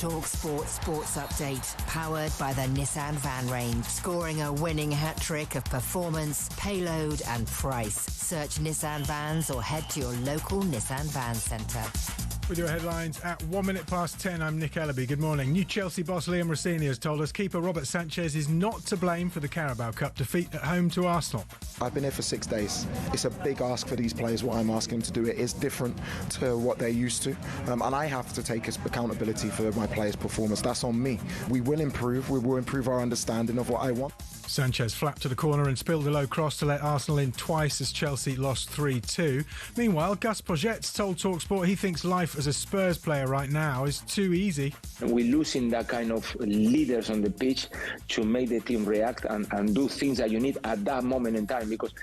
talkSPORT Sports Update, powered by the Nissan van range. Scoring a winning hat-trick of performance, payload and price. Search Nissan Vans or head to your local Nissan Van Centre. With your headlines at 1 minute past 10, I'm Nick Ellaby. Good morning. New Chelsea boss Liam Rossini has told us keeper Robert Sanchez is not to blame for the Carabao Cup defeat at home to Arsenal. I've been here for 6 days. It's a big ask for these players, what I'm asking them to do. It is different to what they're used to. And I have to take accountability for my players' performance. That's on me. We will improve. We will improve our understanding of what I want. Sanchez flapped to the corner and spilled a low cross to let Arsenal in twice as Chelsea lost 3-2. Meanwhile, Gus Poyet's told talkSPORT he thinks life as a Spurs player right now is too easy. We're losing that kind of leaders on the pitch to make the team react and do things that you need at that moment in time, because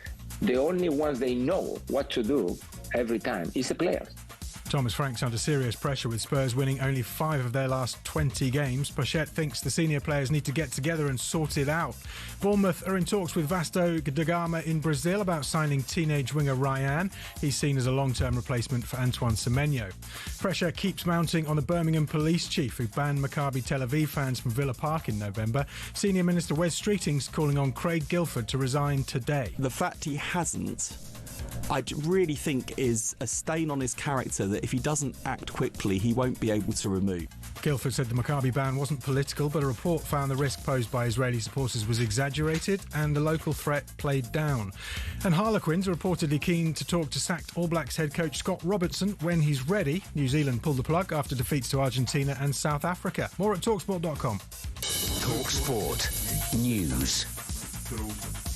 the only ones they know what to do every time is the players. Thomas Frank's under serious pressure with Spurs winning only 5 of their last 20 games. Poyet thinks the senior players need to get together and sort it out. Bournemouth are in talks with Vasco da Gama in Brazil about signing teenage winger Ryan. He's seen as a long-term replacement for Antoine Semenyo. Pressure keeps mounting on the Birmingham police chief who banned Maccabi Tel Aviv fans from Villa Park in November. Senior Minister Wes Streeting's calling on Craig Guildford to resign today. The fact he hasn't, I really think, is a stain on his character that if he doesn't act quickly, he won't be able to remove. Guildford said the Maccabi ban wasn't political, but a report found the risk posed by Israeli supporters was exaggerated and the local threat played down. And Harlequins are reportedly keen to talk to sacked All Blacks head coach Scott Robertson when he's ready. New Zealand pulled the plug after defeats to Argentina and South Africa. More at talksport.com. talkSPORT News.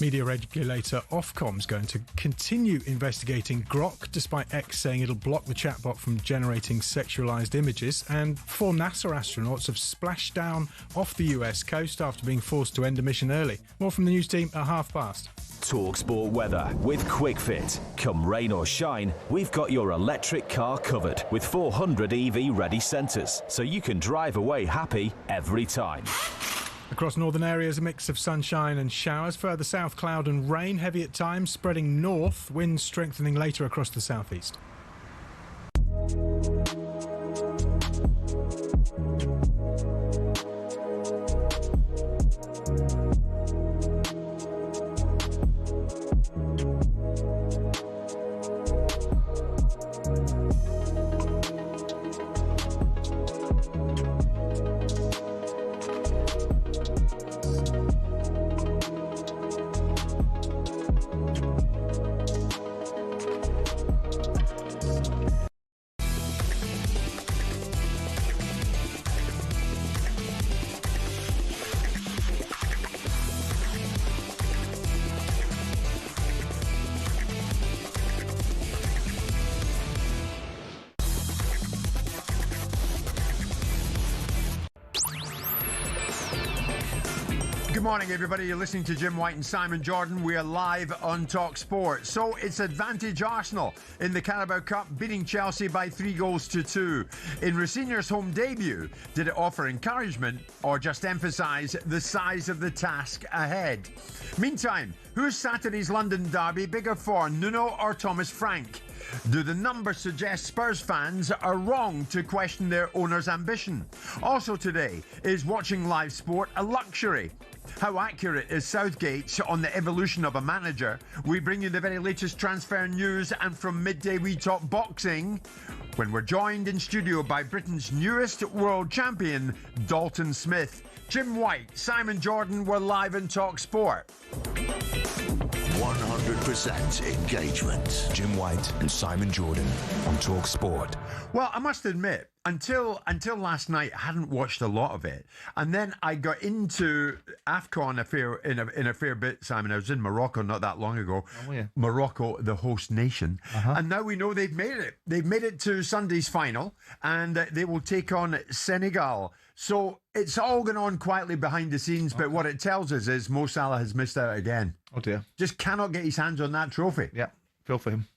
Media regulator Ofcom's going to continue investigating Grok, despite X saying it'll block the chatbot from generating sexualised images. And 4 NASA astronauts have splashed down off the US coast after being forced to end a mission early. More from the news team at past. talkSPORT weather with QuickFit. Come rain or shine, we've got your electric car covered with 400 EV ready centres, so you can drive away happy every time. Across northern areas, a mix of sunshine and showers. Further south, cloud and rain, heavy at times, spreading north, winds strengthening later across the southeast. Good morning, everybody. You're listening to Jim White and Simon Jordan. We are live on talkSPORT. So it's advantage Arsenal in the Carabao Cup, beating Chelsea by 3-2. In Rossini's home debut, did it offer encouragement or just emphasise the size of the task ahead? Meantime, who's Saturday's London derby bigger for, Nuno or Thomas Frank? Do the numbers suggest Spurs fans are wrong to question their owner's ambition? Also today, is watching live sport a luxury? How accurate is Southgate on the evolution of a manager? We bring you the very latest transfer news, and from midday we talk boxing when we're joined in studio by Britain's newest world champion, Dalton Smith. Jim White, Simon Jordan, we're live in talkSPORT. 100% engagement. Jim White and Simon Jordan on talkSPORT. Well, I must admit, until last night, I hadn't watched a lot of it, and then I got into AFCON in a fair bit. Simon, I was in Morocco not that long ago. Oh, yeah. Morocco, the host nation, and now we know they've made it. They've made it to Sunday's final, and they will take on Senegal. So it's all going on quietly behind the scenes, but what it tells us is Mo Salah has missed out again. Oh dear. Just cannot get his hands on that trophy. Yeah, feel for him.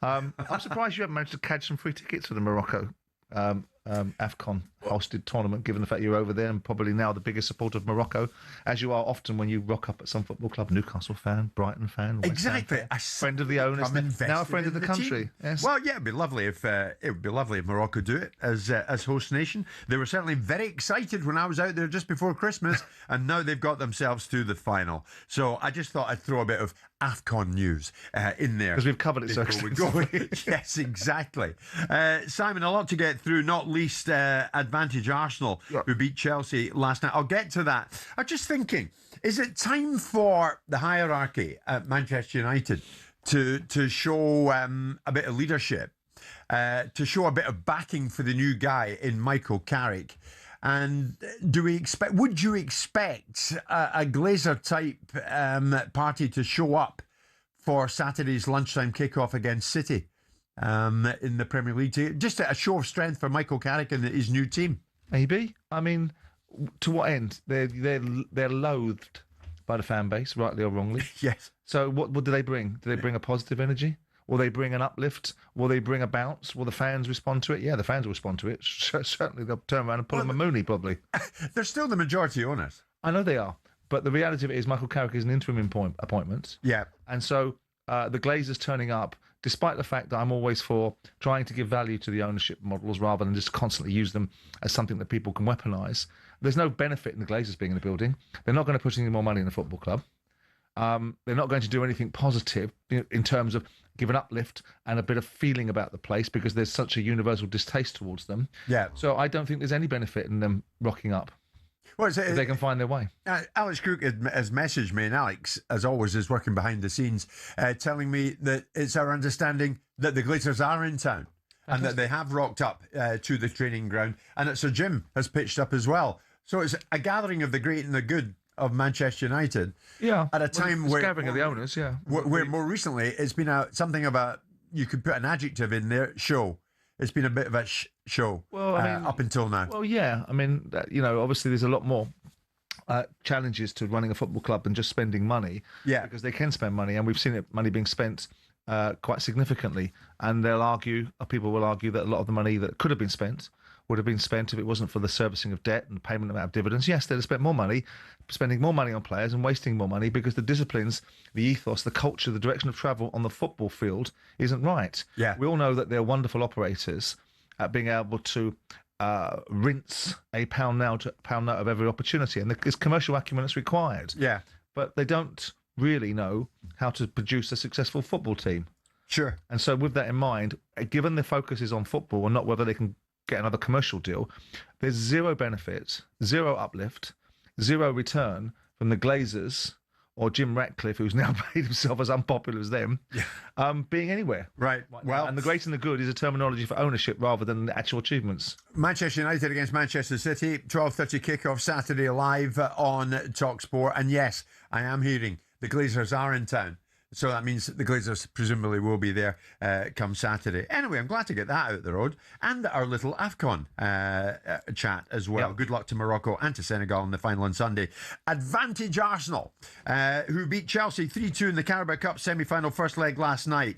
I'm surprised you haven't managed to catch some free tickets for the Morocco AFCON. hosted tournament, given the fact you're over there and probably now the biggest supporter of Morocco, as you are often when you rock up at some football club. Newcastle fan, Brighton fan, West Ham fan, a friend of the owners, now a friend of the country. Yes. Well, yeah, it'd be lovely if Morocco do it as host nation. They were certainly very excited when I was out there just before Christmas, and now they've got themselves to the final. So I just thought I'd throw a bit of AFCON news in there. Because we've covered it so extensively. Yes, exactly. Simon, a lot to get through, not least advantage Arsenal, who beat Chelsea last night. I'll get to that. I'm just thinking, is it time for the hierarchy at Manchester United to show a bit of leadership, to show a bit of backing for the new guy in Michael Carrick? And would you expect a Glazer type party to show up for Saturday's lunchtime kickoff against City in the Premier League? Just a show of strength for Michael Carrick and his new team. Maybe. I mean, to what end? They're loathed by the fan base, rightly or wrongly. Yes. So what do they bring? Do they bring a positive energy? Will they bring an uplift? Will they bring a bounce? Will the fans respond to it? Yeah, the fans will respond to it. Certainly they'll turn around and pull them a Mooney, probably. They're still the majority owners. I know they are. But the reality of it is Michael Carrick is an interim appointment. Yeah. And so the Glazers turning up, despite the fact that I'm always for trying to give value to the ownership models rather than just constantly use them as something that people can weaponise, there's no benefit in the Glazers being in the building. They're not going to put any more money in the football club. They're not going to do anything positive in terms of give an uplift and a bit of feeling about the place because there's such a universal distaste towards them. Yeah. So I don't think there's any benefit in them rocking up. Well, if they can find their way. Alex Crook has messaged me, and Alex, as always, is working behind the scenes, telling me that it's our understanding that the Glazers are in town and that they have rocked up to the training ground, and that Sir Jim has pitched up as well. So it's a gathering of the great and the good of Manchester United. Yeah. At a time where... gathering of the owners, yeah. Where more recently it's been something about, you could put an adjective in there, show. It's been a bit of a show up until now. Well, yeah. I mean, obviously there's a lot more challenges to running a football club than just spending money. Yeah. Because they can spend money, and we've seen money being spent quite significantly. And people will argue that a lot of the money that could have been spent would have been spent if it wasn't for the servicing of debt and payment amount of dividends. Yes, they'd have spent more money, spending more money on players and wasting more money because the disciplines, the ethos, the culture, the direction of travel on the football field isn't right. Yeah. We all know that they're wonderful operators at being able to rinse a pound note of every opportunity, and there's commercial acumen that's required. Yeah. But they don't really know how to produce a successful football team. Sure. And so with that in mind, given the focus is on football and not whether they can get another commercial deal, there's zero benefit, zero uplift, zero return from the Glazers or Jim Ratcliffe, who's now made himself as unpopular as them, being anywhere. Right. Well, and the great and the good is a terminology for ownership rather than the actual achievements. Manchester United against Manchester City, 12:30 kickoff Saturday live on talkSPORT. And yes, I am hearing the Glazers are in town. So that means the Glazers presumably will be there come Saturday. Anyway, I'm glad to get that out the road. And our little AFCON chat as well. Yep. Good luck to Morocco and to Senegal in the final on Sunday. Advantage Arsenal, who beat Chelsea 3-2 in the Carabao Cup semi-final first leg last night.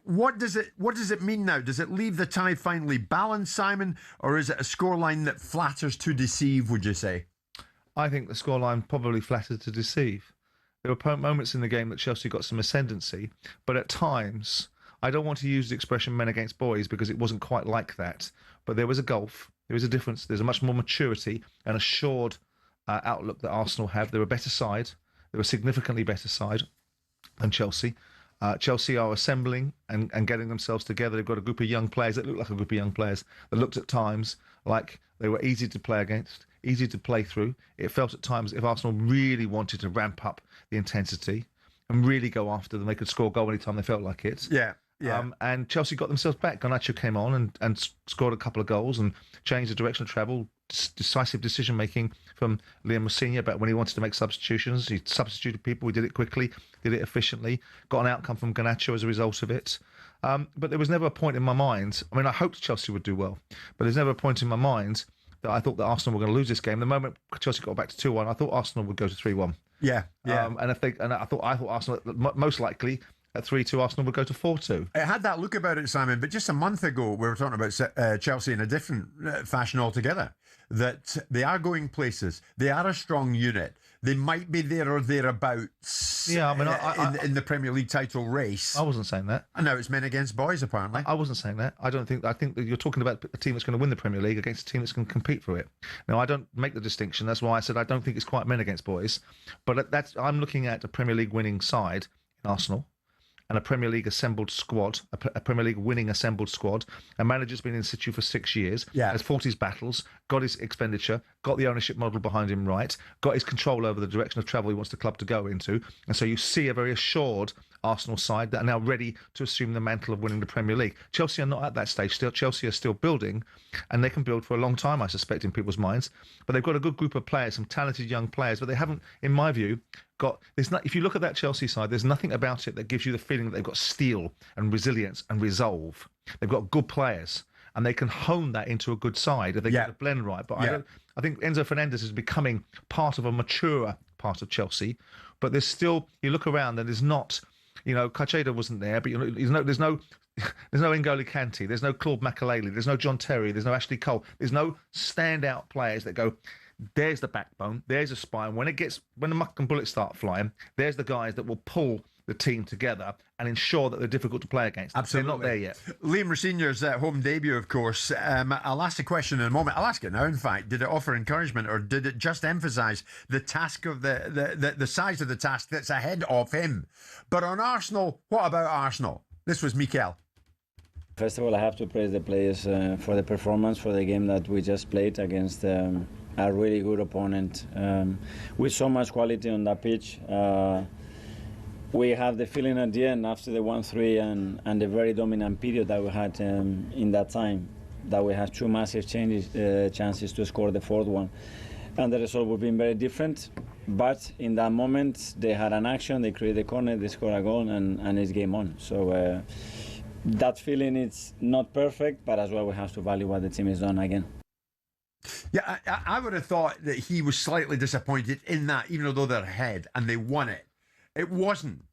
What does it mean now? Does it leave the tie finally balanced, Simon? Or is it a scoreline that flatters to deceive, would you say? I think the scoreline probably flattered to deceive. There were moments in the game that Chelsea got some ascendancy, but at times, I don't want to use the expression men against boys because it wasn't quite like that, but there was a gulf, there was a difference, there's a much more maturity and assured outlook that Arsenal have. They're a better side, they're a significantly better side than Chelsea. Chelsea are assembling and getting themselves together. They've got a group of young players that look like a group of young players that looked at times like they were easy to play against, easy to play through. It felt at times if Arsenal really wanted to ramp up the intensity and really go after them, they could score a goal anytime they felt like it. Yeah. And Chelsea got themselves back. Garnacho came on and scored a couple of goals and changed the direction of travel. Decisive decision-making from Liam Mousinho about when he wanted to make substitutions. He substituted people. He did it quickly, did it efficiently, got an outcome from Garnacho as a result of it. But there was never a point in my mind. I mean, I hoped Chelsea would do well, but there's never a point in my mind that I thought that Arsenal were going to lose this game. The moment Chelsea got back to 2-1, I thought Arsenal would go to 3-1. Yeah. And I thought Arsenal most likely at 3-2, Arsenal would go to 4-2. It had that look about it, Simon, but just a month ago, we were talking about Chelsea in a different fashion altogether, that they are going places. They are a strong unit. They might be there or thereabouts in the Premier League title race. I wasn't saying that. And now it's men against boys, apparently. I wasn't saying that. I think that you're talking about a team that's going to win the Premier League against a team that's going to compete for it. Now, I don't make the distinction. That's why I said I don't think it's quite men against boys. But I'm looking at a Premier League winning side in Arsenal, and a Premier League assembled squad, a Premier League winning assembled squad. A manager's been in situ for 6 years, has fought his battles, got his expenditure, got the ownership model behind him right, got his control over the direction of travel he wants the club to go into. And so you see a very assured Arsenal side that are now ready to assume the mantle of winning the Premier League. Chelsea are not at that stage still. Chelsea are still building, and they can build for a long time, I suspect, in people's minds. But they've got a good group of players, some talented young players, but they haven't, in my view, if you look at that Chelsea side, there's nothing about it that gives you the feeling that they've got steel and resilience and resolve. They've got good players, and they can hone that into a good side if they get the blend right. But I think Enzo Fernandez is becoming part of a mature part of Chelsea. But there's still, you look around and there's not, Caicedo wasn't there, but there's no N'Golo Kante, there's no Claude Makelele, there's no John Terry, there's no Ashley Cole, there's no standout players that go, there's the backbone, there's a spine. When the muck and bullets start flying, there's the guys that will pull the team together and ensure that they're difficult to play against. Absolutely. They're not there yet. Liam Rosenior's home debut, of course. I'll ask a question in a moment. I'll ask it now, in fact. Did it offer encouragement, or did it just emphasise the task of the size of the task that's ahead of him? But on Arsenal, what about Arsenal? This was Mikel. First of all, I have to praise the players for the performance, for the game that we just played against a really good opponent with so much quality on that pitch. We have the feeling at the end, after the 1-3 and the very dominant period that we had in that time, that we had two massive chances to score the fourth one. And the result would have been very different. But in that moment, they had an action, they created a corner, they scored a goal, and it's game on. So that feeling is not perfect, but as well we have to value what the team has done again. Yeah, I would have thought that he was slightly disappointed in that, even though they're ahead and they won it. It wasn't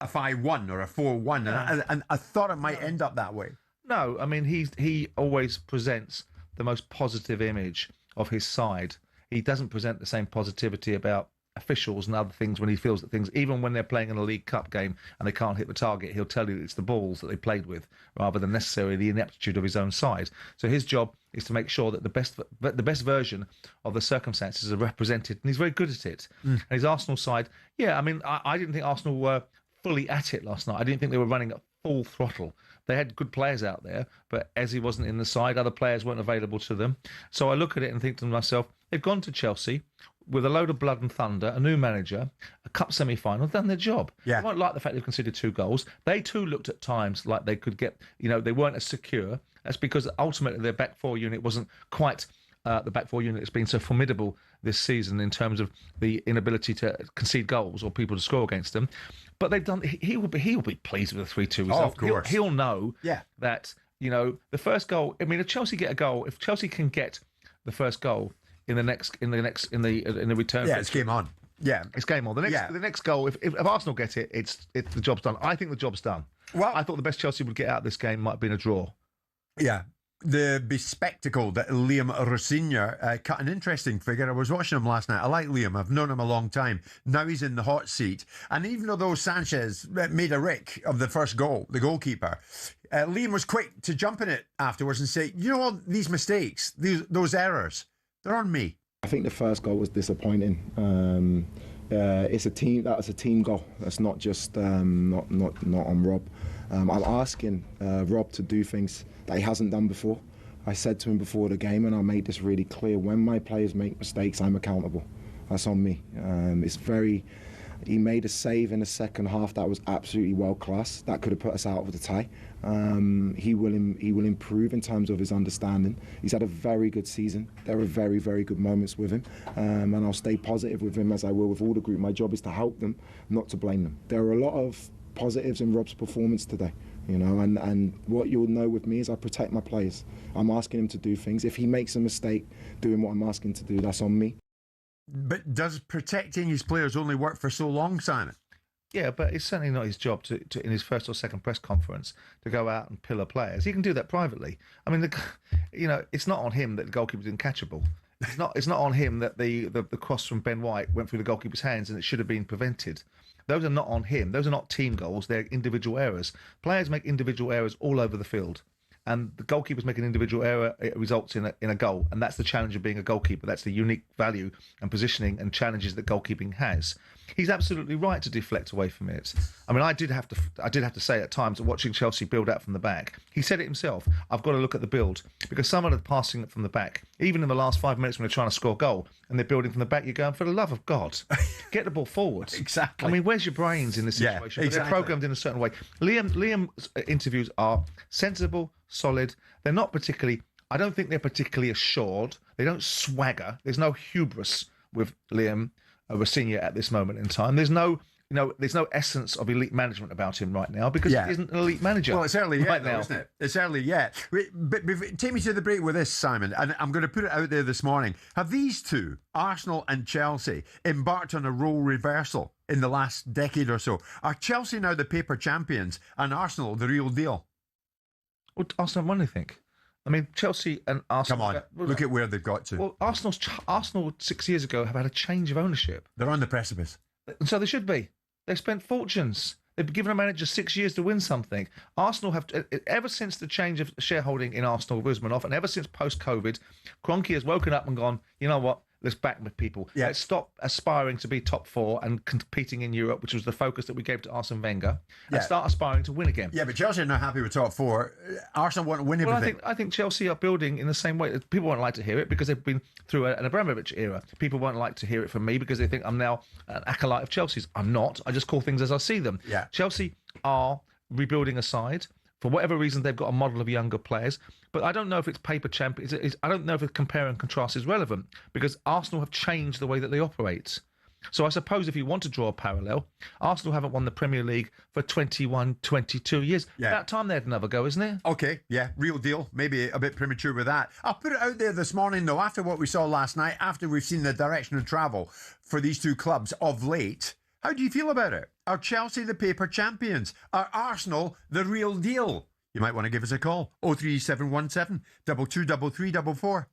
a 5-1 or a 4-1, and I thought it might end up that way. No, I mean, he always presents the most positive image of his side. He doesn't present the same positivity about officials and other things when he feels that things, even when they're playing in a League Cup game and they can't hit the target, he'll tell you it's the balls that they played with rather than necessarily the ineptitude of his own side. So his job is to make sure that the best version of the circumstances are represented, and he's very good at it. And his Arsenal side, I mean, I didn't think Arsenal were fully at it last night. I didn't think they were running at full throttle. They had good players out there, but as he wasn't in the side, other players weren't available to them. So I look at it and think to myself, they've gone to Chelsea with a load of blood and thunder, a new manager, a cup semi-final, done their job. Yeah. They won't like the fact they've conceded 2 goals. They too looked at times like they could get, they weren't as secure. That's because ultimately their back four unit wasn't quite the back four unit that's been so formidable this season in terms of the inability to concede goals or people to score against them. But they've done. He will be pleased with a 3-2 result. Oh, of course. He'll know that the first goal. I mean, if Chelsea get a goal, if Chelsea can get the first goal in the return, it's game on. Yeah, it's game on. The next goal, if Arsenal get it, it's the job's done. I think the job's done. Well, I thought the best Chelsea would get out of this game might have been a draw. Yeah. The bespectacled Liam Rosenior cut an interesting figure. I was watching him last night. I like Liam. I've known him a long time. Now he's in the hot seat. And even though Sanchez made a rick of the first goal, the goalkeeper, Liam was quick to jump in it afterwards and say, all these mistakes, those errors, they're on me. I think the first goal was disappointing. It's a team. That was a team goal. That's not just not on Rob. I'm asking Rob to do things that he hasn't done before. I said to him before the game, and I made this really clear: when my players make mistakes, I'm accountable. That's on me. He made a save in the second half that was absolutely world class. That could have put us out of the tie. He will improve in terms of his understanding. He's had a very good season. There are very, very good moments with him, and I'll stay positive with him as I will with all the group. My job is to help them, not to blame them. There are a lot of positives in Rob's performance today, and what you'll know with me is I protect my players. I'm asking him to do things. If he makes a mistake doing what I'm asking him to do, that's on me. But does protecting his players only work for so long, Simon? Yeah, but it's certainly not his job to in his first or second press conference to go out and pillar players. He can do that privately. I mean, it's not on him that the goalkeeper didn't catch a ball. It's not on him that the cross from Ben White went through the goalkeeper's hands and it should have been prevented. Those are not on him. Those are not team goals. They're individual errors. Players make individual errors all over the field. And the goalkeepers make an individual error, it results in a goal. And that's the challenge of being a goalkeeper. That's the unique value and positioning and challenges that goalkeeping has. He's absolutely right to deflect away from it. I mean, I did have to say at times, watching Chelsea build out from the back, he said it himself, I've got to look at the build. Because some of the passing from the back, even in the last 5 minutes when they're trying to score a goal and they're building from the back, you're going, for the love of God, get the ball forward. Exactly. I mean, where's your brains in this situation? Yeah, exactly. They're programmed in a certain way. Liam's interviews are sensible, solid. They're not particularly, I don't think they're particularly assured. They don't swagger. There's no hubris with Liam Rosenior at this moment in time. There's no essence of elite management about him right now because he isn't an elite manager. Well, it's early right yet, now, isn't it? It's early yet. But take me to the break with this, Simon, and I'm going to put it out there this morning. Have these two, Arsenal and Chelsea, embarked on a role reversal in the last decade or so? Are Chelsea now the paper champions and Arsenal the real deal? Well, Arsenal haven't won anything. I mean, Chelsea and Arsenal... Come on, look at where they've got to. Well, Arsenal 6 years ago have had a change of ownership. They're on the precipice. And so they should be. They've spent fortunes. They've given a manager 6 years to win something. Arsenal have, ever since the change of shareholding in Arsenal with Usmanov, and ever since post-COVID, Kroenke has woken up and gone, you know what? Let's back with people. Yeah. Let's stop aspiring to be top four and competing in Europe, which was the focus that we gave to Arsene Wenger, and start aspiring to win again. Yeah, but Chelsea are not happy with top four. Arsenal want to win everything. Well, I think Chelsea are building in the same way. People won't like to hear it because they've been through an Abramovich era. People won't like to hear it from me because they think I'm now an acolyte of Chelsea's. I'm not. I just call things as I see them. Yeah. Chelsea are rebuilding a side. For whatever reason, they've got a model of younger players. But I don't know if it's paper champions. I don't know if compare and contrast is relevant because Arsenal have changed the way that they operate. So I suppose if you want to draw a parallel, Arsenal haven't won the Premier League for 21, 22 years. Yeah. About time they had another go, isn't it? Okay, yeah, real deal. Maybe a bit premature with that. I'll put it out there this morning, though, after what we saw last night, after we've seen the direction of travel for these two clubs of late. How do you feel about it? Are Chelsea the paper champions? Are Arsenal the real deal? You might want to give us a call. 03717 223344.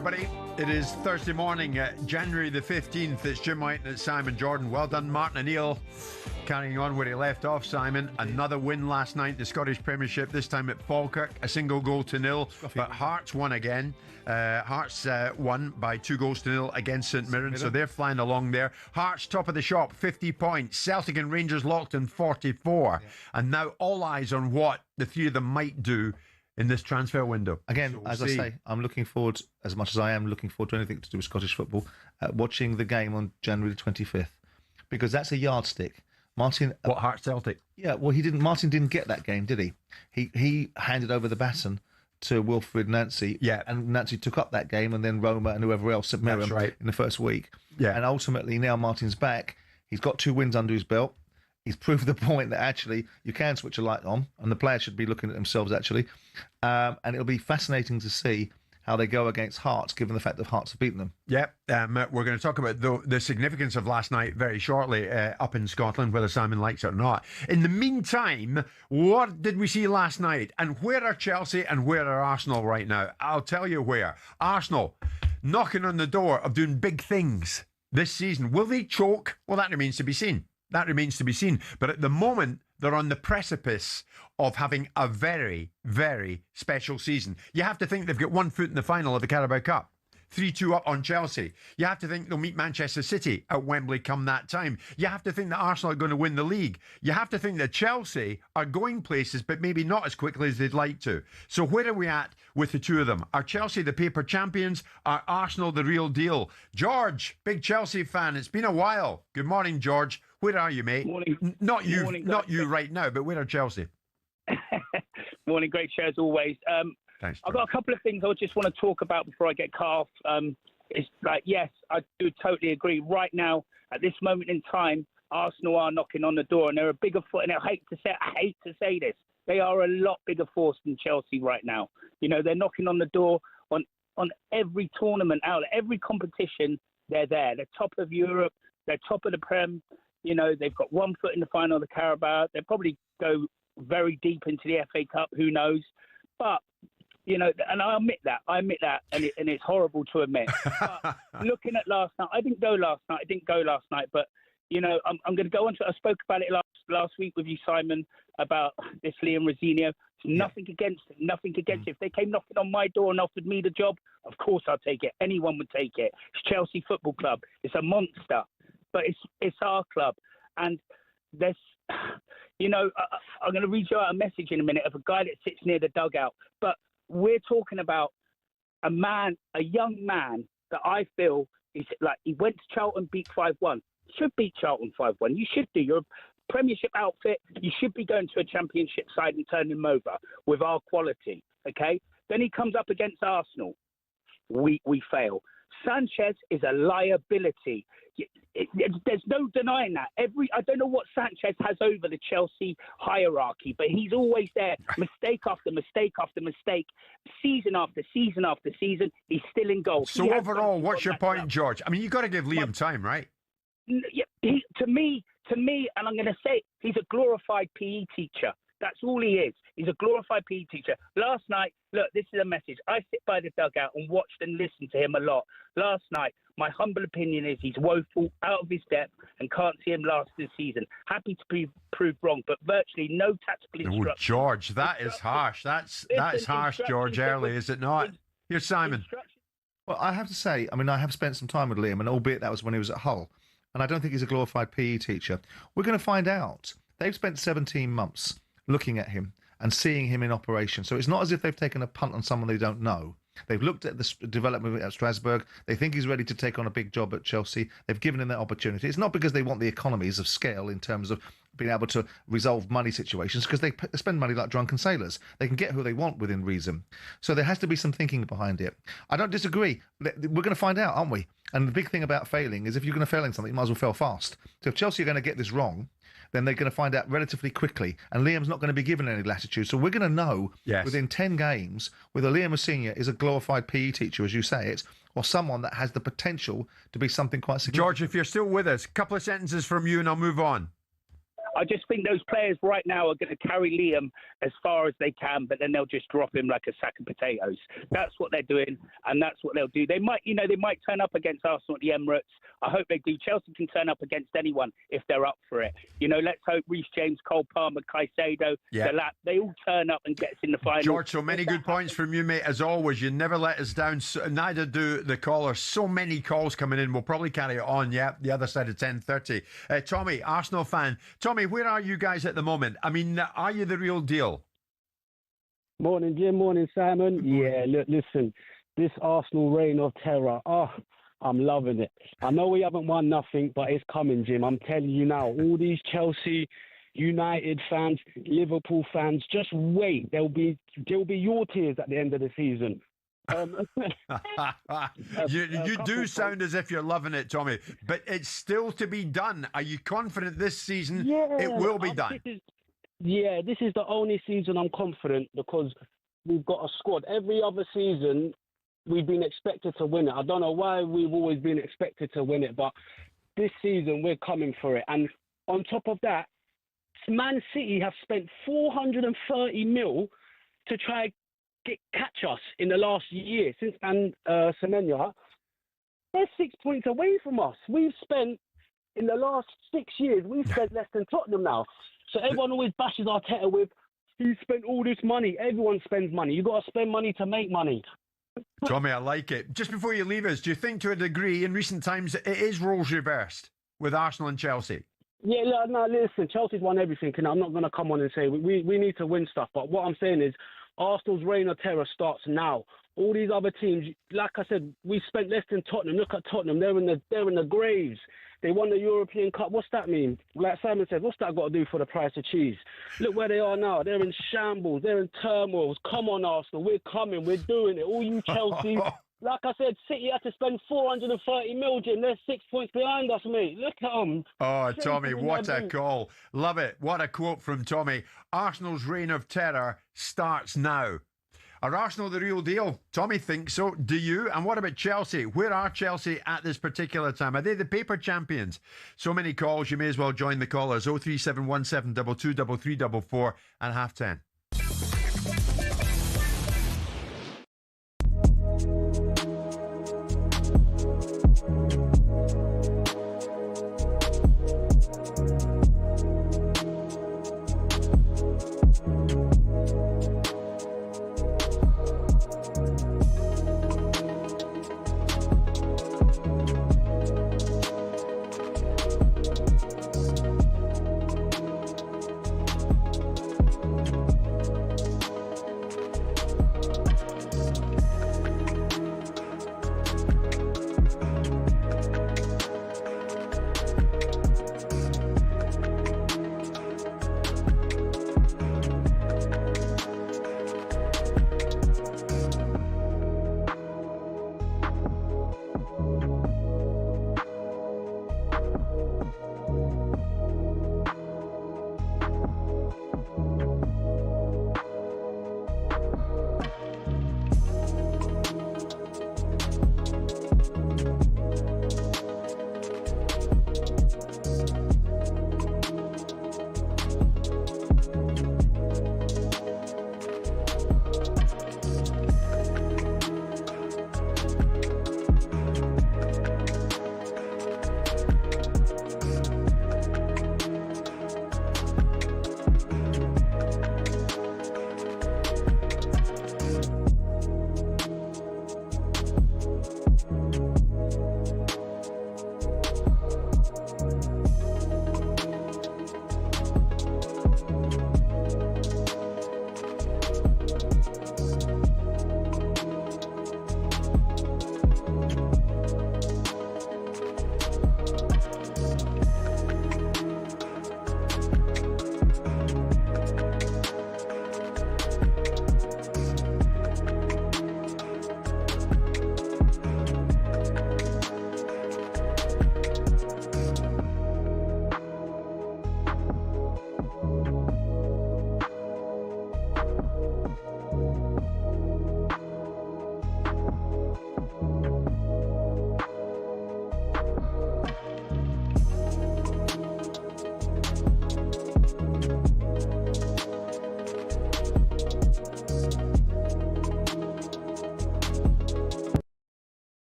everybody. It is Thursday morning, January the 15th. It's Jim White and it's Simon Jordan. Well done, Martin O'Neill. Carrying on where he left off, Simon. Another win last night, the Scottish Premiership, this time at Falkirk, a 1-0 But Hearts won again. Hearts won by 2-0 against St Mirren, so they're flying along there. Hearts top of the shop, 50 points. Celtic and Rangers locked in 44. And now all eyes on what the three of them might do in this transfer window. Again, so as I say, I'm looking forward, as much as I am looking forward to anything to do with Scottish football, watching the game on January the 25th, because that's a yardstick. Martin, what, Hearts Celtic? Yeah, well, Martin didn't get that game, did he? He handed over the baton to Wilfred Nancy, and Nancy took up that game, and then Roma and whoever else, St Mirren, in the first week. Yeah, and ultimately now Martin's back. He's got 2 wins under his belt. He's proved the point that actually you can switch a light on, and the players should be looking at themselves actually. And it'll be fascinating to see how they go against Hearts, given the fact that Hearts have beaten them. Yep, we're going to talk about the significance of last night very shortly up in Scotland, whether Simon likes it or not. In the meantime, what did we see last night? And where are Chelsea and where are Arsenal right now? I'll tell you where. Arsenal knocking on the door of doing big things this season. Will they choke? Well, that remains to be seen. That remains to be seen. But at the moment, they're on the precipice of having a very, very special season. You have to think they've got 1 foot in the final of the Carabao Cup. 3-2 up on Chelsea. You have to think they'll meet Manchester City at Wembley come that time. You have to think that Arsenal are going to win the league. You have to think that Chelsea are going places, but maybe not as quickly as they'd like to. So where are we at with the two of them? Are Chelsea the paper champions? Are Arsenal the real deal? George, big Chelsea fan. It's been a while. Good morning, George. Where are you, mate? Morning. Not you right now, but where are Chelsea? Morning, great show as always. Thanks, I've got a couple of things I just want to talk about before I get cut off. It's like, yes, I do totally agree. Right now, at this moment in time, Arsenal are knocking on the door, and they're a bigger force. And I hate to say this, they are a lot bigger force than Chelsea right now. You know, they're knocking on the door on every tournament out, every competition. They're there. They're top of Europe. They're top of the Prem. You know, they've got 1 foot in the final of the Carabao. They'll probably go very deep into the FA Cup. Who knows? But you know, and I admit that, and it's horrible to admit. But looking at last night, I didn't go last night, but, you know, I'm going to go on to, I spoke about it last week with you, Simon, about this Liam Rosenior. Nothing against it, If they came knocking on my door and offered me the job, of course I'd take it. Anyone would take it. It's Chelsea Football Club. It's a monster, but it's our club. And there's, you know, I'm going to read you out a message in a minute of a guy that sits near the dugout, but we're talking about a young man that I feel is like, he went to Charlton, beat 5-1. Should beat Charlton 5-1. You should do. You're a Premiership outfit. You should be going to a Championship side and turning them over with our quality. Okay. Then he comes up against Arsenal. We fail. Sanchez is a liability. There's no denying that. I don't know what Sanchez has over the Chelsea hierarchy, but he's always there. Mistake after mistake after mistake, season after season after season, he's still in goal. So overall, what's your point, George? I mean, you've got to give Liam time, right? To me, and I'm going to say, he's a glorified PE teacher. That's all he is. He's a glorified PE teacher. Last night, look, this is a message. I sit by the dugout and watched and listened to him a lot. Last night, my humble opinion is he's woeful, out of his depth, and can't see him last this season. Happy to be proved wrong, but virtually no tactical instruction. Oh, George, that is harsh. That is harsh, George Early, is it not? Here's Simon. Well, I have to say, I mean, I have spent some time with Liam, and albeit that was when he was at Hull, and I don't think he's a glorified PE teacher. We're going to find out. They've spent 17 months looking at him and seeing him in operation. So it's not as if they've taken a punt on someone they don't know. They've looked at the development at Strasbourg. They think he's ready to take on a big job at Chelsea. They've given him that opportunity. It's not because they want the economies of scale in terms of being able to resolve money situations, because they spend money like drunken sailors. They can get who they want within reason. So there has to be some thinking behind it. I don't disagree. We're going to find out, aren't we? And the big thing about failing is if you're going to fail in something, you might as well fail fast. So if Chelsea are going to get this wrong, then they're going to find out relatively quickly. And Liam's not going to be given any latitude. So we're going to know within 10 games whether Liam Senior is a glorified PE teacher, as you say it, or someone that has the potential to be something quite significant. George, if you're still with us, a couple of sentences from you and I'll move on. I just think those players right now are going to carry Liam as far as they can, but then they'll just drop him like a sack of potatoes. That's what they're doing, and that's what they'll do. They might turn up against Arsenal at the Emirates. I hope they do. Chelsea can turn up against anyone if they're up for it. Let's hope Reece James, Cole Palmer, Caicedo, Delap, they all turn up and get us in the final. George, so many good points from you, mate, as always. You never let us down. Neither do the callers. So many calls coming in. We'll probably carry it on, the other side of 10:30. Tommy, Arsenal fan. Tommy, where are you guys at the moment? I mean, are you the real deal? Morning, Jim. Morning, Simon. Yeah, listen, this Arsenal reign of terror. I'm loving it. I know we haven't won nothing, but it's coming, Jim. I'm telling you now, all these Chelsea, United fans, Liverpool fans, just wait. There'll be your tears at the end of the season. You do sound as if you're loving it, Tommy, but it's still to be done. Are you confident this season it will be done? This is the only season I'm confident because we've got a squad. Every other season, we've been expected to win it. I don't know why we've always been expected to win it, but this season we're coming for it. And on top of that, Man City have spent 430 mil to try catch us in the last year since Semenya. They're 6 points away from us. We've spent in the last 6 years. We've spent less than Tottenham now. So everyone always bashes Arteta with he spent all this money. Everyone spends money. You've got to spend money to make money. Tommy, I like it. Just before you leave us, do you think to a degree in recent times it is roles reversed with Arsenal and Chelsea? Yeah, no, listen, Chelsea's won everything, and I'm not going to come on and say we need to win stuff. But what I'm saying is Arsenal's reign of terror starts now. All these other teams, like I said, we spent less than Tottenham. Look at Tottenham; they're in the graves. They won the European Cup. What's that mean? Like Simon said, what's that got to do for the price of cheese? Look where they are now. They're in shambles. They're in turmoil. Come on, Arsenal. We're coming. We're doing it. All you Chelsea. Like I said, City had to spend 430 million. They're 6 points behind us, mate. Look at them. Oh, Tommy, what a call. Love it. What a quote from Tommy. Arsenal's reign of terror starts now. Are Arsenal the real deal? Tommy thinks so. Do you? And what about Chelsea? Where are Chelsea at this particular time? Are they the paper champions? So many calls, you may as well join the callers. 03717 223344 and 10:30.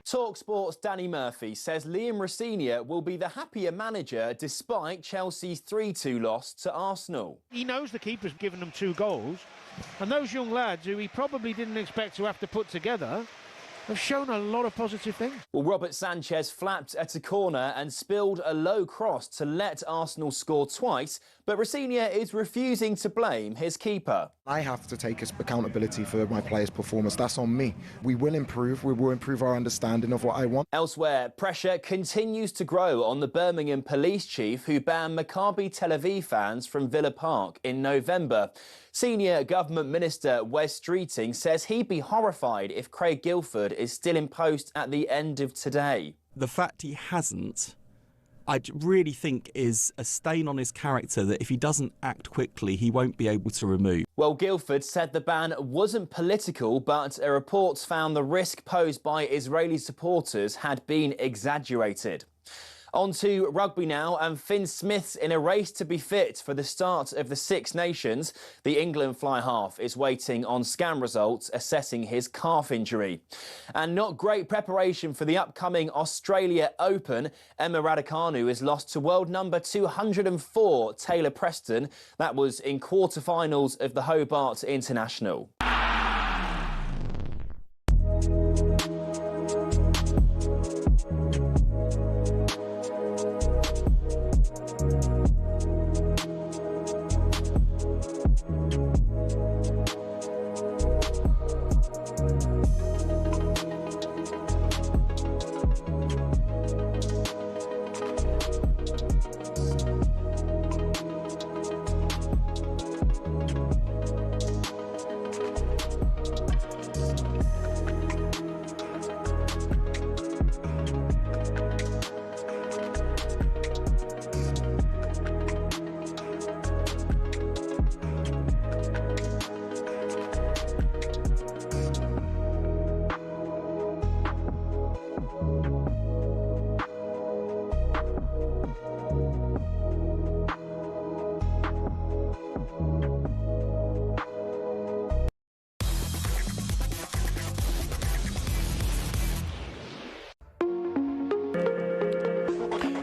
talkSPORT's Danny Murphy says Liam Rosenior will be the happier manager despite Chelsea's 3-2 loss to Arsenal. He knows the keeper's given them 2 goals, and those young lads who he probably didn't expect to have to put together have shown a lot of positive things. Well, Robert Sanchez flapped at a corner and spilled a low cross to let Arsenal score twice, but Rosenior is refusing to blame his keeper. I have to take accountability for my players' performance. That's on me. We will improve. We will improve our understanding of what I want. Elsewhere, pressure continues to grow on the Birmingham police chief who banned Maccabi Tel Aviv fans from Villa Park in November. Senior Government Minister Wes Streeting says he'd be horrified if Craig Guilford is still in post at the end of today. The fact he hasn't, I really think is a stain on his character that if he doesn't act quickly, he won't be able to remove. Well, Guilford said the ban wasn't political, but reports found the risk posed by Israeli supporters had been exaggerated. On to rugby now, and Finn Smith's in a race to be fit for the start of the Six Nations. The England fly half is waiting on scan results assessing his calf injury. And not great preparation for the upcoming Australia Open. Emma Raducanu is lost to world number 204 Taylor Preston. That was in quarter-finals of the Hobart International.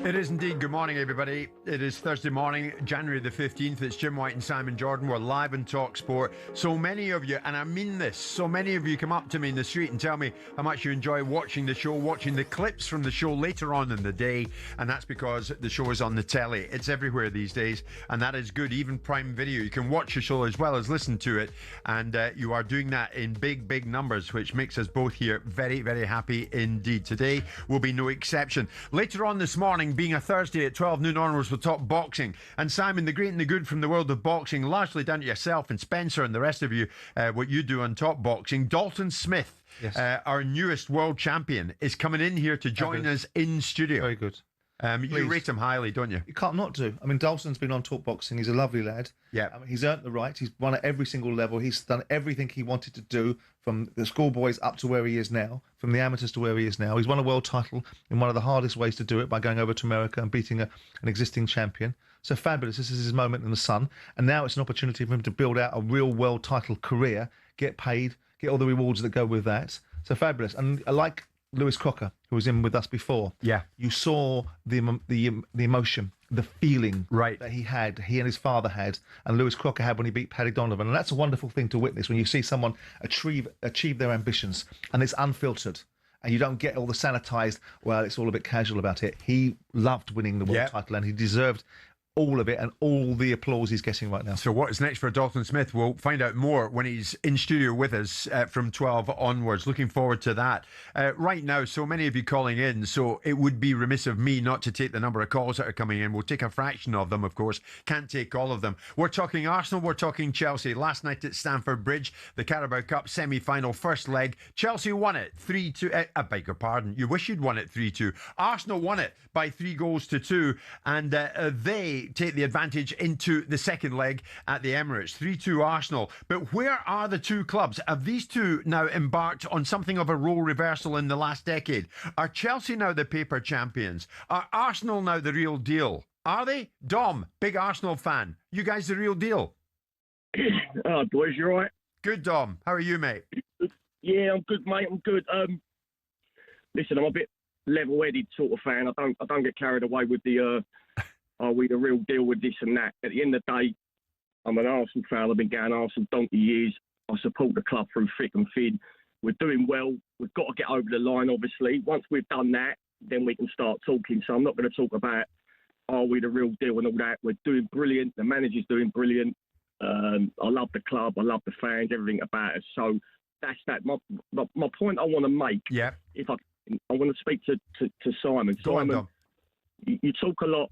It is indeed. Good morning, everybody. It is Thursday morning, January the 15th. It's Jim White and Simon Jordan. We're live on talkSPORT. So many of you, and I mean this, so many of you come up to me in the street and tell me how much you enjoy watching the show, watching the clips from the show later on in the day, and that's because the show is on the telly. It's everywhere these days, and that is good. Even Prime Video, you can watch the show as well as listen to it, and you are doing that in big numbers, which makes us both here very, very happy indeed. Today will be no exception. Later on this morning, being a Thursday at 12 noon onwards, we'll talk boxing. And Simon, the great and the good from the world of boxing, largely down to yourself and Spencer and the rest of you, what you do on Top Boxing. Dalton Smith, yes, our newest world champion, is coming in here to join us in studio. Very good. You rate him highly, don't you? You can't not do. I mean, Dalton's been on Talk Boxing. He's a lovely lad. Yeah. I mean, he's earned the right. He's won at every single level. He's done everything he wanted to do, from the schoolboys up to where he is now, from the amateurs to where he is now. He's won a world title in one of the hardest ways to do it, by going over to America and beating an existing champion. So fabulous. This is his moment in the sun. And now it's an opportunity for him to build out a real world title career, get paid, get all the rewards that go with that. So fabulous. And I like Lewis Crocker, who was in with us before. Yeah. You saw the emotion, the feeling that he and his father had, and Lewis Crocker had when he beat Paddy Donovan. And that's a wonderful thing to witness when you see someone achieve their ambitions, and it's unfiltered. And you don't get all the sanitised, well, it's all a bit casual about it. He loved winning the world title, and he deserved all of it and all the applause he's getting right now. So what is next for Dalton Smith? We'll find out more when he's in studio with us from 12 onwards. Looking forward to that. Right now, so many of you calling in, so it would be remiss of me not to take the number of calls that are coming in. We'll take a fraction of them, of course. Can't take all of them. We're talking Arsenal, we're talking Chelsea. Last night at Stamford Bridge, the Carabao Cup semi-final first leg. Chelsea won it 3-2. I beg your pardon. You wish you'd won it 3-2. Arsenal won it by 3-2, and they take the advantage into the second leg at the Emirates. 3-2 Arsenal. But where are the two clubs? Have these two now embarked on something of a role reversal in the last decade? Are Chelsea now the paper champions? Are Arsenal now the real deal? Are they? Dom, big Arsenal fan. You guys the real deal? Oh, boys, you all right? Good, Dom. How are you, mate? Yeah, I'm good, mate. I'm good. listen, I'm a bit level-headed sort of fan. I don't get carried away with the are we the real deal with this and that. At the end of the day, I'm an Arsenal fan. I've been going Arsenal donkey years. I support the club through thick and thin. We're doing well. We've got to get over the line, obviously. Once we've done that, then we can start talking. So I'm not going to talk about are we the real deal and all that. We're doing brilliant. The manager's doing brilliant. I love the club. I love the fans, everything about us. So that's that. My point I want to make, if I want to speak to Simon. Simon, you talk a lot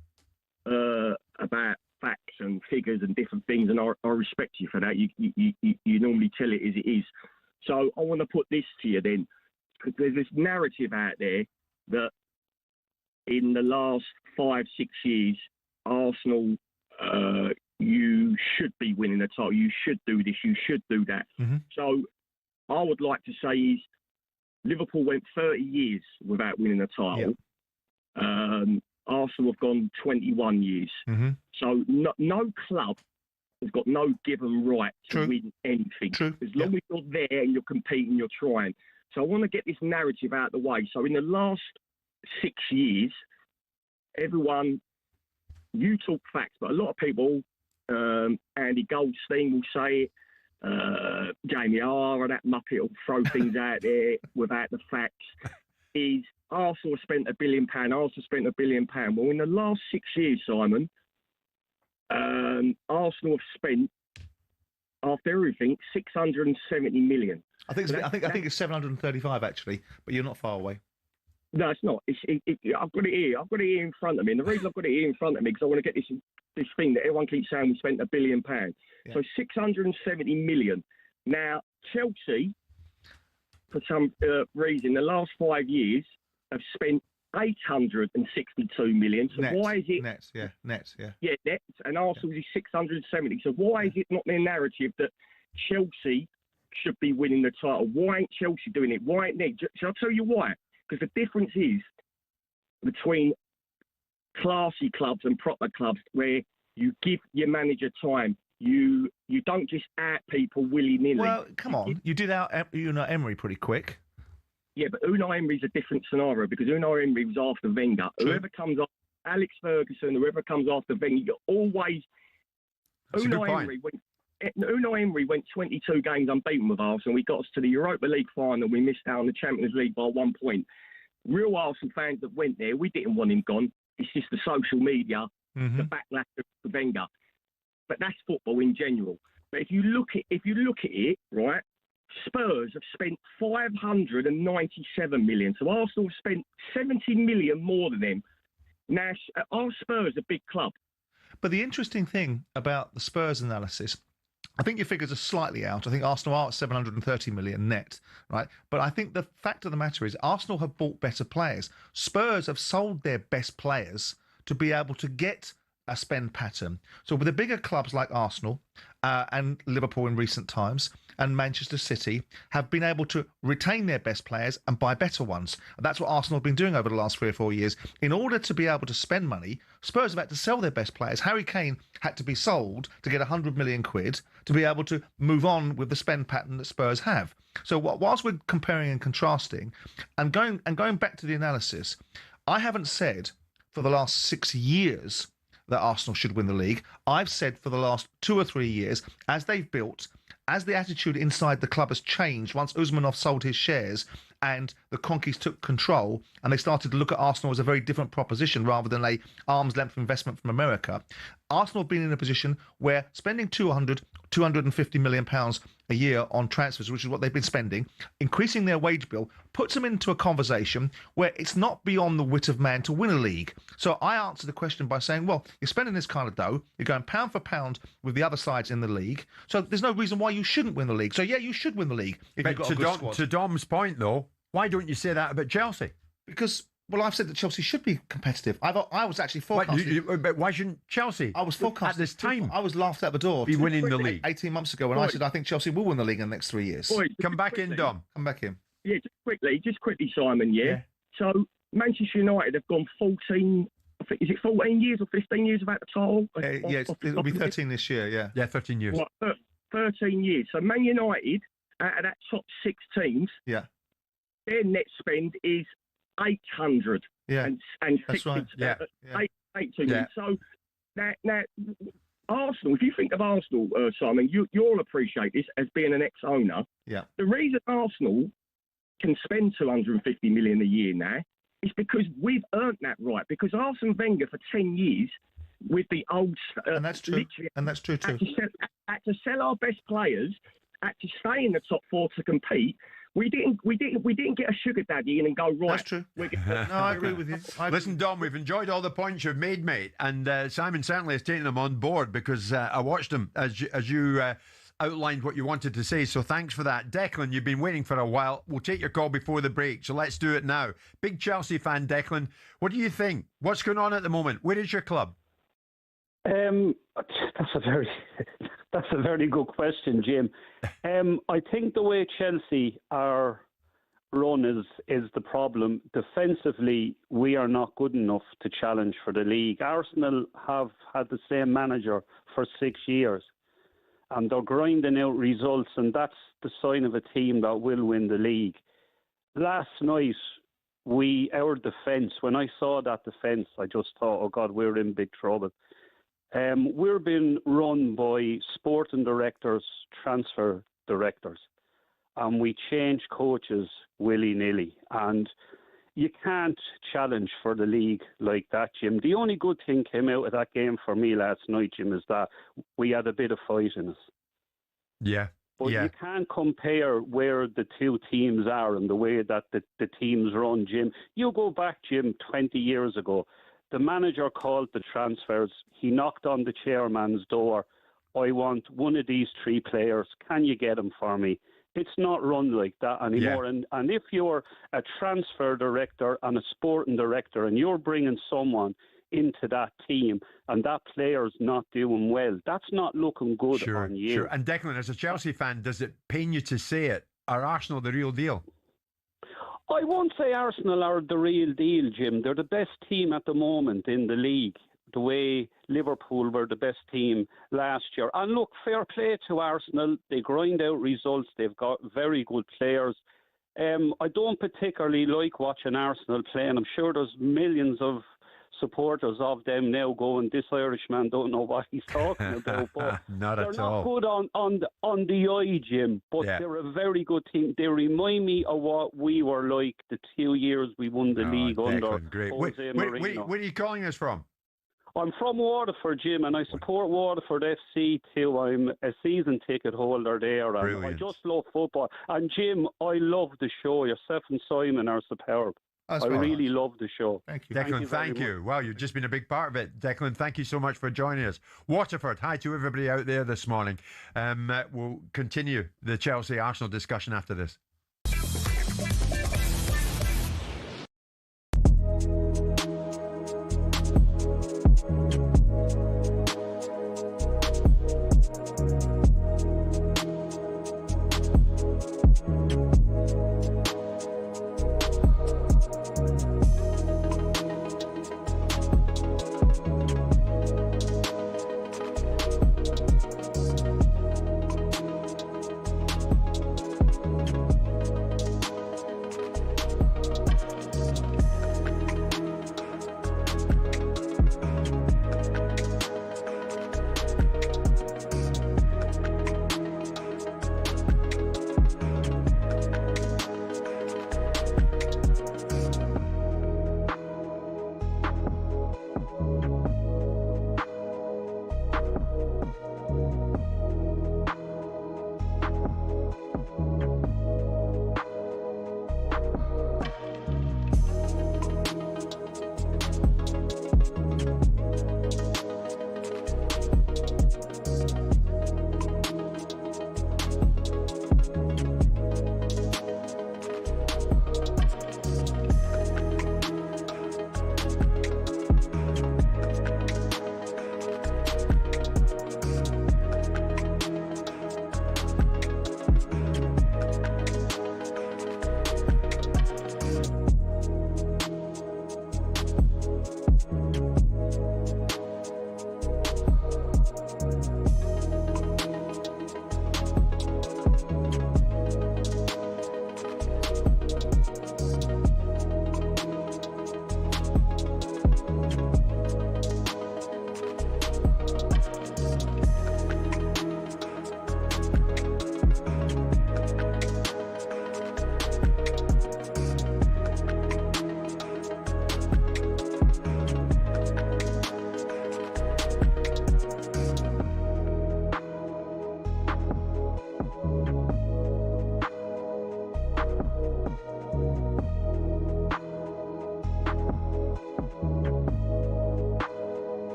about facts and figures and different things, and I respect you for that. You normally tell it as it is. So I want to put this to you then, because there's this narrative out there that in the last 5-6 years, Arsenal, you should be winning the title. You should do this. You should do that. Mm-hmm. So I would like to say is Liverpool went 30 years without winning a title. Arsenal have gone 21 years. Mm-hmm. So no club has got no given right to win anything. As long as you're there and you're competing, you're trying. So I want to get this narrative out of the way. So in the last 6 years, everyone, you talk facts, but a lot of people, Andy Goldstein will say it, Jamie R and that Muppet will throw things out there without the facts, is Arsenal spent £1 billion, Arsenal spent £1 billion. Well, in the last 6 years, Simon, Arsenal have spent, after everything, 670 million. I think it's 735 actually, but you're not far away. No, it's not. I've got it here. I've got it here in front of me. And the reason I've got it here in front of me because I want to get this thing that everyone keeps saying we spent £1 billion. Yeah. So 670 million. Now Chelsea, for some reason, the last 5 years have spent 862 million. So net, why is it net? Yeah, net. And Arsenal is 670. So why is it not their narrative that Chelsea should be winning the title? Why ain't Chelsea doing it? Why ain't they? Shall I tell you why? Because the difference is between classy clubs and proper clubs, where you give your manager time. You don't just out people willy-nilly. Well, come on. You did out Emery pretty quick. Yeah, but Unai Emery's a different scenario because Unai Emery was after Wenger. True. Whoever comes after Alex Ferguson, whoever comes after Wenger, you're always... Unai Emery went 22 games unbeaten with Arsenal. We got us to the Europa League final. We missed out on the Champions League by 1 point. Real Arsenal fans that went there, we didn't want him gone. It's just the social media, the backlash of Wenger. But that's football in general. But if you look at it, right, Spurs have spent 597 million. So Arsenal have spent 70 million more than them. Now, are Spurs a big club? But the interesting thing about the Spurs analysis, I think your figures are slightly out. I think Arsenal are at 730 million net, right? But I think the fact of the matter is Arsenal have bought better players. Spurs have sold their best players to be able to get a spend pattern. So with the bigger clubs like Arsenal and Liverpool in recent times and Manchester City have been able to retain their best players and buy better ones. And that's what Arsenal have been doing over the last 3 or 4 years. In order to be able to spend money, Spurs have had to sell their best players. Harry Kane had to be sold to get 100 million quid to be able to move on with the spend pattern that Spurs have. So whilst we're comparing and contrasting and going back to the analysis, I haven't said for the last 6 years that Arsenal should win the league. I've said for the last 2 or 3 years, as they've built, as the attitude inside the club has changed once Usmanov sold his shares and the Conquis took control and they started to look at Arsenal as a very different proposition rather than a arm's length investment from America, Arsenal have been in a position where spending 250 million pounds a year on transfers, which is what they've been spending, increasing their wage bill, puts them into a conversation where it's not beyond the wit of man to win a league. So I answer the question by saying, well, you're spending this kind of dough, you're going pound for pound with the other sides in the league, so there's no reason why you shouldn't win the league. So yeah, you should win the league if you've got a good squad. To Dom's point, though, why don't you say that about Chelsea? Because... well, I've said that Chelsea should be competitive. I was actually forecasting. But why shouldn't Chelsea? I was forecasting at this time. I was laughed out the door. Be winning the league 18 months ago, and I said I think Chelsea will win the league in the next 3 years. Boy, come back in, Dom. Come back in. Yeah, just quickly, Simon. Yeah. So Manchester United have gone 14. I think, is it 14 years or 15 years without the title? Yeah, it'll be 13 this year. Yeah, 13 years. Right, 13 years. So Man United, out of that top 6 teams, yeah, their net spend is 800 and that's 60, right. Yeah. 8 million. So now Arsenal, if you think of Arsenal, Simon, you'll appreciate this as being an ex-owner. Yeah. The reason Arsenal can spend 250 million a year now is because we've earned that right. Because Arsene Wenger for 10 years with the old and that's true. And that's true too. Had to sell our best players, had to stay in the top 4 to compete. We didn't get a sugar daddy in and go, right. That's true. No, I agree with you. Listen, Dom, we've enjoyed all the points you've made, mate, and Simon certainly has taken them on board because I watched them as you outlined what you wanted to say. So thanks for that, Declan. You've been waiting for a while. We'll take your call before the break, so let's do it now. Big Chelsea fan, Declan. What do you think? What's going on at the moment? Where is your club? That's a very good question, Jim. I think the way Chelsea are run is the problem. Defensively, we are not good enough to challenge for the league. Arsenal have had the same manager for 6 years, and they're grinding out results, and that's the sign of a team that will win the league. Last night, our defence, when I saw that defence, I just thought, oh God, we're in big trouble. We're being run by sporting directors, transfer directors, and we change coaches willy-nilly. And you can't challenge for the league like that, Jim. The only good thing came out of that game for me last night, Jim, is that we had a bit of fight in us. Yeah. But you can't compare where the two teams are and the way that the teams run, Jim. You go back, Jim, 20 years ago. The manager called the transfers. He knocked on the chairman's door. I want one of these 3 players. Can you get them for me? It's not run like that anymore. Yeah. And if you're a transfer director and a sporting director and you're bringing someone into that team and that player's not doing well, that's not looking good on you. Sure. And Declan, as a Chelsea fan, does it pain you to say it? Are Arsenal the real deal? I won't say Arsenal are the real deal, Jim. They're the best team at the moment in the league, the way Liverpool were the best team last year. And look, fair play to Arsenal. They grind out results. They've got very good players. I don't particularly like watching Arsenal playing. I'm sure there's millions of supporters of them now going, this Irishman don't know what he's talking about. But not they're at not all. good on the eye, Jim, but they're a very good team. They remind me of what we were like the 2 years we won the league under Great. Jose Mourinho. Where are you calling us from? I'm from Waterford, Jim, and I support Waterford FC too. I'm a season ticket holder there, and I just love football. And Jim, I love the show. Yourself and Simon are superb. I really love the show. Thank you. Declan, thank you. Wow, you've just been a big part of it. Declan, thank you so much for joining us. Waterford, hi to everybody out there this morning. We'll continue the Chelsea-Arsenal discussion after this.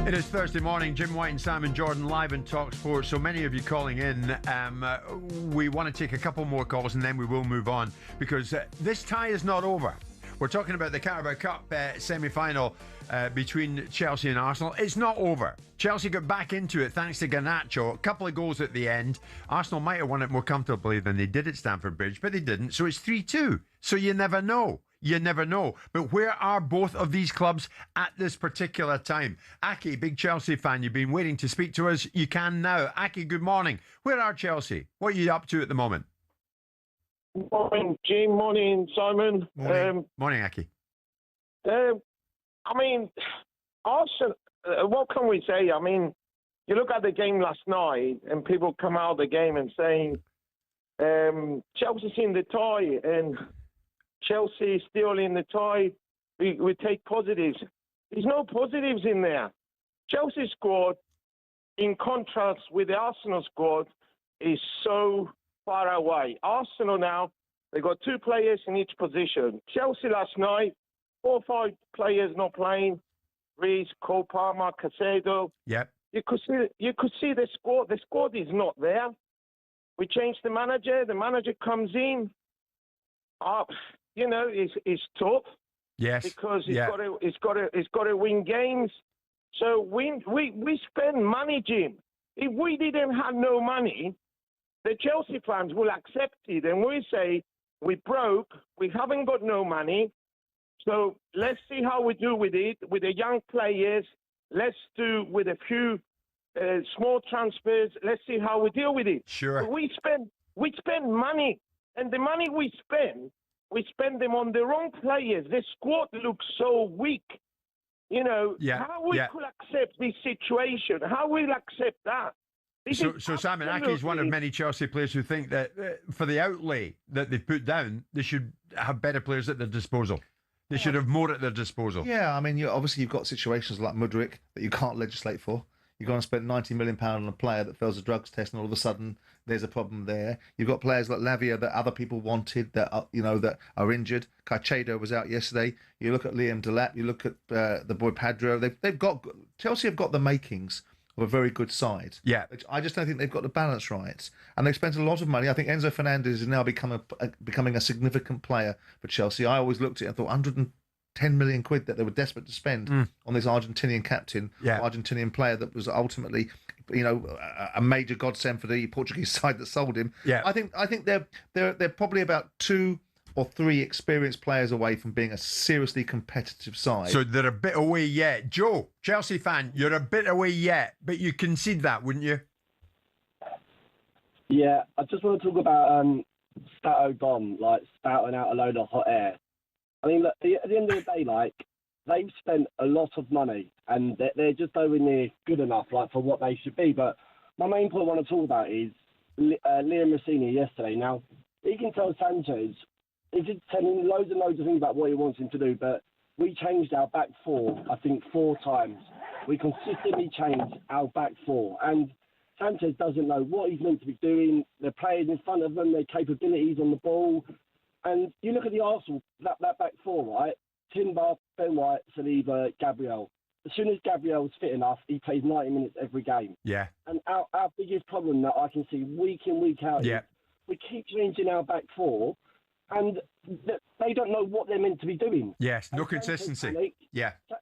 It is Thursday morning. Jim White and Simon Jordan live in talkSPORT. So many of you calling in. We want to take a couple more calls and then we will move on because this tie is not over. We're talking about the Carabao Cup semi-final between Chelsea and Arsenal. It's not over. Chelsea got back into it thanks to Garnacho. A couple of goals at the end. Arsenal might have won it more comfortably than they did at Stamford Bridge, but they didn't. So it's 3-2. So you never know. You never know. But where are both of these clubs at this particular time? Aki, big Chelsea fan, you've been waiting to speak to us. You can now. Aki, good morning. Where are Chelsea? What are you up to at the moment? Morning, Jim. Morning, Simon. Morning, Aki. I mean, Arsenal, what can we say? I mean, you look at the game last night and people come out of the game and saying Chelsea's in the tie and Chelsea is still in the tie. We take positives. There's no positives in there. Chelsea squad, in contrast with the Arsenal squad, is so far away. Arsenal now, they got 2 players in each position. Chelsea last night, 4 or 5 players not playing. Reece, Cole Palmer, Caicedo. Yep. You could see the squad. The squad is not there. We changed the manager. The manager comes in. It's tough. Yes. Because he's got to win games. So we spend money, Jim. If we didn't have no money, the Chelsea fans will accept it, and we say we broke. We haven't got no money. So let's see how we do with it with the young players. Let's do with a few small transfers. Let's see how we deal with it. Sure. But we spend money, and the money we spend them on the wrong players. The squad looks so weak. How we could accept this situation? How we'll accept that? So Simon, Aki is one of many Chelsea players who think that for the outlay that they've put down, they should have better players at their disposal. They should have more at their disposal. Yeah, I mean, you've got situations like Mudryk that you can't legislate for. You're going to spend £90 million on a player that fails a drugs test, and all of a sudden there's a problem there. You've got players like Lavia that other people wanted that are injured. Caicedo was out yesterday. You look at Liam Delap. You look at the boy Padro. Chelsea have got the makings of a very good side. Yeah, I just don't think they've got the balance right, and they've spent a lot of money. I think Enzo Fernandez is now becoming a significant player for Chelsea. I always looked at it and thought 110 million quid that they were desperate to spend on this Argentinian captain, Argentinian player that was ultimately, a major godsend for the Portuguese side that sold him. Yeah, I think they're probably about 2 or 3 experienced players away from being a seriously competitive side. So they're a bit away yet. Joe, Chelsea fan, you're a bit away yet, but you concede that, wouldn't you? Yeah, I just want to talk about Stato Dom, spouting out a load of hot air. I mean, look, at the end of the day, they've spent a lot of money and they're just nowhere near good enough, for what they should be. But my main point I want to talk about is Liam Rossini yesterday. Now, he can tell Sanchez, he did tell him loads and loads of things about what he wants him to do, but we changed our back 4, I think, 4 times. We consistently changed our back 4. And Sanchez doesn't know what he's meant to be doing. The players in front of them, their capabilities on the ball. And you look at the Arsenal, that back 4, right? Timber, Ben White, Saliba, Gabriel. As soon as Gabriel's fit enough, he plays 90 minutes every game. Yeah. And our biggest problem that I can see week in, week out is we keep changing our back 4, and they don't know what they're meant to be doing. Yes, no consistency.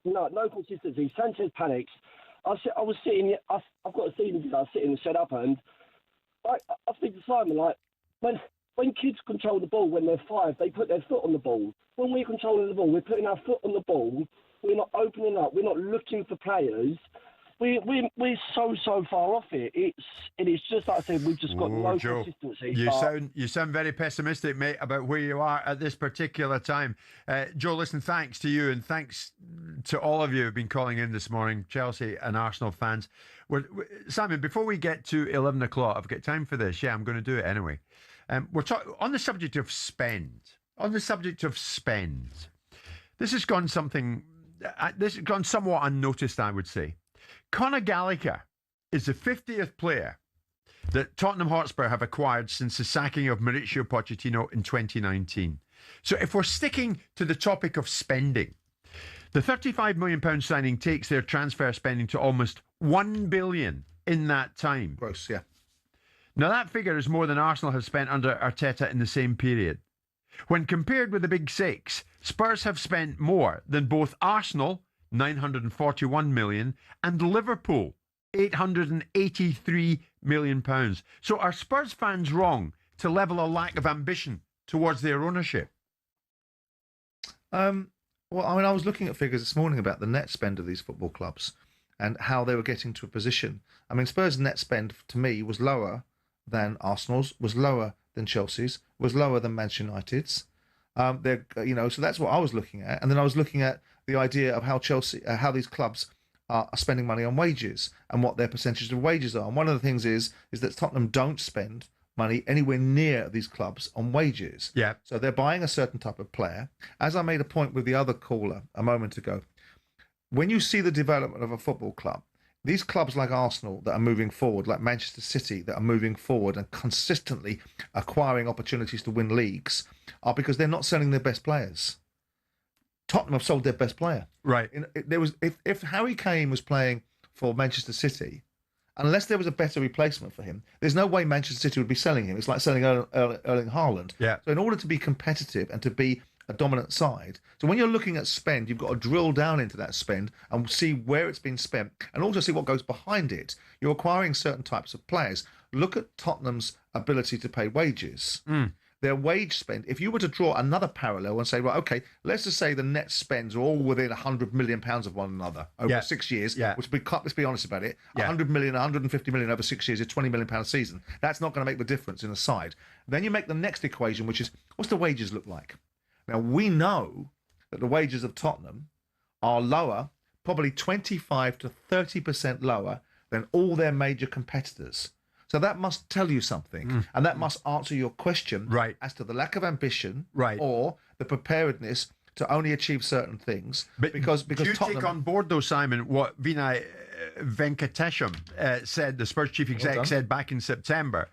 No consistency. Sanchez panics. I was sitting. I've got a season ticket. I was sitting set up, and I think to Simon, when kids control the ball when they're 5, they put their foot on the ball. When we're controlling the ball, we're putting our foot on the ball. We're not opening up. We're not looking for players. We're so far off it. It is just like I said. We've just got no consistency. You sound very pessimistic, mate, about where you are at this particular time. Joe, listen, thanks to you and thanks to all of you who've been calling in this morning, Chelsea and Arsenal fans. Simon, before we get to 11 o'clock, I've got time for this. Yeah, I'm going to do it anyway. We're talking on the subject of spend. This has gone somewhat unnoticed, I would say. Conor Gallagher is the 50th player that Tottenham Hotspur have acquired since the sacking of Mauricio Pochettino in 2019. So if we're sticking to the topic of spending, The £35 million signing takes their transfer spending to almost £1 billion in that time. Gross, yeah. Now, that figure is more than Arsenal have spent under Arteta in the same period. When compared with the Big Six, Spurs have spent more than both Arsenal, £941 million, and Liverpool, £883 million. So are Spurs fans wrong to level a lack of ambition towards their ownership? Well, I mean, I was looking at figures this morning about the net spend of these football clubs and how they were getting to a position. I mean, Spurs' net spend, to me, was lower than Arsenal's, was lower than Chelsea's, was lower than Manchester United's. So that's what I was looking at. And then I was looking at the idea of how how these clubs are spending money on wages and what their percentage of wages are. And one of the things is that Tottenham don't spend money anywhere near these clubs on wages. Yeah. So they're buying a certain type of player. As I made a point with the other caller a moment ago, when you see the development of a football club, these clubs like Arsenal that are moving forward, like Manchester City that are moving forward and consistently acquiring opportunities to win leagues, are because they're not selling their best players. Tottenham have sold their best player. Right. If Harry Kane was playing for Manchester City, unless there was a better replacement for him, there's no way Manchester City would be selling him. It's like selling Erling Haaland. Yeah. So in order to be competitive and to be a dominant side, so when you're looking at spend, you've got to drill down into that spend and see where it's been spent and also see what goes behind it. You're acquiring certain types of players. Look at Tottenham's ability to pay wages. Their wage spend, if you were to draw another parallel and say, right, okay, let's just say the net spends are all within £100 million of one another over 6 years, which let's be honest about it, 100 million, 150 million over 6 years is £20 million a season. That's not going to make the difference in a side. Then you make the next equation, which is, what's the wages look like? Now, we know that the wages of Tottenham are lower, probably 25 to 30% lower than all their major competitors. So that must tell you something, and that must answer your question as to the lack of ambition or the preparedness to only achieve certain things. Because do you Tottenham... take on board, though, Simon, what Vinay Venkatesham said, the Spurs chief exec said back in September,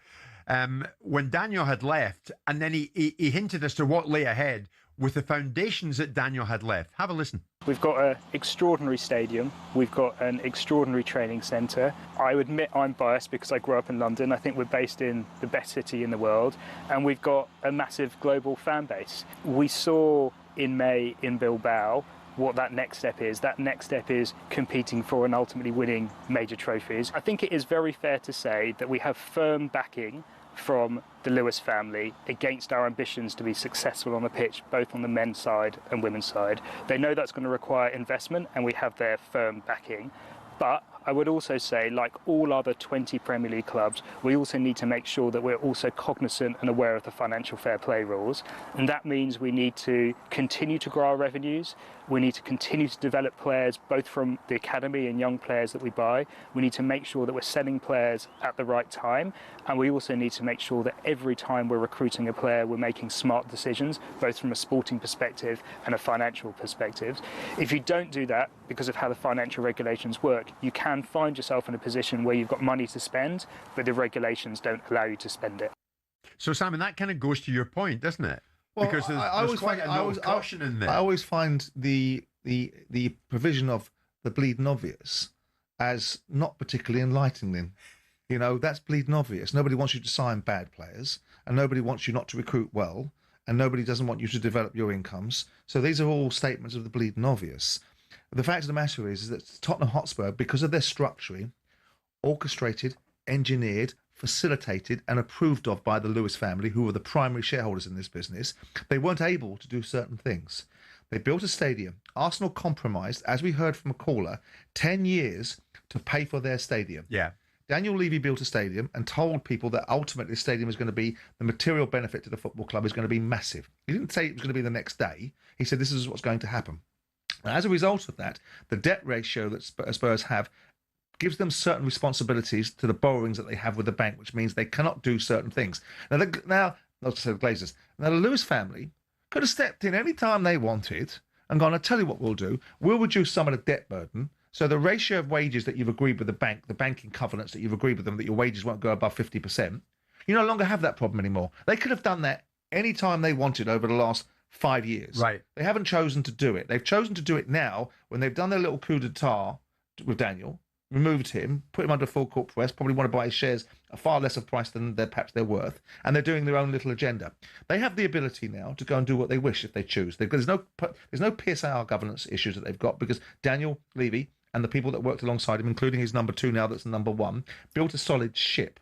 when Daniel had left, and then he hinted as to what lay ahead with the foundations that Daniel had left. Have a listen. We've got an extraordinary stadium. We've got an extraordinary training centre. I admit I'm biased because I grew up in London. I think we're based in the best city in the world. And we've got a massive global fan base. We saw in May in Bilbao what that next step is. That next step is competing for and ultimately winning major trophies. I think it is very fair to say that we have firm backing from the Lewis family against our ambitions to be successful on the pitch, both on the men's side and women's side. They know that's going to require investment, and we have their firm backing. But I would also say, like all other 20 Premier League clubs, we also need to make sure that we're also cognizant and aware of the financial fair play rules. And that means we need to continue to grow our revenues. We need to continue to develop players, both from the academy and young players that we buy. We need to make sure that we're selling players at the right time. And we also need to make sure that every time we're recruiting a player, we're making smart decisions, both from a sporting perspective and a financial perspective. If you don't do that, because of how the financial regulations work, you can find yourself in a position where you've got money to spend, but the regulations don't allow you to spend it. So, Simon, that kind of goes to your point, doesn't it? Well, because there's quite a note of caution in there. I always find the provision of the bleeding obvious as not particularly enlightening. You know, that's bleeding obvious. Nobody wants you to sign bad players, and nobody wants you not to recruit well, and nobody doesn't want you to develop your incomes. So these are all statements of the bleeding obvious. The fact of the matter is that Tottenham Hotspur, because of their structuring, orchestrated, engineered, facilitated and approved of by the Lewis family, who were the primary shareholders in this business, they weren't able to do certain things. They built a stadium. Arsenal compromised, as we heard from a caller, 10 years to pay for their stadium. Yeah. Daniel Levy built a stadium and told people that ultimately the stadium is going to be, the material benefit to the football club is going to be massive. He didn't say it was going to be the next day. He said this is what's going to happen. And as a result of that, the debt ratio that Spurs have gives them certain responsibilities to the borrowings that they have with the bank, which means they cannot do certain things. Now, not to say the Glazers, now the Lewis family could have stepped in any time they wanted and gone, I'll tell you what we'll do. We'll reduce some of the debt burden. So the ratio of wages that you've agreed with the bank, the banking covenants that you've agreed with them, that your wages won't go above 50%, you no longer have that problem anymore. They could have done that any time they wanted over the last 5 years. Right. They haven't chosen to do it. They've chosen to do it now when they've done their little coup d'etat with Daniel, removed him, put him under full court press, probably want to buy his shares a far lesser price than perhaps they're worth, and they're doing their own little agenda. They have the ability now to go and do what they wish if they choose. There's no PSAR governance issues that they've got because Daniel Levy and the people that worked alongside him, including his number 2 now that's the number 1, built a solid ship.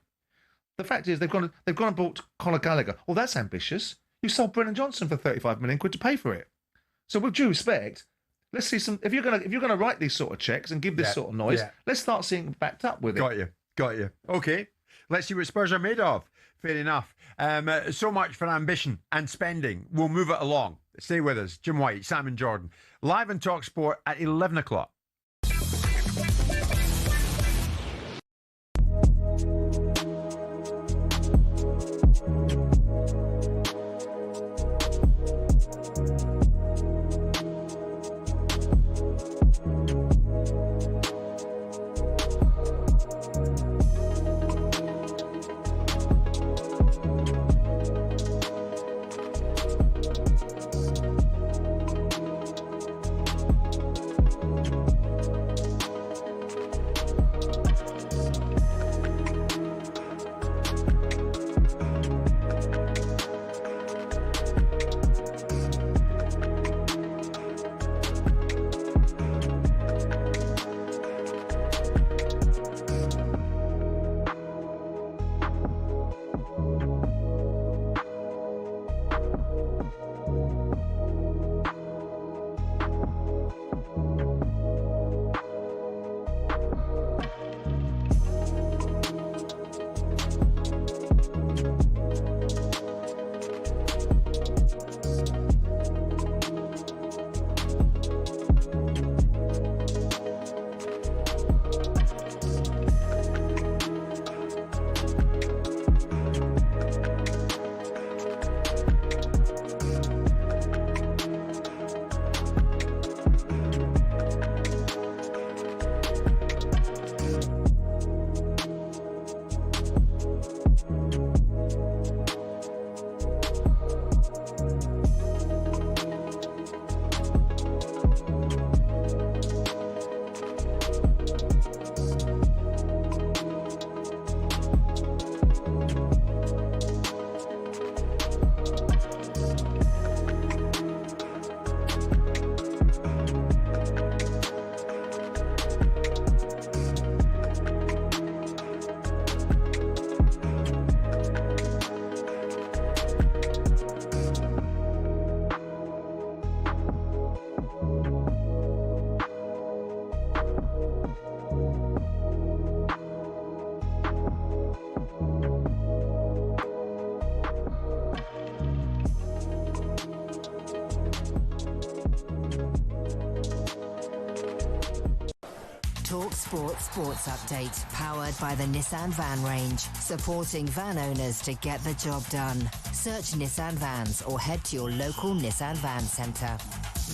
The fact is they've gone and bought Conor Gallagher. Well, that's ambitious. You sold Brennan Johnson for 35 million quid to pay for it. So with due respect, let's see some. If you're gonna write these sort of checks and give this sort of noise, let's start seeing backed up with it. Got you. Okay, let's see what Spurs are made of. Fair enough. So much for ambition and spending. We'll move it along. Stay with us. Jim White, Simon Jordan, live on talkSPORT at 11 o'clock. talkSPORT Sports Update, powered by the Nissan Van range, supporting van owners to get the job done. Search Nissan Vans or head to your local Nissan Van Centre.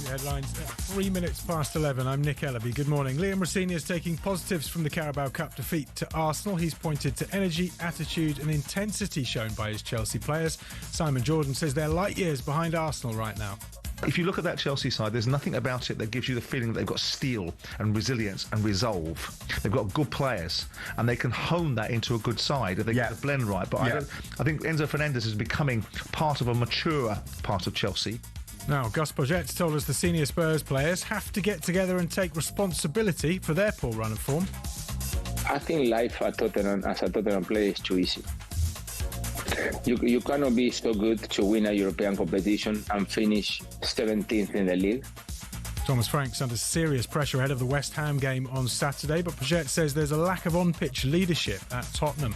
The headlines at 3 minutes past 11. I'm Nick Ellaby. Good morning. Liam Rossini is taking positives from the Carabao Cup defeat to Arsenal. He's pointed to energy, attitude and intensity shown by his Chelsea players. Simon Jordan says they're light years behind Arsenal right now. If you look at that Chelsea side, there's nothing about it that gives you the feeling that they've got steel and resilience and resolve. They've got good players, and they can hone that into a good side if they get the blend right. But I think Enzo Fernandez is becoming part of a mature part of Chelsea. Now, Gus Poyet's told us the senior Spurs players have to get together and take responsibility for their poor run of form. I think life at Tottenham, as a Tottenham player, is too easy. You cannot be so good to win a European competition and finish 17th in the league. Thomas Frank's under serious pressure ahead of the West Ham game on Saturday, but Poyet says there's a lack of on-pitch leadership at Tottenham.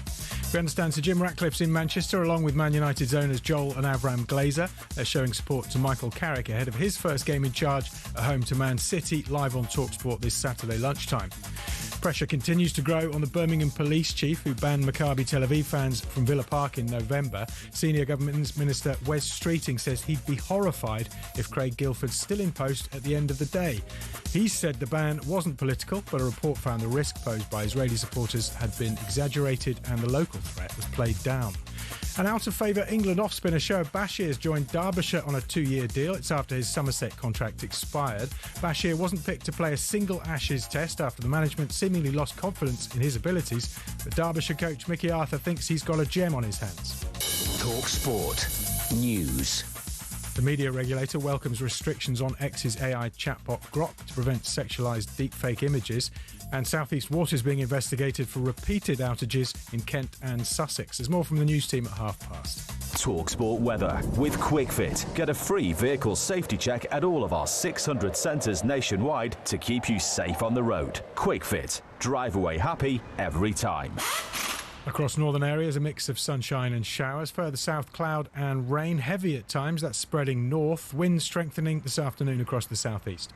We understand Sir Jim Ratcliffe's in Manchester, along with Man United's owners Joel and Avram Glazer. They're showing support to Michael Carrick ahead of his first game in charge at home to Man City, live on talkSPORT this Saturday lunchtime. Pressure continues to grow on the Birmingham police chief who banned Maccabi Tel Aviv fans from Villa Park in November. Senior Government Minister Wes Streeting says he'd be horrified if Craig Guilford's still in post at the end of the day. He said the ban wasn't political, but a report found the risk posed by Israeli supporters had been exaggerated and the local threat was played down. An out-of-favour England off-spinner Shoaib Bashir has joined Derbyshire on a 2-year deal. It's after his Somerset contract expired. Bashir wasn't picked to play a single Ashes test after the management seemingly lost confidence in his abilities, but Derbyshire coach Mickey Arthur thinks he's got a gem on his hands. talkSPORT News. The media regulator welcomes restrictions on X's AI chatbot Grok to prevent sexualised deepfake images, and South East Water's being investigated for repeated outages in Kent and Sussex. There's more from the news team at past. talkSPORT weather with QuickFit. Get a free vehicle safety check at all of our 600 centres nationwide to keep you safe on the road. QuickFit. Drive away happy every time. Across northern areas, a mix of sunshine and showers. Further south, cloud and rain. Heavy at times. That's spreading north. Winds strengthening this afternoon across the southeast.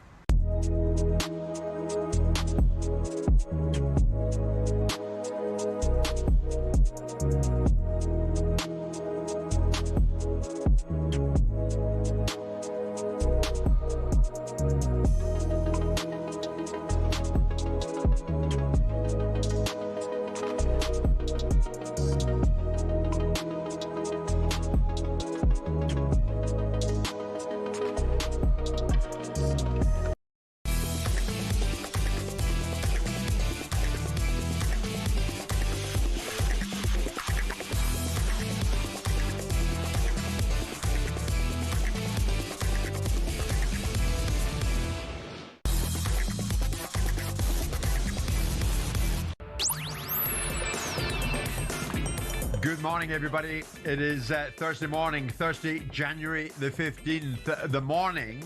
Good morning, everybody. It is Thursday morning, Thursday, January the 15th, the morning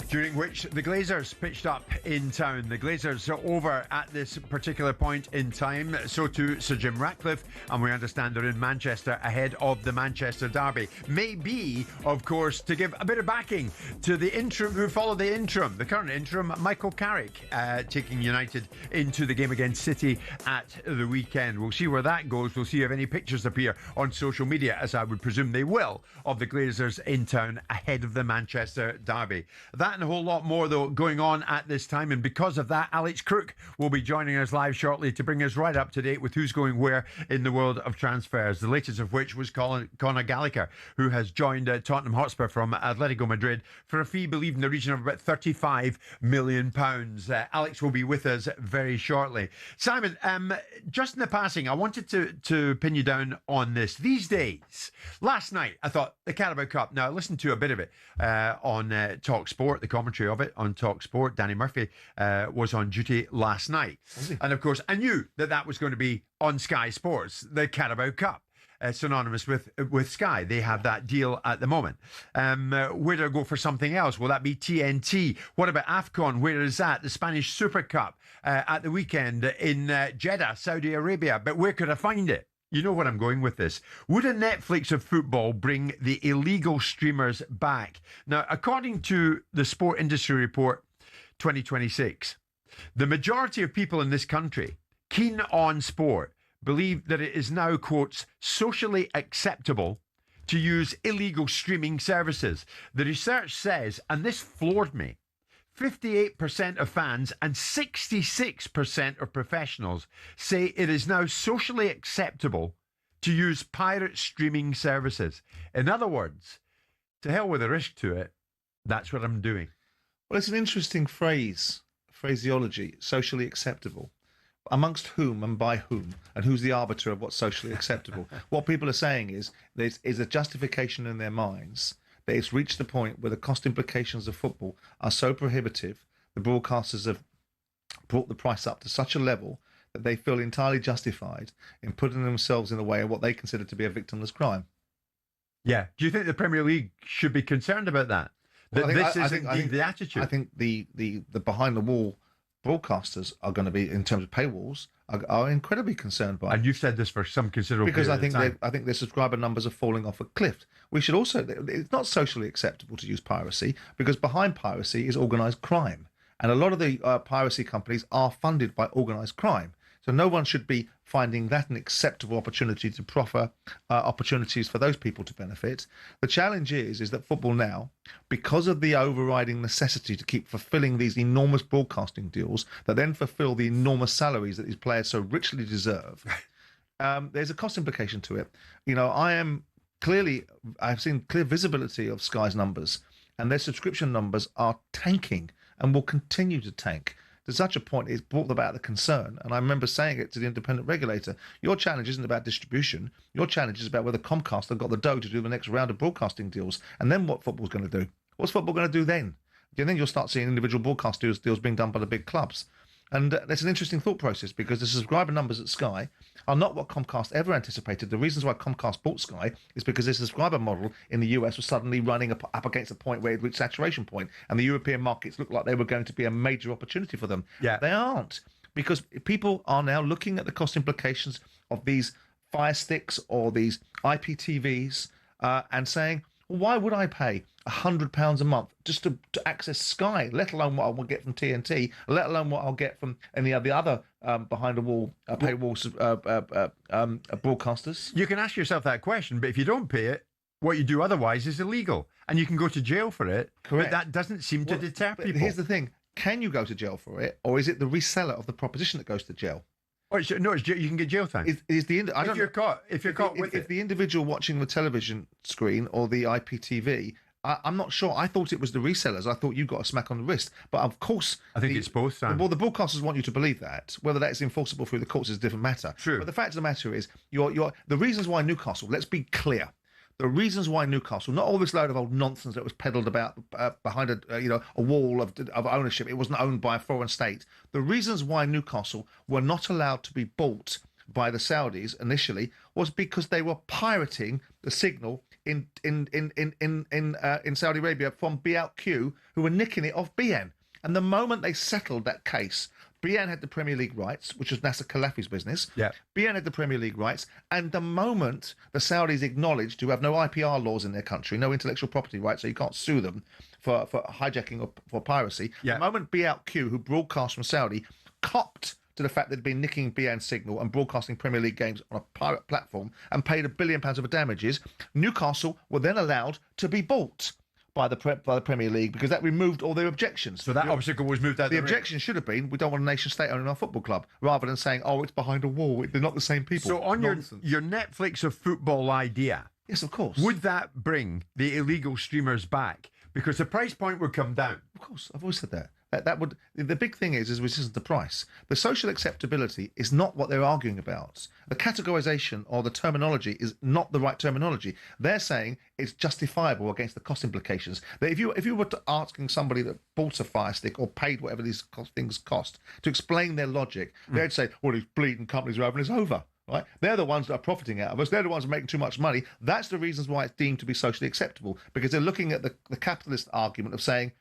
during which the Glazers pitched up in town. The Glazers are over at this particular point in time. So too Sir Jim Ratcliffe, and we understand they're in Manchester ahead of the Manchester derby. Maybe, of course, to give a bit of backing to the interim who followed the interim, the current interim, Michael Carrick, taking United into the game against City at the weekend. We'll see where that goes. We'll see if any pictures appear on social media, as I would presume they will, of the Glazers in town ahead of the Manchester derby. That and a whole lot more, though, going on at this time, and because of that, Alex Crook will be joining us live shortly to bring us right up to date with who's going where in the world of transfers, the latest of which was Conor Gallagher, who has joined Tottenham Hotspur from Atletico Madrid for a fee believed in the region of about £35 million. Alex will be with us very shortly. Simon, just in the passing, I wanted to pin you down on this. These days, last night, I thought the Carabao Cup, now I listened to a bit of it on talkSPORT, the commentary of it on talkSPORT. Danny Murphy was on duty last night. And of course, I knew that was going to be on Sky Sports, the Carabao Cup. Synonymous with Sky. They have that deal at the moment. Where do I go for something else? Will that be TNT? What about AFCON? Where is that? The Spanish Super Cup at the weekend in Jeddah, Saudi Arabia. But where could I find it? You know where I'm going with this. Would a Netflix of football bring the illegal streamers back? Now, according to the Sport Industry Report 2026, the majority of people in this country keen on sport believe that it is now, quotes, socially acceptable to use illegal streaming services. The research says, and this floored me, 58% of fans and 66% of professionals say it is now socially acceptable to use pirate streaming services. In other words, to hell with the risk to it, that's what I'm doing. Well, it's an interesting phraseology, socially acceptable. Amongst whom and by whom, and who's the arbiter of what's socially acceptable? What people are saying is there is a justification in their minds that it's reached the point where the cost implications of football are so prohibitive, the broadcasters have brought the price up to such a level that they feel entirely justified in putting themselves in the way of what they consider to be a victimless crime. Yeah. Do you think the Premier League should be concerned about that? Well, I think the attitude. I think the behind the wall broadcasters are going to be, in terms of paywalls, are incredibly concerned by. And you've said this for some considerable because period I think their subscriber numbers are falling off a cliff. We should also, it's not socially acceptable to use piracy because behind piracy is organised crime, and a lot of the piracy companies are funded by organised crime. So no one should be finding that an acceptable opportunity to proffer opportunities for those people to benefit. The challenge is that football now, because of the overriding necessity to keep fulfilling these enormous broadcasting deals that then fulfill the enormous salaries that these players so richly deserve, there's a cost implication to it. I've seen clear visibility of Sky's numbers, and their subscription numbers are tanking and will continue to tank. To such a point, it's brought about the concern, and I remember saying it to the independent regulator, your challenge isn't about distribution, your challenge is about whether Comcast have got the dough to do the next round of broadcasting deals, and then what football's going to do. What's football going to do then? Then you'll start seeing individual broadcast deals being done by the big clubs. And that's an interesting thought process, because the subscriber numbers at Sky are not what Comcast ever anticipated. The reasons why Comcast bought Sky is because their subscriber model in the US was suddenly running up against a point where it reached saturation point, and the European markets looked like they were going to be a major opportunity for them. Yeah. They aren't, because people are now looking at the cost implications of these Fire Sticks or these IPTVs and saying, well, why would I pay £100 a month just to access Sky, let alone what I will get from TNT, let alone what I'll get from any of the other behind-the-wall paywall broadcasters? You can ask yourself that question, but if you don't pay it, what you do otherwise is illegal, and you can go to jail for it. Correct. But that doesn't seem to deter people. Here's the thing. Can you go to jail for it, or is it the reseller of the proposition that goes to jail? No, you can get jail time. If you're caught with it. If the individual watching the television screen or the IPTV, I'm not sure. I thought it was the resellers. I thought you got a smack on the wrist. But of course, I think it's both, Sam. Well, the broadcasters want you to believe that. Whether that's enforceable through the courts is a different matter. True. But the fact of the matter is, the reasons why Newcastle. Let's be clear. The reasons why Newcastle, not all this load of old nonsense that was peddled about behind a wall of ownership. It wasn't owned by a foreign state. The reasons why Newcastle were not allowed to be bought by the Saudis initially was because they were pirating the signal in Saudi Arabia from BLQ, who were nicking it off BN. And the moment they settled that case, BN had the Premier League rights, which was Nasser Khelafi's business. Yeah. BN had the Premier League rights, and the moment the Saudis acknowledged to have no IPR laws in their country, no intellectual property rights, so you can't sue them for hijacking or for piracy, the moment BLQ, who broadcast from Saudi, copped to the fact that they'd been nicking BN signal and broadcasting Premier League games on a pirate platform and paid £1 billion of damages, Newcastle were then allowed to be bought by the Premier League, because that removed all their objections. So that obstacle was moved out. The objection should have been, we don't want a nation state owning our football club, rather than saying, oh, it's behind a wall. They're not the same people. So on your Netflix of football idea, yes, of course, would that bring the illegal streamers back? Because the price point would come down. Of course, I've always said that. That would. The big thing is resistance to price. The social acceptability is not what they're arguing about. The categorization or the terminology is not the right terminology. They're saying it's justifiable against the cost implications. That if you were asking somebody that bought a Fire Stick or paid whatever these things cost to explain their logic, they'd say, well, these bleeding companies are having us over. Right? They're the ones that are profiting out of us. They're the ones who are making too much money. That's the reasons why it's deemed to be socially acceptable, because they're looking at the capitalist argument of saying,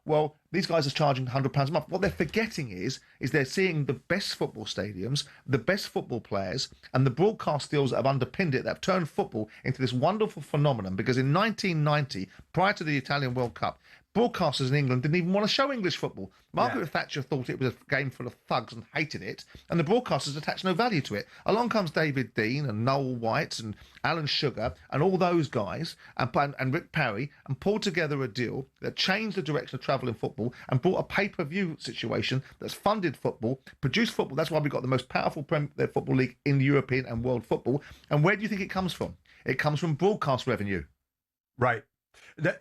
well, these guys are charging £100 a month. What they're forgetting is they're seeing the best football stadiums, the best football players, and the broadcast deals that have underpinned it, that have turned football into this wonderful phenomenon. Because in 1990, prior to the Italian World Cup, broadcasters in England didn't even want to show English football. Margaret Thatcher thought it was a game full of thugs and hated it, and the broadcasters attached no value to it. Along comes David Dean and Noel White and Alan Sugar and all those guys and Rick Parry, and pulled together a deal that changed the direction of travel in football and brought a pay-per-view situation that's funded football, produced football. That's why we've got the most powerful football league in European and world football. And where do you think it comes from? It comes from broadcast revenue. Right. The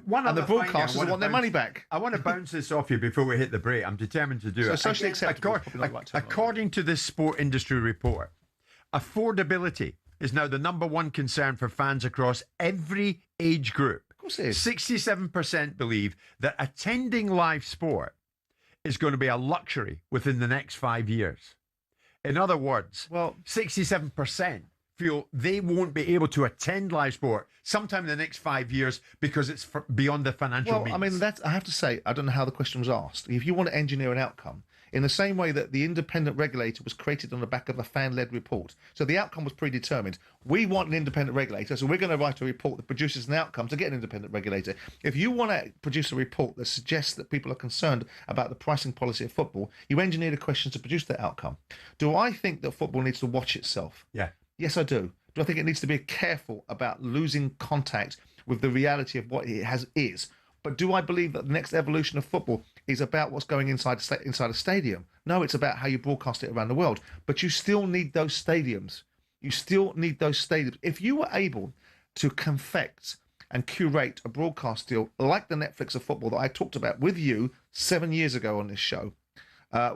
broadcasters want their money back. I want to bounce this off you before we hit the break. I'm determined to do it. Socially acceptable. According to this sport industry report, affordability is now the #1 concern for fans across every age group. Of course it is. 67% believe that attending live sport is going to be a luxury within the next 5 years. In other words, 67% feel they won't be able to attend live sport sometime in the next 5 years because it's beyond the financial means. I mean, I have to say, I don't know how the question was asked. If you want to engineer an outcome, in the same way that the independent regulator was created on the back of a fan-led report, so the outcome was predetermined. We want an independent regulator, so we're going to write a report that produces an outcome to get an independent regulator. If you want to produce a report that suggests that people are concerned about the pricing policy of football, you engineer the questions to produce that outcome. Do I think that football needs to watch itself? Yeah. Yes, I do. Do I think it needs to be careful about losing contact with the reality of what it is? But do I believe that the next evolution of football is about what's going inside a stadium? No, it's about how you broadcast it around the world. But you still need those stadiums. You still need those stadiums. If you were able to confect and curate a broadcast deal like the Netflix of football that I talked about with you 7 years ago on this show,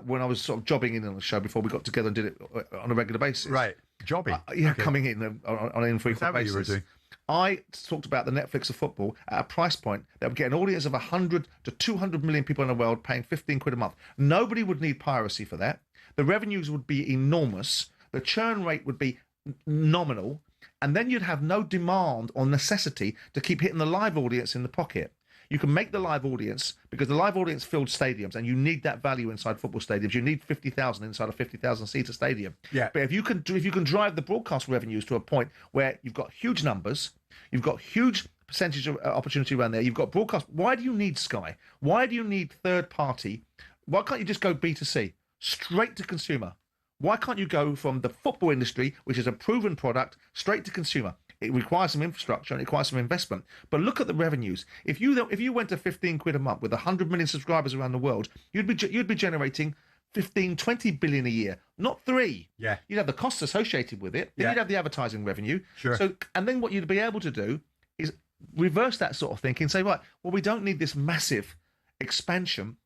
when I was sort of jobbing in on the show before we got together and did it on a regular basis. Right, jobbing? Coming in on an infrequent basis. You were doing? I talked about the Netflix of football at a price point that would get an audience of 100 to 200 million people in the world paying 15 quid a month. Nobody would need piracy for that. The revenues would be enormous. The churn rate would be nominal. And then you'd have no demand or necessity to keep hitting the live audience in the pocket. You can make the live audience, because the live audience filled stadiums, and you need that value inside football stadiums. You need 50,000 inside a 50,000 seater stadium. Yeah. But if you can drive the broadcast revenues to a point where you've got huge numbers, you've got huge percentage of opportunity around there, you've got broadcast. Why do you need Sky? Why do you need third party? Why can't you just go B2C, straight to consumer? Why can't you go from the football industry, which is a proven product, straight to consumer? It requires some infrastructure and it requires some investment. But look at the revenues. If you went to 15 quid a month with 100 million subscribers around the world, you'd be generating 15, 20 billion a year, not 3. Yeah. You'd have the costs associated with it. Then you'd have the advertising revenue. Sure. So, and then what you'd be able to do is reverse that sort of thinking and say, right, well, we don't need this massive expansion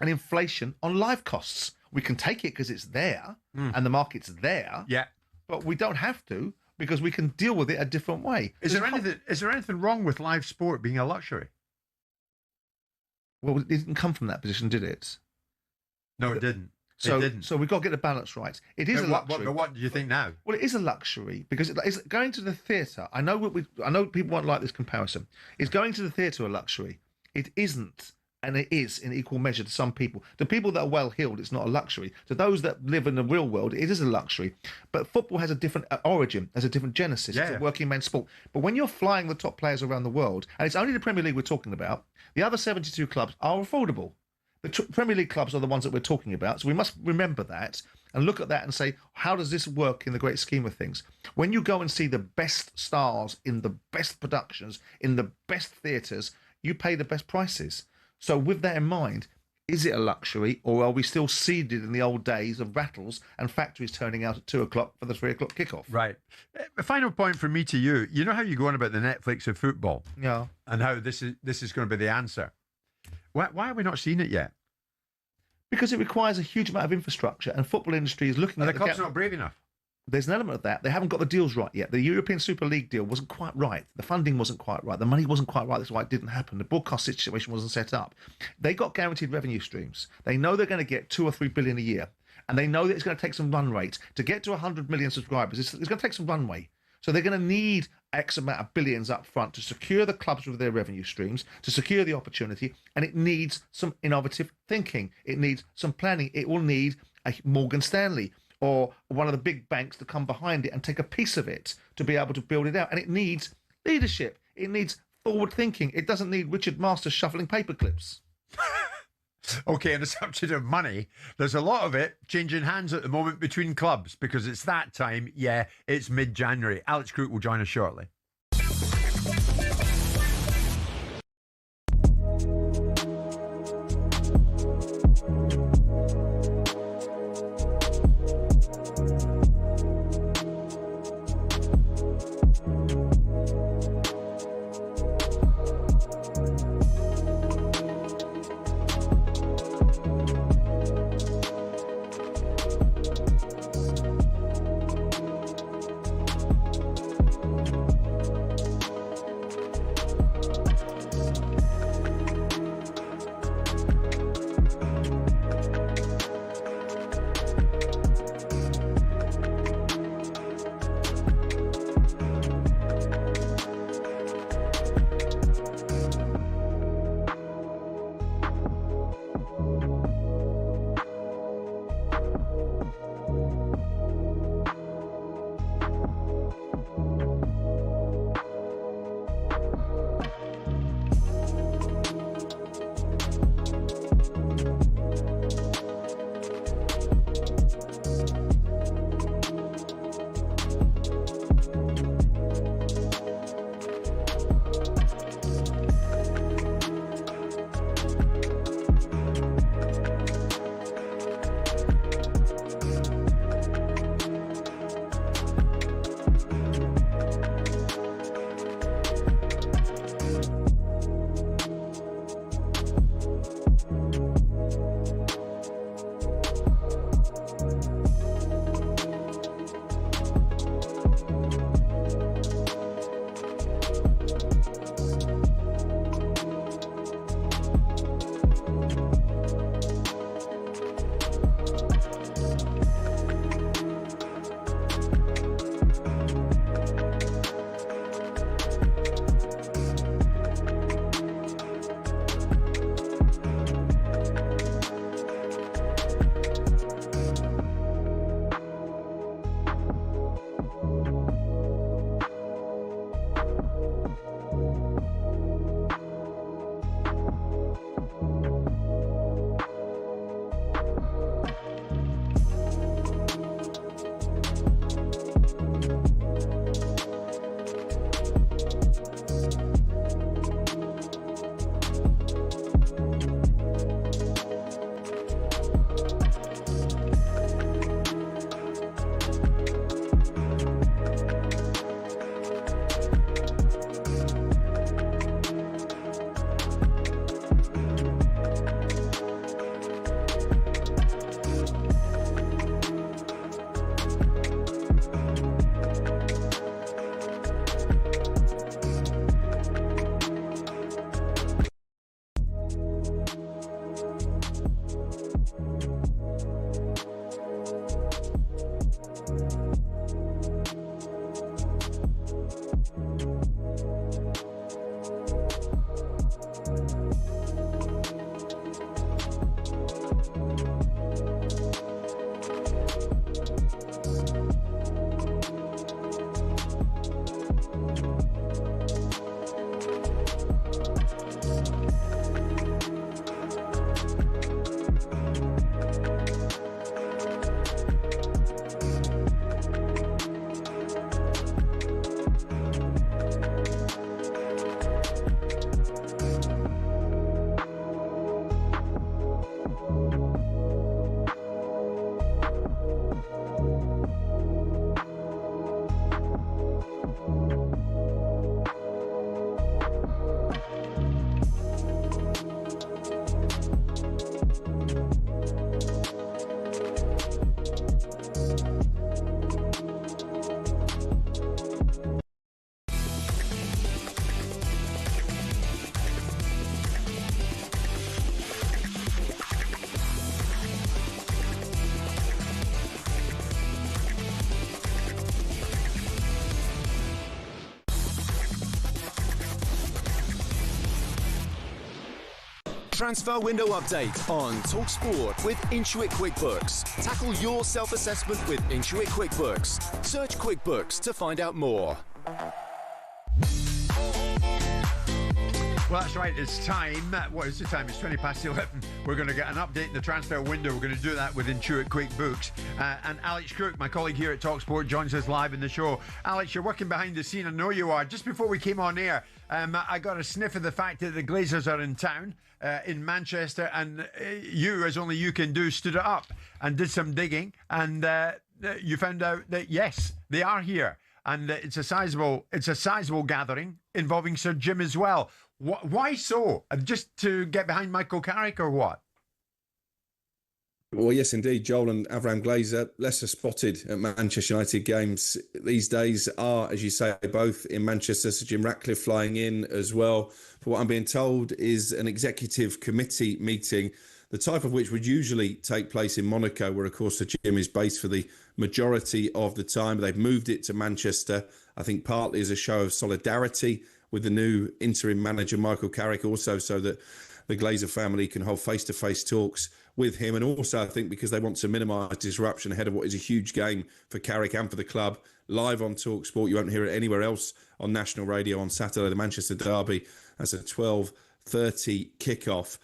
and inflation on live costs. We can take it because it's there and the market's there. Yeah. But we don't have to, because we can deal with it a different way. Is there anything wrong with live sport being a luxury? Well, it didn't come from that position, did it? No, it didn't. So, it didn't. So we've got to get the balance right. It is a luxury. But what do you think now? Well, it is a luxury because it's going to the theatre. I know people won't like this comparison. Is going to the theatre a luxury? It isn't. And it is in equal measure to some people. To people that are well-heeled, it's not a luxury. To those that live in the real world, it is a luxury. But football has a different origin, has a different genesis. Yeah. It's a working man's sport. But when you're flying the top players around the world, and it's only the Premier League we're talking about, the other 72 clubs are affordable. The Premier League clubs are the ones that we're talking about. So we must remember that and look at that and say, how does this work in the great scheme of things? When you go and see the best stars in the best productions, in the best theatres, you pay the best prices. So with that in mind, is it a luxury, or are we still seeded in the old days of rattles and factories turning out at 2 o'clock for the 3 o'clock kickoff? Right. A final point from me to you. You know how you go on about the Netflix of football? Yeah. And how this is going to be the answer. Why are we not seeing it yet? Because it requires a huge amount of infrastructure, and football industry is looking at the club's not brave enough. There's an element of that. They haven't got the deals right yet. The European Super League deal wasn't quite right. The funding wasn't quite right. The money wasn't quite right. That's why it didn't happen. The broadcast situation wasn't set up. They got guaranteed revenue streams. They know they're going to get 2 or 3 billion a year. And they know that it's going to take some run rate. To get to 100 million subscribers, it's going to take some runway. So they're going to need X amount of billions up front to secure the clubs with their revenue streams, to secure the opportunity. And it needs some innovative thinking. It needs some planning. It will need a Morgan Stanley or one of the big banks to come behind it and take a piece of it to be able to build it out. And it needs leadership. It needs forward thinking. It doesn't need Richard Masters shuffling paper clips. Okay, on the subject of money, there's a lot of it changing hands at the moment between clubs because it's that time. Yeah, it's mid-January. Alex Crook will join us shortly. transfer window update on talkSPORT with Intuit QuickBooks. Tackle your self-assessment with Intuit QuickBooks. Search QuickBooks to find out more. Well, that's right. It's time. What is the time? It's 20 past 11. We're going to get an update in the transfer window. We're going to do that with Intuit QuickBooks. And Alex Crook, my colleague here at talkSPORT, joins us live in the show. Alex, you're working behind the scene. I know you are. Just before we came on air, I got a sniff of the fact that the Glazers are in town in Manchester, and you, as only you can do, stood it up and did some digging, and you found out that yes, they are here, and it's a sizable gathering involving Sir Jim as well. Why so? Just to get behind Michael Carrick or what? Well, yes, indeed. Joel and Avram Glazer, lesser spotted at Manchester United games these days, are, as you say, both in Manchester. Sir Jim Ratcliffe flying in as well. For what I'm being told is an executive committee meeting, the type of which would usually take place in Monaco, where, of course, Sir Jim is based for the majority of the time. They've moved it to Manchester, I think partly as a show of solidarity with the new interim manager, Michael Carrick, also so that the Glazer family can hold face-to-face talks with him, and also I think because they want to minimise disruption ahead of what is a huge game for Carrick and for the club. Live on talkSPORT, you won't hear it anywhere else on national radio on Saturday, the Manchester derby. That's a 12:30 kickoff.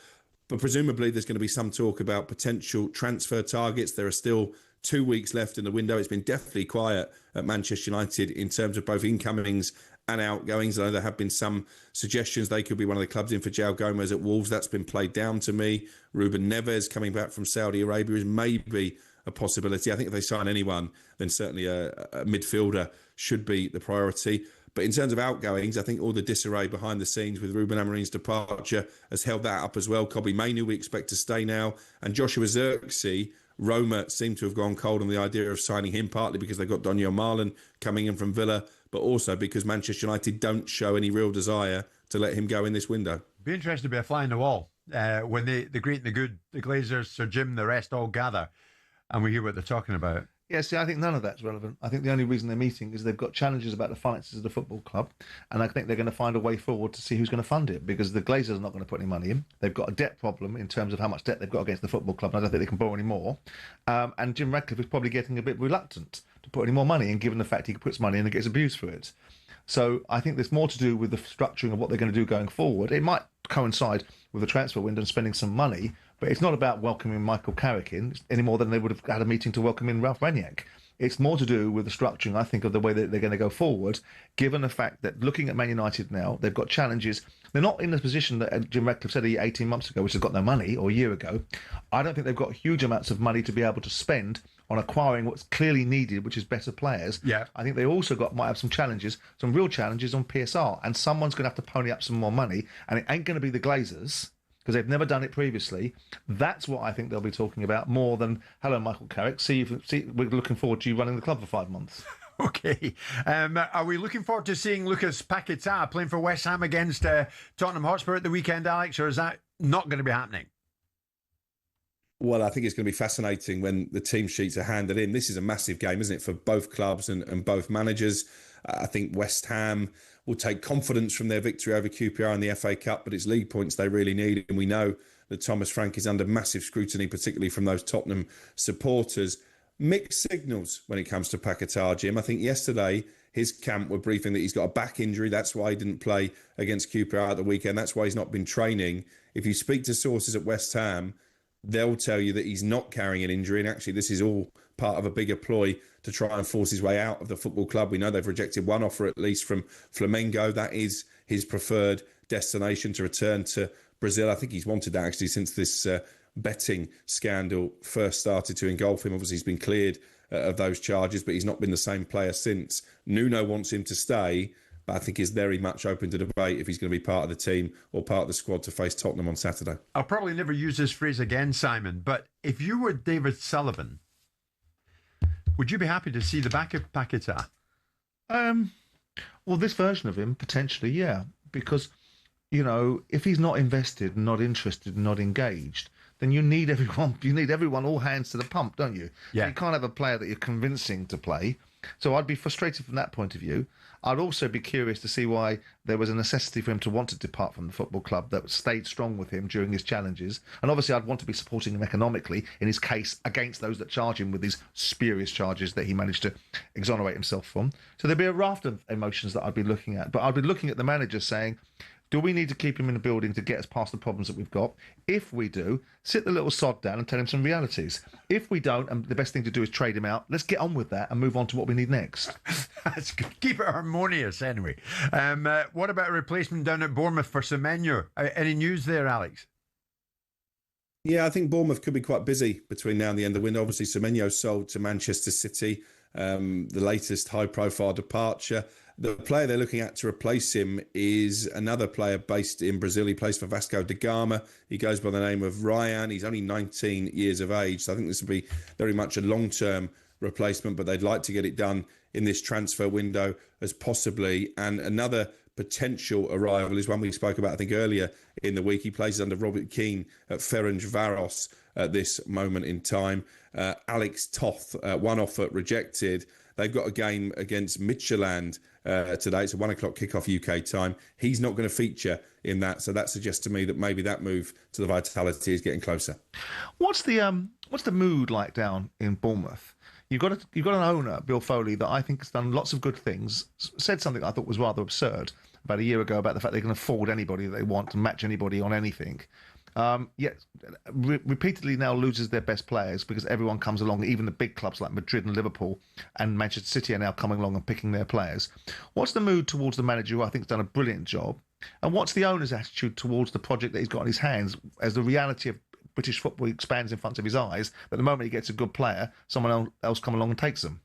But presumably there's going to be some talk about potential transfer targets. There are still 2 weeks left in the window. It's been definitely quiet at Manchester United in terms of both incomings and outgoings. I know there have been some suggestions they could be one of the clubs in for João Gomez at Wolves. That's been played down to me. Ruben Neves coming back from Saudi Arabia is maybe a possibility. I think if they sign anyone, then certainly a midfielder should be the priority. But in terms of outgoings, I think all the disarray behind the scenes with Ruben Amorim's departure has held that up as well. Kobbie Mainoo we expect to stay now. And Joshua Zirkzee, Roma seem to have gone cold on the idea of signing him, partly because they've got Daniel Marlon coming in from Villa, but also because Manchester United don't show any real desire to let him go in this window. Be interested to be a fly on the wall when the great and the good, the Glazers, Sir Jim, the rest all gather and we hear what they're talking about. Yeah, see, I think none of that's relevant. I think the only reason they're meeting is they've got challenges about the finances of the football club, and I think they're going to find a way forward to see who's going to fund it, because the Glazers are not going to put any money in. They've got a debt problem in terms of how much debt they've got against the football club, and I don't think they can borrow any more. And Jim Ratcliffe is probably getting a bit reluctant to put any more money in, given the fact he puts money in and gets abused for it. So I think there's more to do with the structuring of what they're going to do going forward. It might coincide with the transfer window and spending some money, but it's not about welcoming Michael Carrick in any more than they would have had a meeting to welcome in Ralph Rangnick. It's more to do with the structuring, I think, of the way that they're going to go forward, given the fact that looking at Man United now, they've got challenges. They're not in the position that Jim Ratcliffe said 18 months ago, which has got no money, or a year ago. I don't think they've got huge amounts of money to be able to spend on acquiring what's clearly needed, which is better players. Yeah. I think they also might have some challenges, some real challenges on PSR, and someone's going to have to pony up some more money, and it ain't going to be the Glazers, because they've never done it previously. That's what I think they'll be talking about more than, hello, Michael Carrick, we're looking forward to you running the club for 5 months. Okay. Are we looking forward to seeing Lucas Paquetá playing for West Ham against Tottenham Hotspur at the weekend, Alex, or is that not going to be happening? Well, I think it's going to be fascinating when the team sheets are handed in. This is a massive game, isn't it, for both clubs and both managers. I think West Ham will take confidence from their victory over QPR in the FA Cup, but it's league points they really need. And we know that Thomas Frank is under massive scrutiny, particularly from those Tottenham supporters. Mixed signals when it comes to Paquetá, Jim. I think yesterday his camp were briefing that he's got a back injury. That's why he didn't play against QPR at the weekend. That's why he's not been training. If you speak to sources at West Ham, they'll tell you that he's not carrying an injury. And actually, this is all part of a bigger ploy to try and force his way out of the football club. We know they've rejected one offer, at least from Flamengo. That is his preferred destination, to return to Brazil. I think he's wanted that actually since this betting scandal first started to engulf him. Obviously, he's been cleared of those charges, but he's not been the same player since. Nuno wants him to stay, but I think is very much open to debate if he's going to be part of the team or part of the squad to face Tottenham on Saturday. I'll probably never use this phrase again, Simon, but if you were David Sullivan, would you be happy to see the back of Paquetá? Well, this version of him, potentially, yeah. Because, if he's not invested, not interested, not engaged, then you need everyone. You need everyone, all hands to the pump, don't you? Yeah. So you can't have a player that you're convincing to play So I'd be frustrated from that point of view. I'd also be curious to see why there was a necessity for him to want to depart from the football club that stayed strong with him during his challenges. And obviously I'd want to be supporting him economically in his case against those that charge him with these spurious charges that he managed to exonerate himself from. So there'd be a raft of emotions that I'd be looking at. But I'd be looking at the manager saying, do we need to keep him in the building to get us past the problems that we've got? If we do, sit the little sod down and tell him some realities. If we don't, and the best thing to do is trade him out, let's get on with that and move on to what we need next. That's good. Keep it harmonious, anyway. What about a replacement down at Bournemouth for Semenyo? Any news there, Alex? Yeah, I think Bournemouth could be quite busy between now and the end of the window. Obviously, Semenyo sold to Manchester City, the latest high-profile departure. The player they're looking at to replace him is another player based in Brazil. He plays for Vasco da Gama. He goes by the name of Ryan. He's only 19 years of age. So I think this will be very much a long-term replacement, but they'd like to get it done in this transfer window as possibly. And another potential arrival is one we spoke about, I think, earlier in the week. He plays under Robert Keane at Ferencváros at this moment in time. Alex Toth, one offer rejected. They've got a game against Midtjylland today. It's a 1 o'clock kickoff UK time. He's not going to feature in that, so that suggests to me that maybe that move to the Vitality is getting closer. What's the mood like down in Bournemouth? You've got an owner, Bill Foley, that I think has done lots of good things. Said something I thought was rather absurd about a year ago about the fact they can afford anybody that they want to match anybody on anything. Yet repeatedly now loses their best players because everyone comes along, even the big clubs like Madrid and Liverpool and Manchester City are now coming along and picking their players. What's the mood towards the manager, who I think has done a brilliant job? And what's the owner's attitude towards the project that he's got in his hands as the reality of British football expands in front of his eyes? But the moment he gets a good player, someone else comes along and takes them.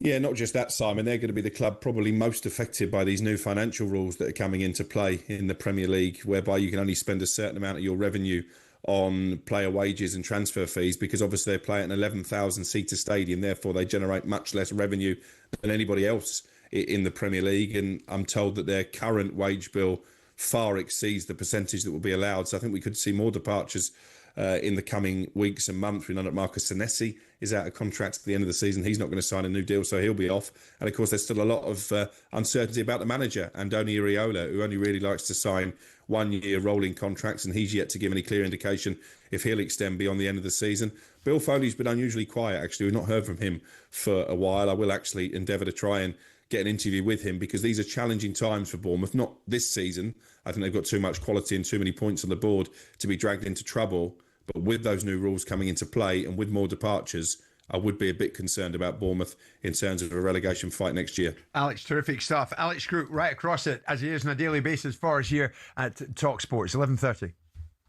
Yeah, not just that, Simon. They're going to be the club probably most affected by these new financial rules that are coming into play in the Premier League, whereby you can only spend a certain amount of your revenue on player wages and transfer fees, because obviously they play at an 11,000-seater stadium. Therefore, they generate much less revenue than anybody else in the Premier League. And I'm told that their current wage bill far exceeds the percentage that will be allowed. So I think we could see more departures in the coming weeks and months. We know that Marcus Senesi is out of contract at the end of the season. He's not going to sign a new deal, so he'll be off. And of course, there's still a lot of uncertainty about the manager, Andoni Iraola, who only really likes to sign 1 year rolling contracts, and he's yet to give any clear indication if he'll extend beyond the end of the season. Bill Foley's been unusually quiet, actually. We've not heard from him for a while. I will actually endeavour to try and get an interview with him, because these are challenging times for Bournemouth. Not this season. I think they've got too much quality and too many points on the board to be dragged into trouble. But with those new rules coming into play and with more departures, I would be a bit concerned about Bournemouth in terms of a relegation fight next year. Alex, terrific stuff. Alex Crook right across it, as he is on a daily basis for us here at talkSPORT. It's 11:30.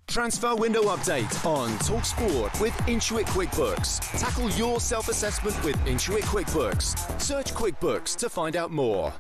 Transfer window update on talkSPORT with Intuit QuickBooks. Tackle your self-assessment with Intuit QuickBooks. Search QuickBooks to find out more.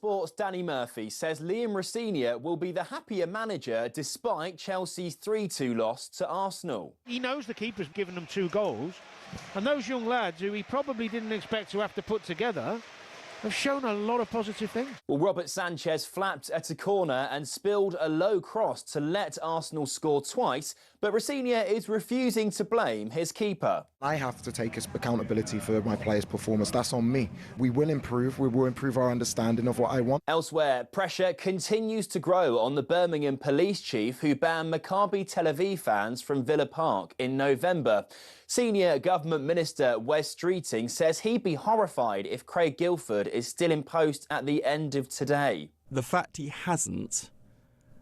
talkSPORT's Danny Murphy says Liam Rosenior will be the happier manager despite Chelsea's 3-2 loss to Arsenal. He knows the keeper's given them 2 goals, and those young lads who he probably didn't expect to have to put together have shown a lot of positive things. Well, Robert Sanchez flapped at a corner and spilled a low cross to let Arsenal score twice, but Rosenior is refusing to blame his keeper. I have to take accountability for my players' performance. That's on me. We will improve. We will improve our understanding of what I want. Elsewhere, pressure continues to grow on the Birmingham police chief who banned Maccabi Tel Aviv fans from Villa Park in November. Senior Government Minister Wes Streeting says he'd be horrified if Craig Guilford is still in post at the end of today. The fact he hasn't,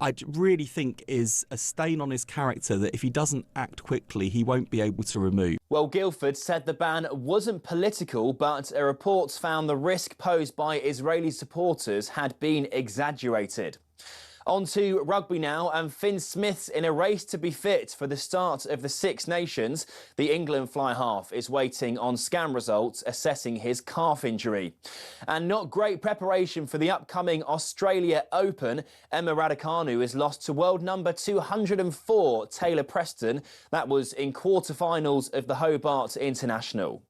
I really think is a stain on his character that if he doesn't act quickly, he won't be able to remove. Well, Guilford said the ban wasn't political, but reports found the risk posed by Israeli supporters had been exaggerated. On to rugby now, and Finn Smith's in a race to be fit for the start of the Six Nations. The England fly half is waiting on scan results assessing his calf injury. And not great preparation for the upcoming Australia Open. Emma Raducanu is lost to world number 204, Taylor Preston. That was in quarter-finals of the Hobart International.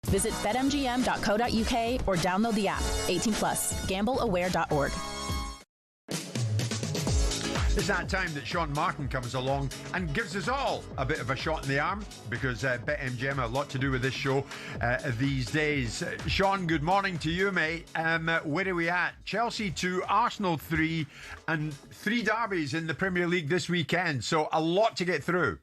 Visit betmgm.co.uk or download the app. 18 plus. Gambleaware.org. It's that time that Sean Martin comes along and gives us all a bit of a shot in the arm, because BetMGM have a lot to do with this show these days. Sean, good morning to you, mate. Where are we at? Chelsea 2, Arsenal 3, and 3 derbies in the Premier League this weekend. So a lot to get through.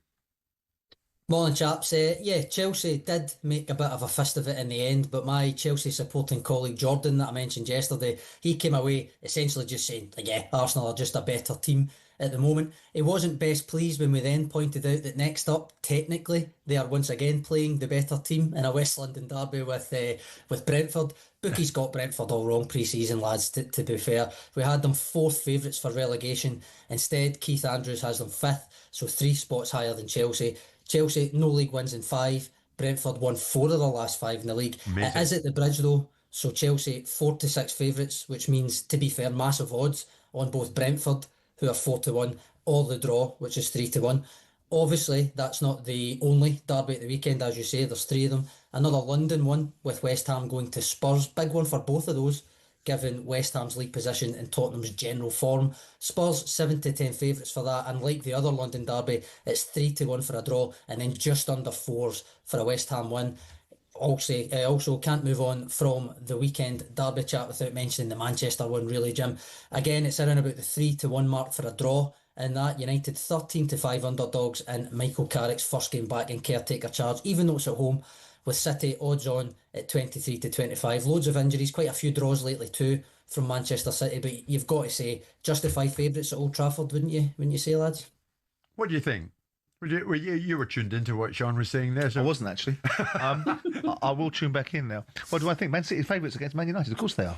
Morning, chaps. Yeah, Chelsea did make a bit of a fist of it in the end, but my Chelsea supporting colleague Jordan that I mentioned yesterday, he came away essentially just saying, yeah, Arsenal are just a better team at the moment. He wasn't best pleased when we then pointed out that next up, technically, they are once again playing the better team in a West London derby with Brentford. Bookies got Brentford all wrong pre-season, lads, to be fair. We had them 4th favourites for relegation. Instead, Keith Andrews has them 5th, so 3 spots higher than Chelsea. Chelsea, no league wins in 5. Brentford won 4 of the last 5 in the league. Amazing. It is at the Bridge though, so Chelsea 4-6 favourites, which means, to be fair, massive odds on both Brentford, who are 4-1, or the draw, which is 3-1. Obviously, that's not the only derby at the weekend, as you say. There's 3 of them. Another London one with West Ham going to Spurs. Big one for both of those, given West Ham's league position and Tottenham's general form. Spurs 7-10 favourites for that, and like the other London derby, it's 3-1 for a draw, and then just under 4s for a West Ham win. Also can't move on from the weekend derby chat without mentioning the Manchester one, really, Jim. Again, it's around about the 3-1 mark for a draw. In that, United 13-5 underdogs in Michael Carrick's first game back in caretaker charge, even though it's at home, with City odds on at 23-25. Loads of injuries, quite a few draws lately too from Manchester City, but you've got to say justified favourites at Old Trafford, wouldn't you say, lads? What do you think? You were tuned into what Sean was saying there. So. I wasn't actually. I will tune back in now. What do I think? Man City favourites against Man United? Of course they are.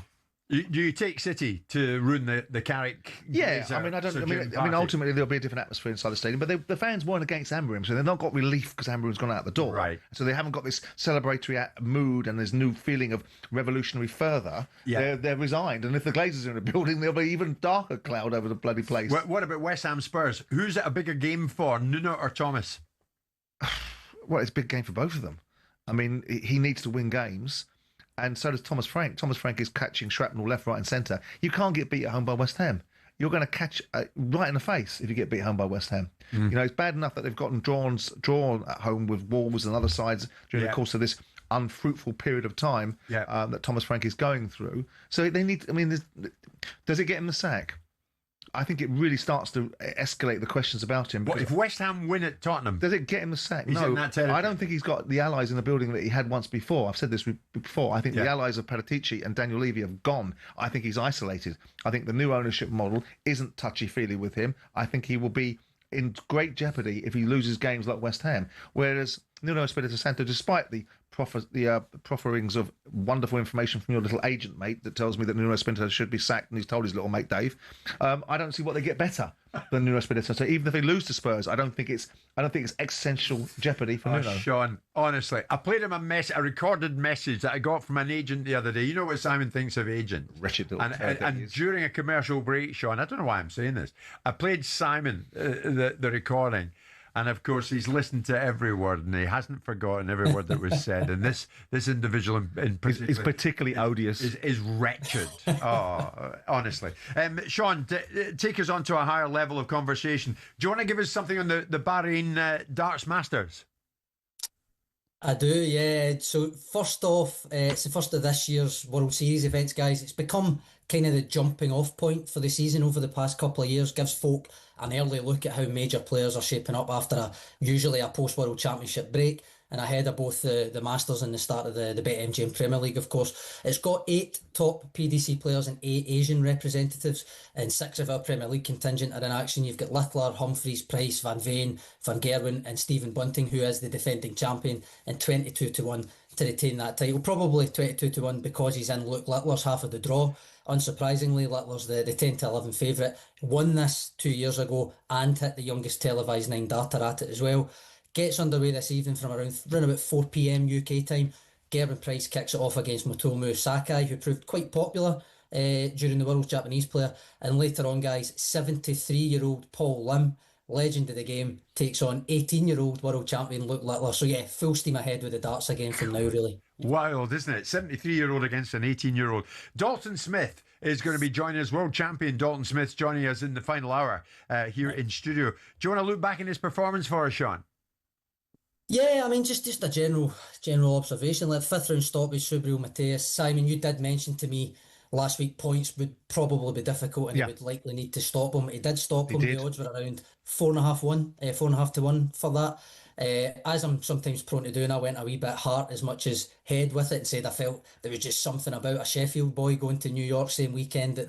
Do you take City to ruin the Carrick? Yeah, I mean, ultimately there'll be a different atmosphere inside the stadium, but the fans weren't against Ambrym, so they've not got relief because Ambrym's gone out the door. Right. So they haven't got this celebratory mood and this new feeling of revolutionary fervour. Yeah. They're resigned, and if the Glazers are in a building, there'll be even darker cloud over the bloody place. What about West Ham Spurs? Who's it a bigger game for, Nuno or Thomas? Well, it's a big game for both of them. I mean, he needs to win games. And so does Thomas Frank. Thomas Frank is catching shrapnel left, right and centre. You can't get beat at home by West Ham. You're going to catch right in the face if you get beat at home by West Ham. You know, it's bad enough that they've gotten drawn at home with Wolves and other sides during the course of this unfruitful period of time that Thomas Frank is going through. So they need, I mean, does it get him the sack? I think it really starts to escalate the questions about him. What if West Ham win at Tottenham? Does it get him the sack? He's in that territory. I don't think he's got the allies in the building that he had once before. I've said this before. I think the allies of Paratici and Daniel Levy have gone. I think he's isolated. I think the new ownership model isn't touchy-feely with him. I think he will be in great jeopardy if he loses games like West Ham. Whereas Nuno Espirito Santo, despite the profferings of wonderful information from your little agent mate that tells me that Nuno Espirito should be sacked, and he's told his little mate Dave, I don't see what they get better than Nuno Espirito. So even if they lose to Spurs, I don't think it's existential jeopardy for Nuno. Sean, honestly, I played him a recorded message that I got from an agent the other day. You know what Simon thinks of agents? Wretched little and during a commercial break, Sean, I don't know why I'm saying this. I played Simon the recording. And of course, he's listened to every word, and he hasn't forgotten every word that was said. And this individual in particular is particularly odious. Is wretched. Honestly. Sean, take us on to a higher level of conversation. Do you want to give us something on the Bahrain Darts Masters? I do, yeah. So first off, it's the first of this year's World Series events, guys. It's become kind of the jumping off point for the season over the past couple of years. Gives folk an early look at how major players are shaping up after usually a post-World Championship break, and ahead of both the Masters and the start of the BetMGM Premier League, of course. It's got 8 top PDC players and 8 Asian representatives, and 6 of our Premier League contingent are in action. You've got Littler, Humphreys, Price, Van Veen, Van Gerwen and Stephen Bunting, who is the defending champion, and 22-1 to retain that title. Probably 22-1 because he's in Luke Littler's half of the draw. Unsurprisingly, Littler's the 10-11 favourite. Won this 2 years ago and hit the youngest televised 9-darter at it as well. Gets underway this evening from around about 4 p.m. UK time. Gerwin Price kicks it off against Motomu Sakai, who proved quite popular during the World Japanese Player. And later on, guys, 73-year-old Paul Lim, legend of the game, takes on 18-year-old world champion Luke Littler. So yeah, full steam ahead with the darts again from now, really. Wild, isn't it? 73-year-old against an 18-year-old. Dalton Smith is going to be joining us. World champion Dalton Smith joining us in the final hour here in studio. Do you want to look back in his performance for us, Sean? Yeah, I mean, just a general observation. Like 5th round stoppage, Subriel Mateus. Simon, you did mention to me last week points would probably be difficult and he would likely need to stop him. He did stop him. The odds were around 4.5 to 1 for that. As I'm sometimes prone to doing, I went a wee bit heart as much as head with it and said I felt there was just something about a Sheffield boy going to New York same weekend that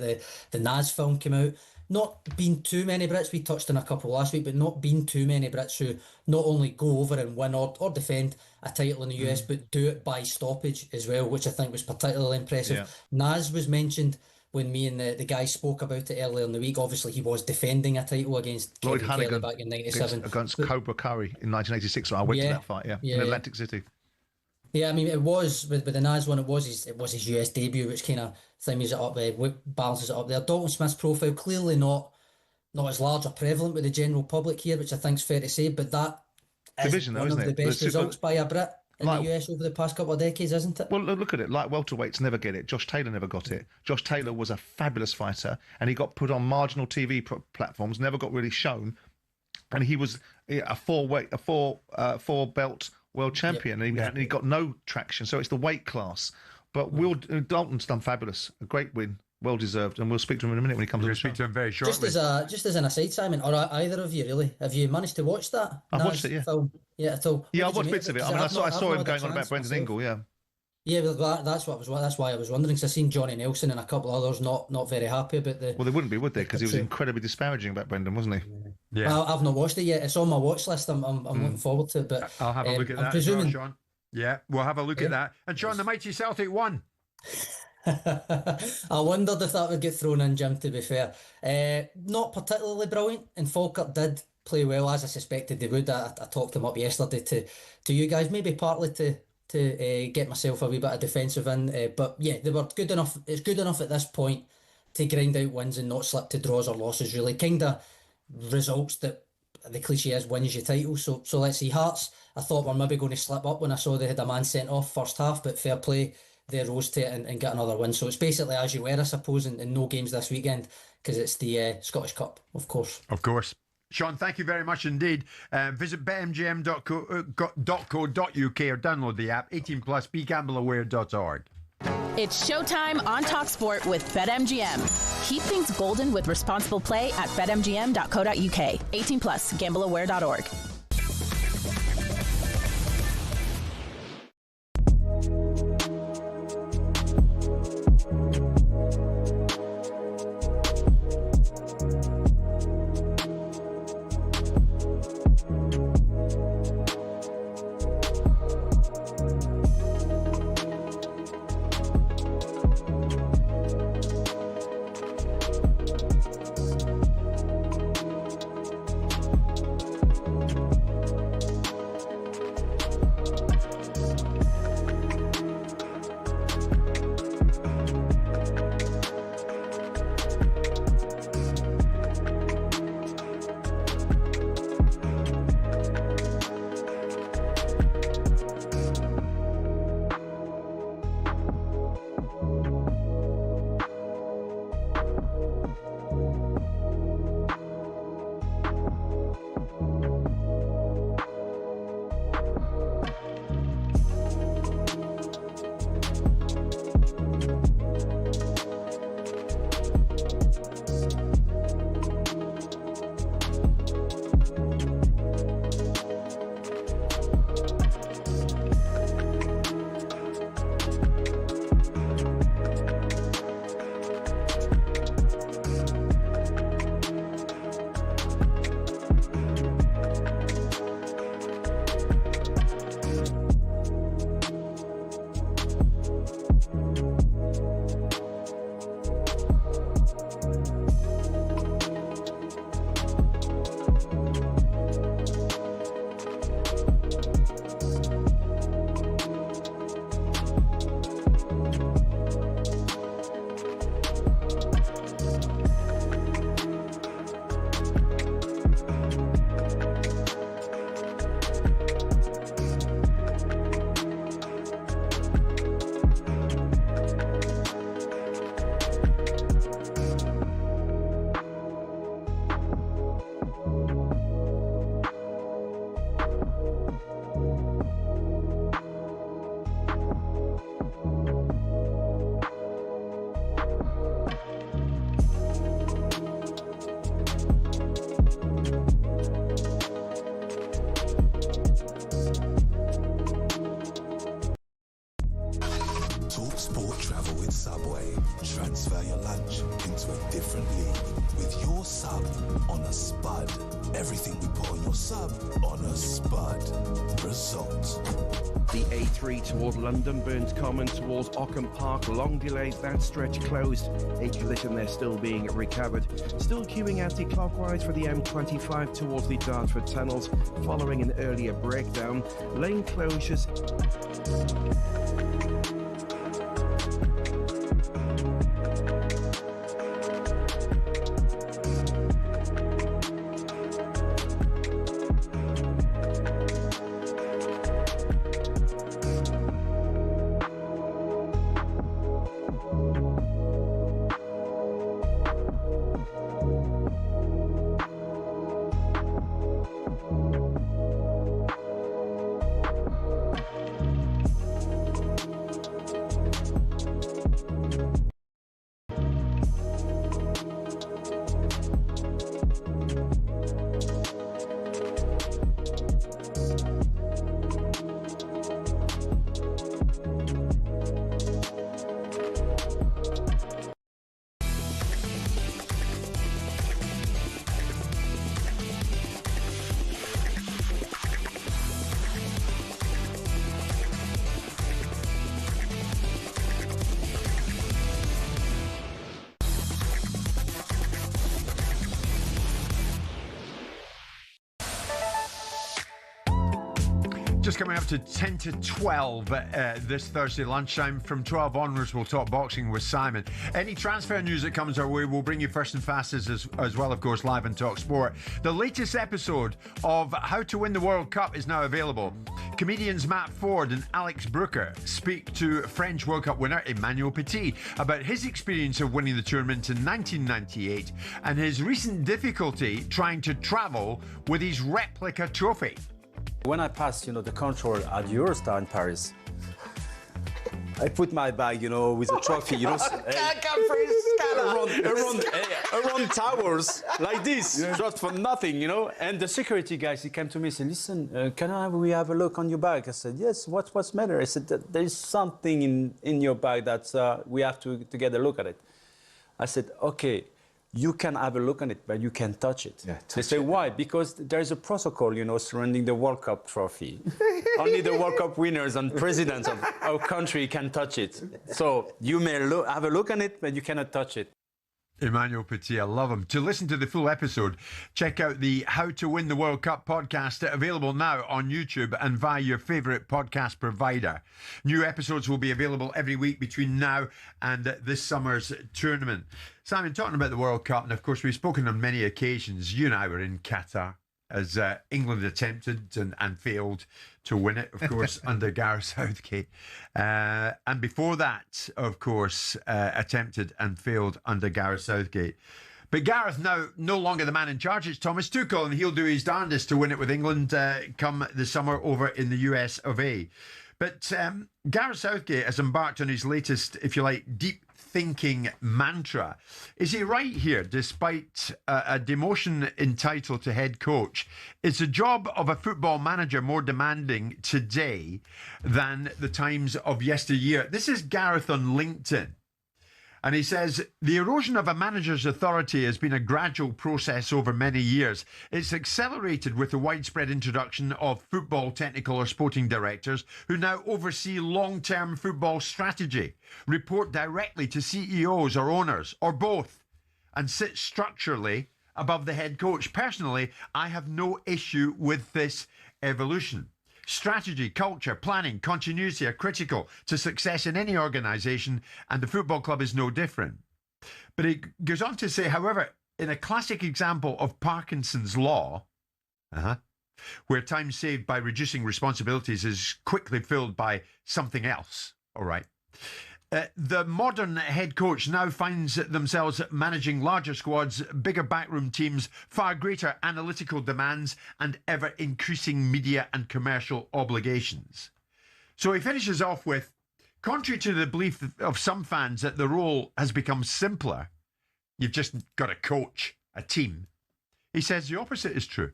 the Nas film came out. Not been too many Brits, we touched on a couple last week, but not been too many Brits who not only go over and win or defend a title in the US, but do it by stoppage as well, which I think was particularly impressive. Yeah. Nas was mentioned when me and the guy spoke about it earlier in the week. Obviously, he was defending a title against Lloyd Kevin Hannigan Kelly back in 97. Against Cobra Curry in 1986. So I went to that fight, in Atlantic City. Yeah, I mean, it was with the Nas one. It was his US debut, which kind of things it up, balances it up there. Dalton Smith's profile clearly not as large or prevalent with the general public here, which I think is fair to say. But that division, is one of the best results by a Brit in the US over the past couple of decades, isn't it? Well, look at it. Like welterweights never get it. Josh Taylor never got it. Josh Taylor was a fabulous fighter, and he got put on marginal TV platforms, never got really shown, and he was a four belt world champion, and he got no traction. So it's the weight class. But Dalton's done fabulous. A great win, well deserved, and we'll speak to him in a minute when he comes on the show. Speak to him very shortly. Just as an aside, Simon, or either of you really, have you managed to watch that? I've watched it, film? Yeah, at all. Yeah, I watched bits of it. I mean, I saw him going on about Brendan Ingle. Yeah. Yeah, well, that's why I was wondering. Because I've seen Johnny Nelson and a couple of others not very happy about the. Well, they wouldn't be, would they? Because he was incredibly disparaging about Brendan, wasn't he? Yeah. I've not watched it yet. It's on my watch list. I'm looking forward to it. But I'll have a look at that. Presuming... Sean. Yeah, we'll have a look at that. And Sean, the mighty Celtic won. I wondered if that would get thrown in, Jim, to be fair. Not particularly brilliant, and Falkirk did play well, as I suspected they would. I talked them up yesterday to you guys, maybe partly to get myself a wee bit of defensive in. But yeah, they were good enough. It's good enough at this point to grind out wins and not slip to draws or losses, really. Kind of results that the cliche is wins your title. So let's see. Hearts, I thought were maybe going to slip up when I saw they had a man sent off first half, but fair play, they rose to it and got another win. So it's basically as you were, I suppose, and no games this weekend because it's the Scottish Cup, of course. Of course. Sean, thank you very much indeed. Visit betmgm.co.uk or download the app. 18 plus, begambleaware.org. It's showtime on talkSPORT with BetMGM. Keep things golden with responsible play at betmgm.co.uk. 18 plus, gambleaware.org. talkSPORT Travel with Subway. Transfer your lunch into a different league with your sub on a spud. Everything we put on your sub on a spud. Result. The A3 toward London, Burns Common towards Ockham Park. Long delays, that stretch closed. A collision there still being recovered. Still queuing anti-clockwise for the M25 towards the Dartford tunnels following an earlier breakdown. Lane closures. Just coming up to 10 to 12 this Thursday lunchtime. From 12 onwards, we'll talk boxing with Simon. Any transfer news that comes our way, we'll bring you first and fastest as well, of course, live on talkSPORT. The latest episode of How to Win the World Cup is now available. Comedians Matt Ford and Alex Brooker speak to French World Cup winner Emmanuel Petit about his experience of winning the tournament in 1998 and his recent difficulty trying to travel with his replica trophy. When I passed, the control at Eurostar in Paris, I put my bag, with the trophy, around towers like this, just for nothing, And the security guys, he came to me and said, "Listen, we have a look on your bag?" I said, "Yes. What's the matter?" I said, "There is something in your bag that we have to get a look at it." I said, "Okay. You can have a look on it, but you can't touch it." They say, "Why?" "Because there's a protocol, surrounding the World Cup trophy. Only the World Cup winners and presidents of our country can touch it. So you may have a look on it, but you cannot touch it." Emmanuel Petit, I love him. To listen to the full episode, check out the How to Win the World Cup podcast, available now on YouTube and via your favourite podcast provider. New episodes will be available every week between now and this summer's tournament. Simon, talking about the World Cup, and of course we've spoken on many occasions, you and I were in Qatar as England attempted and failed to win it, of course, under Gareth Southgate. And before that, of course, attempted and failed under Gareth Southgate. But Gareth now no longer the man in charge. It's Thomas Tuchel, and he'll do his darndest to win it with England come the summer over in the US of A. But Gareth Southgate has embarked on his latest, if you like, deep thinking mantra. Is he right here, despite a demotion entitled to head coach? Is the job of a football manager more demanding today than the times of yesteryear? This is Gareth on LinkedIn. And he says, the erosion of a manager's authority has been a gradual process over many years. It's accelerated with the widespread introduction of football technical or sporting directors who now oversee long-term football strategy, report directly to CEOs or owners, or both, and sit structurally above the head coach. Personally, I have no issue with this evolution. Strategy, culture, planning, continuity are critical to success in any organisation, and the football club is no different. But he goes on to say, however, in a classic example of Parkinson's law, where time saved by reducing responsibilities is quickly filled by something else, all right, the modern head coach now finds themselves managing larger squads, bigger backroom teams, far greater analytical demands, and ever-increasing media and commercial obligations. So he finishes off with, contrary to the belief of some fans that the role has become simpler, you've just got to coach a team, he says the opposite is true.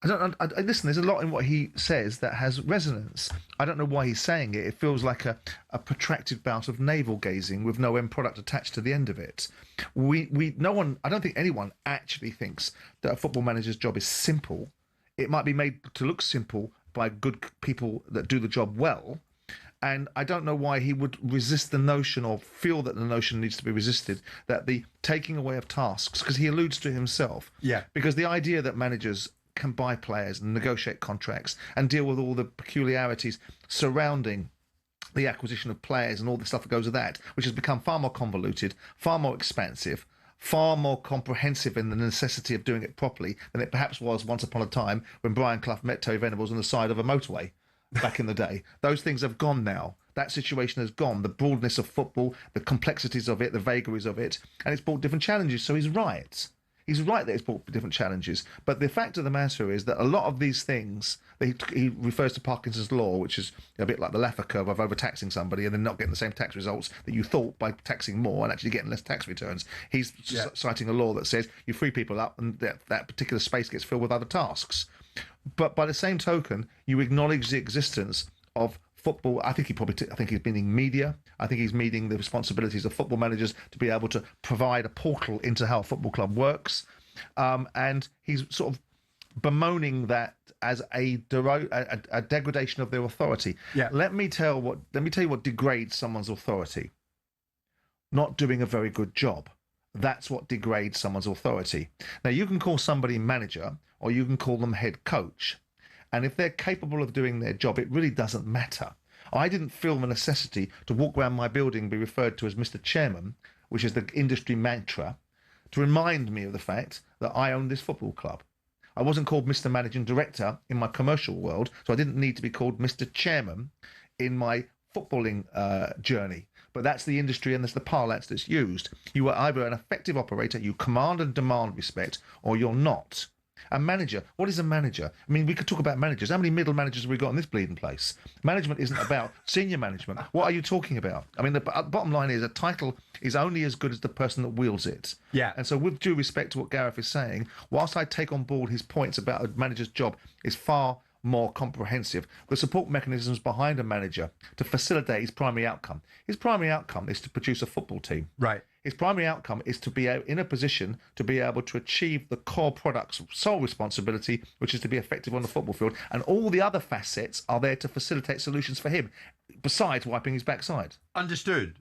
Listen, there's a lot in what he says that has resonance. I don't know why he's saying it. It feels like a protracted bout of navel gazing with no end product attached to the end of it. No one, I don't think anyone actually thinks that a football manager's job is simple. It might be made to look simple by good people that do the job well. And I don't know why he would resist the notion, or feel that the notion needs to be resisted, that the taking away of tasks, because he alludes to himself. Yeah. Because the idea that managers can buy players and negotiate contracts and deal with all the peculiarities surrounding the acquisition of players and all the stuff that goes with that, which has become far more convoluted, far more expansive, far more comprehensive in the necessity of doing it properly than it perhaps was once upon a time when Brian Clough met Terry Venables on the side of a motorway back in the day. Those things have gone now. That situation has gone. The broadness of football, the complexities of it, the vagaries of it, and it's brought different challenges. So he's right. He's right that it's brought different challenges. But the fact of the matter is that a lot of these things, he refers to Parkinson's law, which is a bit like the Laffer curve of overtaxing somebody and then not getting the same tax results that you thought by taxing more and actually getting less tax returns. He's citing a law that says you free people up and that particular space gets filled with other tasks. But by the same token, you acknowledge the existence of football. I think he's meaning media. I think he's meaning the responsibilities of football managers to be able to provide a portal into how a football club works, and he's sort of bemoaning that as a degradation of their authority. Yeah. Let me tell you what degrades someone's authority. Not doing a very good job. That's what degrades someone's authority. Now, you can call somebody manager or you can call them head coach. And if they're capable of doing their job, it really doesn't matter. I didn't feel the necessity to walk around my building and be referred to as Mr. Chairman, which is the industry mantra, to remind me of the fact that I own this football club. I wasn't called Mr. Managing Director in my commercial world, so I didn't need to be called Mr. Chairman in my footballing journey. But that's the industry and that's the parlance that's used. You are either an effective operator, you command and demand respect, or you're not. A manager, what is a manager? I mean, we could talk about managers. How many middle managers have we got in this bleeding place? Management isn't about senior management. What are you talking about? I mean, the bottom line is a title is only as good as the person that wields it. Yeah. And so with due respect to what Gareth is saying, whilst I take on board his points about a manager's job is far more comprehensive, the support mechanisms behind a manager to facilitate his primary outcome. His primary outcome is to produce a football team. Right. His primary outcome is to be in a position to be able to achieve the core product's sole responsibility, which is to be effective on the football field. And all the other facets are there to facilitate solutions for him, besides wiping his backside. Understood.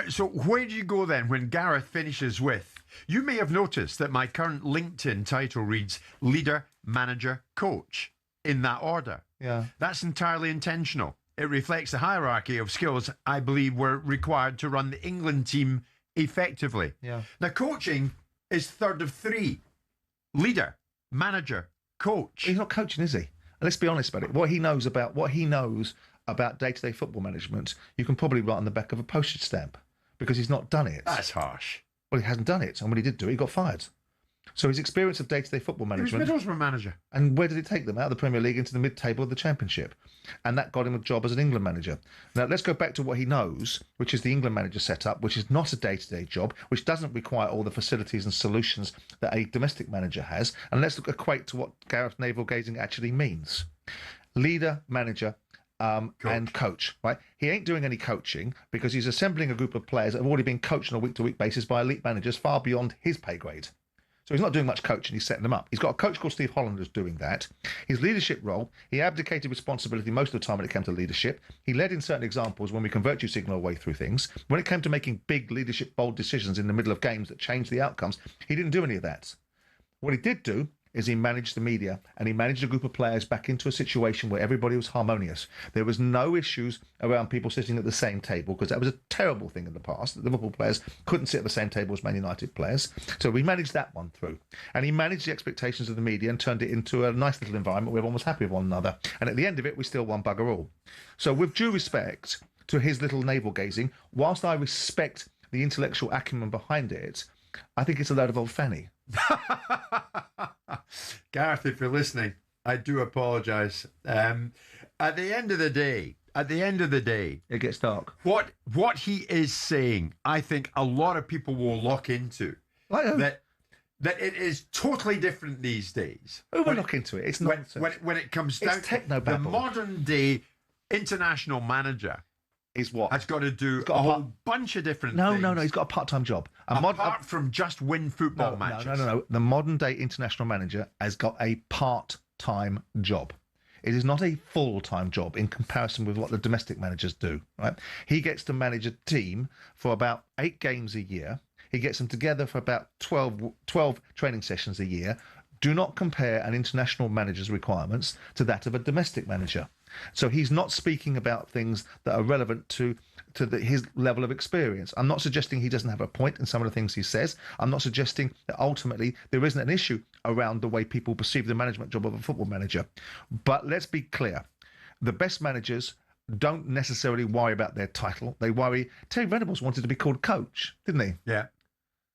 So where do you go then when Gareth finishes with, you may have noticed that my current LinkedIn title reads leader, manager, coach, in that order. Yeah. That's entirely intentional. It reflects the hierarchy of skills I believe were required to run the England team effectively. Yeah. Now, coaching is third of three. Leader, manager, coach. He's not coaching, is he? And let's be honest about it. What he knows about day-to-day football management, you can probably write on the back of a postage stamp because he's not done it. That's harsh. Well, he hasn't done it, and when he did do it, he got fired. So his experience of day-to-day football management... He was Middlesbrough manager. And where did it take them? Out of the Premier League into the mid-table of the Championship. And that got him a job as an England manager. Now, let's go back to what he knows, which is the England manager setup, which is not a day-to-day job, which doesn't require all the facilities and solutions that a domestic manager has. And let's equate to what Gareth navel-gazing actually means. Leader, manager, and coach, right? He ain't doing any coaching because he's assembling a group of players that have already been coached on a week-to-week basis by elite managers far beyond his pay grade. So he's not doing much coaching, he's setting them up. He's got a coach called Steve Holland who's doing that. His leadership role, he abdicated responsibility most of the time when it came to leadership. He led in certain examples when we can virtue signal our way through things. When it came to making big leadership, bold decisions in the middle of games that changed the outcomes, he didn't do any of that. What he did do is he managed the media and he managed a group of players back into a situation where everybody was harmonious. There was no issues around people sitting at the same table because that was a terrible thing in the past. The Liverpool players couldn't sit at the same table as Man United players. So we managed that one through. And he managed the expectations of the media and turned it into a nice little environment where everyone was happy with one another. And at the end of it, we still won bugger all. So with due respect to his little navel-gazing, whilst I respect the intellectual acumen behind it, I think it's a load of old fanny. Gareth, if you're listening, I do apologise. At the end of the day, it gets dark. What he is saying, I think a lot of people will lock into. That it is totally different these days. Who will look into it? It's nonsense. When it comes down to the modern day international manager. Is what? Has got to do a whole bunch of different things. No, he's got a part-time job. Apart from just win football matches. No. The modern-day international manager has got a part-time job. It is not a full-time job in comparison with what the domestic managers do, right? He gets to manage a team for about 8 games a year. He gets them together for about 12 training sessions a year. Do not compare an international manager's requirements to that of a domestic manager. So he's not speaking about things that are relevant to his level of experience. I'm not suggesting he doesn't have a point in some of the things he says. I'm not suggesting that ultimately there isn't an issue around the way people perceive the management job of a football manager. But let's be clear. The best managers don't necessarily worry about their title. They worry. Terry Venables wanted to be called coach, didn't he? Yeah.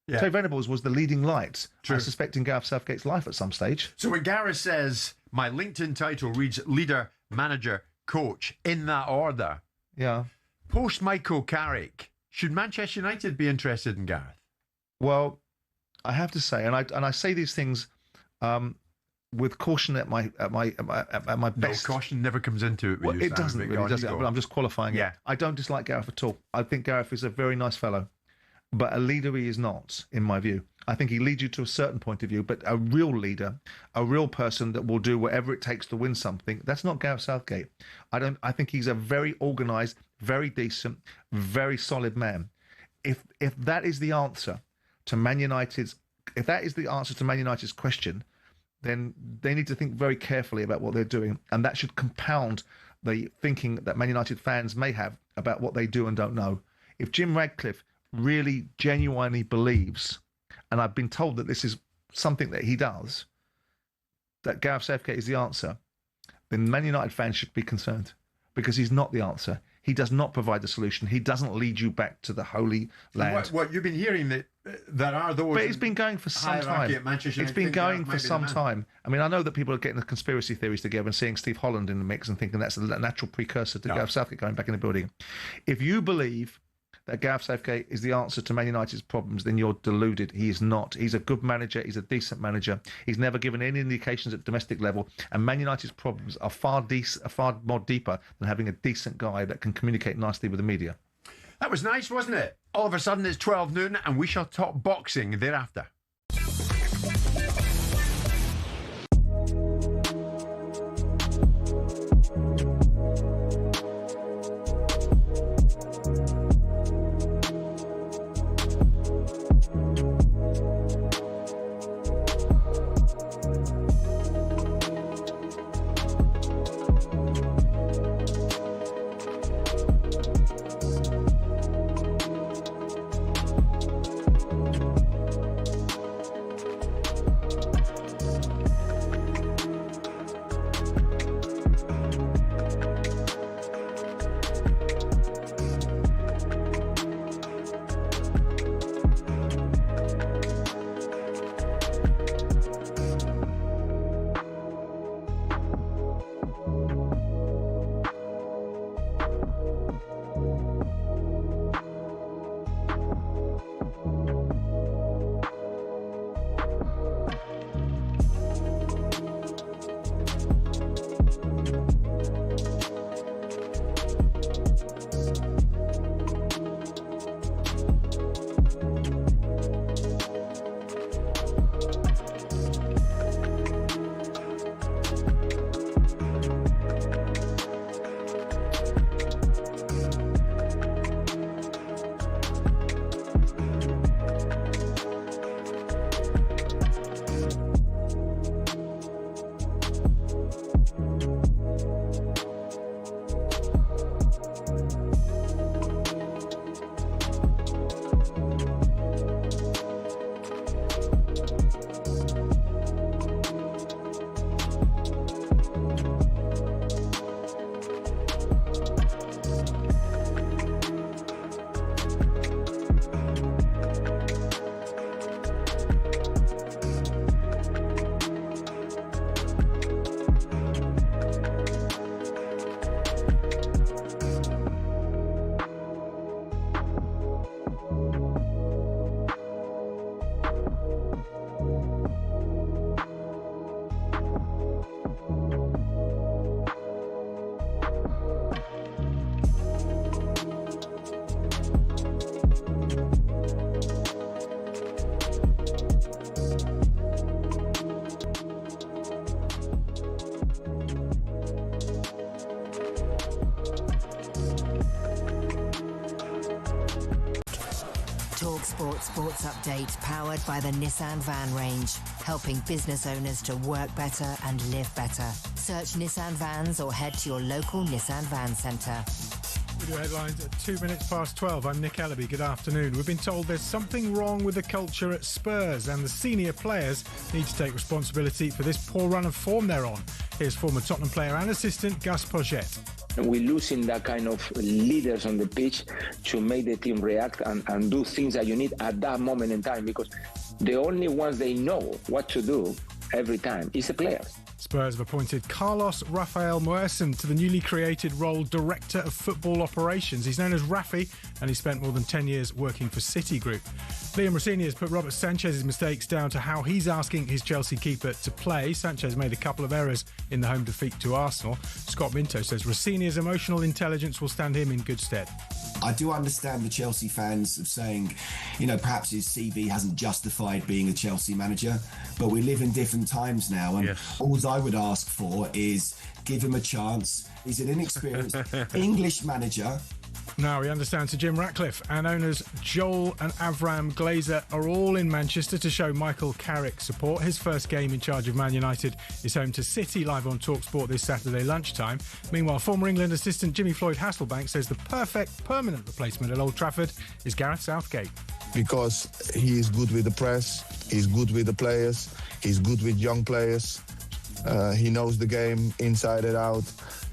Terry Venables was the leading light, I suspect, in Gareth Southgate's life at some stage. So when Gareth says, my LinkedIn title reads leader, manager, coach, in that order. Yeah. Post Michael Carrick, should Manchester United be interested in Gareth? Well, I have to say, and I say these things with caution at my best. No, caution never comes into it. Well, it doesn't really, does it? But I'm just qualifying it. I don't dislike Gareth at all. I think Gareth is a very nice fellow. But a leader he is not, in my view. I think he leads you to a certain point of view, but a real leader, a real person that will do whatever it takes to win something, that's not Gareth Southgate. I think he's a very organised, very decent, very solid man. If that is the answer to Man United's question, then they need to think very carefully about what they're doing, and that should compound the thinking that Man United fans may have about what they do and don't know. If Jim Ratcliffe really genuinely believes, and I've been told that this is something that he does, that Gareth Southgate is the answer, then Man United fans should be concerned, because he's not the answer. He does not provide the solution. He doesn't lead you back to the Holy Land. What you've been hearing that there are those. But it's been going for some time. It's been going for some time. I mean, I know that people are getting the conspiracy theories together and seeing Steve Holland in the mix and thinking that's a natural precursor to Gareth Southgate going back in the building. If you believe that Gareth Southgate is the answer to Man United's problems, then you're deluded. He is not. He's a good manager. He's a decent manager. He's never given any indications at domestic level. And Man United's problems are far more deeper than having a decent guy that can communicate nicely with the media. That was nice, wasn't it? All of a sudden it's 12 noon and we shall talk boxing thereafter. talkSPORT Sports Update, powered by the Nissan van range, helping business owners to work better and live better. Search Nissan Vans or head to your local Nissan Van Centre. We do headlines at 2 minutes past 12. I'm Nick Ellaby. Good afternoon. We've been told there's something wrong with the culture at Spurs and the senior players need to take responsibility for this poor run of form they're on. Here's former Tottenham player and assistant Gus Pochette. We're losing that kind of leaders on the pitch to make the team react and do things that you need at that moment in time, because the only ones they know what to do every time is the players. Spurs have appointed Carlos Rafael Moersen to the newly created role Director of Football Operations. He's known as Rafi, and he spent more than 10 years working for Citigroup. Liam Rossini has put Robert Sanchez's mistakes down to how he's asking his Chelsea keeper to play. Sanchez made a couple of errors in the home defeat to Arsenal. Scott Minto says Rossini's emotional intelligence will stand him in good stead. I do understand the Chelsea fans of saying, you know, perhaps his CV hasn't justified being a Chelsea manager, but we live in different times now, and all I would ask for is give him a chance. He's an inexperienced English manager Now we understand Sir Jim Ratcliffe and owners Joel and Avram Glazer are all in Manchester to show Michael Carrick support. His first game in charge of Man United is home to City, live on talkSPORT this Saturday lunchtime. Meanwhile, former England assistant Jimmy Floyd Hasselbank says the perfect permanent replacement at Old Trafford is Gareth Southgate. Because he is good with the press, he's good with the players, he's good with young players. He knows the game inside and out.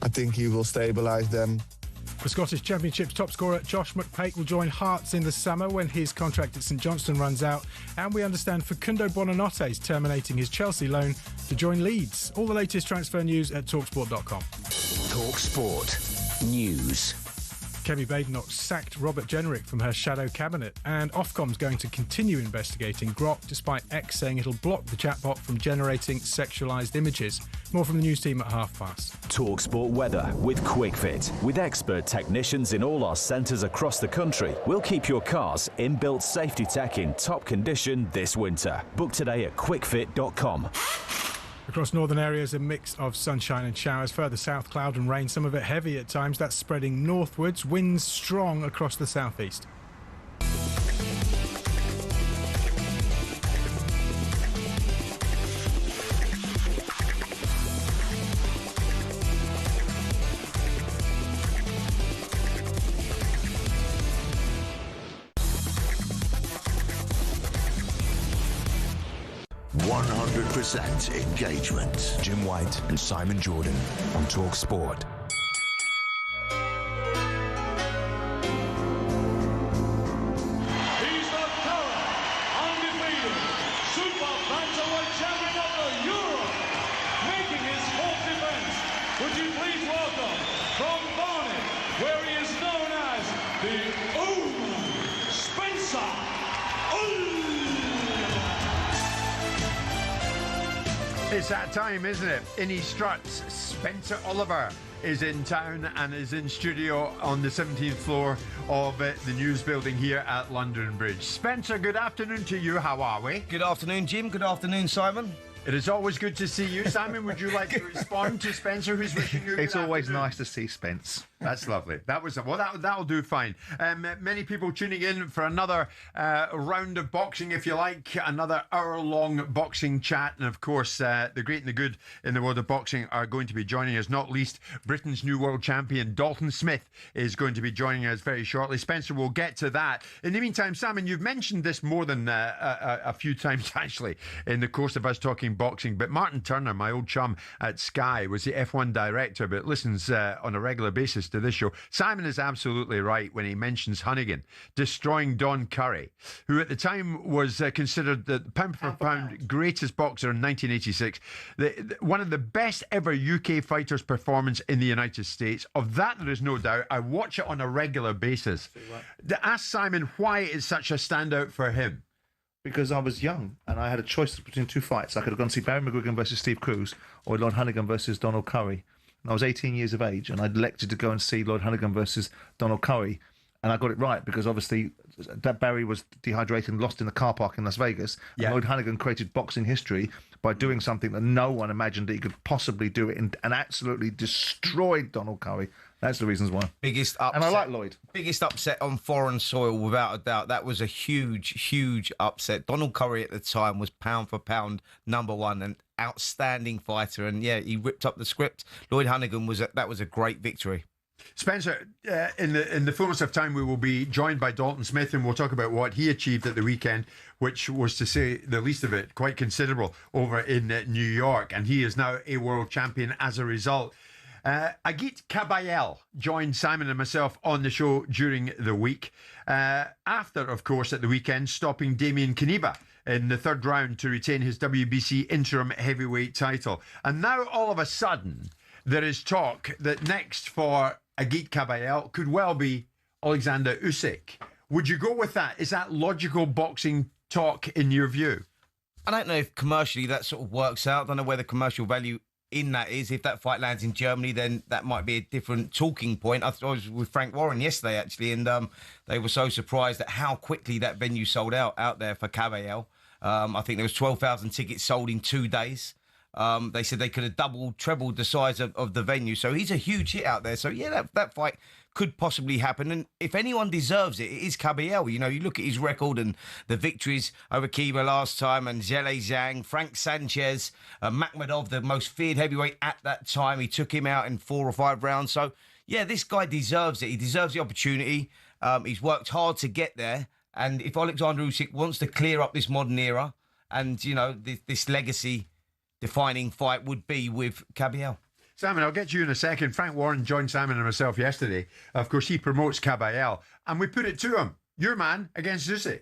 I think he will stabilise them. The Scottish Championship's top scorer Josh McPake will join Hearts in the summer when his contract at St Johnstone runs out. And we understand Facundo Buonanotte is terminating his Chelsea loan to join Leeds. All the latest transfer news at talksport.com. talkSPORT News. Kemi Badenoch sacked Robert Jenrick from her shadow cabinet, and Ofcom's going to continue investigating Grok despite X saying it'll block the chatbot from generating sexualised images. More from the news team at 5:30. talkSPORT weather with QuickFit. With expert technicians in all our centres across the country, we'll keep your car's inbuilt safety tech in top condition this winter. Book today at quickfit.com. Across northern areas, a mix of sunshine and showers. Further south, cloud and rain, some of it heavy at times. That's spreading northwards. Winds strong across the southeast. Engagement. Jim White and Simon Jordan on talkSPORT. He's the current undefeated Super Bantamweight champion of the Europe, making his fourth defense. Would you please welcome from Barnet, where he is known as the Spencer. It's that time, isn't it? In his struts, Spencer Oliver is in town and is in studio on the 17th floor of the news building here at London Bridge. Spencer, good afternoon to you. How are we? Good afternoon, Jim. Good afternoon, Simon. It is always good to see you. Simon, would you like to respond to Spencer, who's wishing you good It's always afternoon? nice to see Spence. That's lovely. That'll do fine. Many people tuning in for another round of boxing, if you like, another hour-long boxing chat. And of course, the great and the good in the world of boxing are going to be joining us. Not least, Britain's new world champion Dalton Smith is going to be joining us very shortly. Spencer, we'll get to that. In the meantime, Simon, you've mentioned this more than a few times actually in the course of us talking boxing. But Martin Turner, my old chum at Sky, was the F1 director, but listens on a regular basis to this show. Simon is absolutely right when he mentions Hunnigan destroying Don Curry, who at the time was considered the pound for pound greatest boxer in 1986, one of the best ever UK fighters' performance in the United States. Of that there is no doubt. I watch it on a regular basis. Ask Simon why it's such a standout for him. Because I was young and I had a choice between two fights. I could have gone to see Barry McGuigan versus Steve Cruz or Lloyd Hunnigan versus Donald Curry. And I was 18 years of age and I'd elected to go and see Lloyd Hunnigan versus Donald Curry. And I got it right because obviously that Barry was dehydrated and lost in the car park in Las Vegas. Yeah. And Lloyd Hunnigan created boxing history by doing something that no one imagined that he could possibly do it and absolutely destroyed Donald Curry. That's the reasons why. Biggest upset. And I like Lloyd. Biggest upset on foreign soil, without a doubt. That was a huge upset. Donald Curry at the time was pound for pound #1 and outstanding fighter. And yeah, he ripped up the script. Lloyd Hunnigan that was a great victory. Spencer, in the fullness of time, we will be joined by Dalton Smith, and we'll talk about what he achieved at the weekend, which was, to say the least of it, quite considerable over in New York. And he is now a world champion as a result. Agit Kabayel joined Simon and myself on the show during the week. After, of course, at the weekend, stopping Damian Kaniba in the third round to retain his WBC interim heavyweight title. And now, all of a sudden, there is talk that next for Agit Kabayel could well be Alexander Usyk. Would you go with that? Is that logical boxing talk in your view? I don't know if commercially that sort of works out. I don't know where the commercial value in that is. If that fight lands in Germany, then that might be a different talking point. I was with Frank Warren yesterday, actually, and they were so surprised at how quickly that venue sold out there for Kabayel. I think there was 12,000 tickets sold in 2 days. They said they could have doubled, trebled the size of the venue. So he's a huge hit out there. So, yeah, that fight could possibly happen. And if anyone deserves it, it is Caballero. You know, you look at his record and the victories over Kiba last time and Zhele Zhang, Frank Sanchez, Makhmudov, the most feared heavyweight at that time. He took him out in 4 or 5 rounds. So, yeah, this guy deserves it. He deserves the opportunity. He's worked hard to get there. And if Alexander Usyk wants to clear up this modern era and, you know, this legacy-defining fight would be with Caballero. Simon, I'll get you in a second. Frank Warren joined Simon and myself yesterday. Of course, he promotes Caballero, and we put it to him. Your man against Usyk.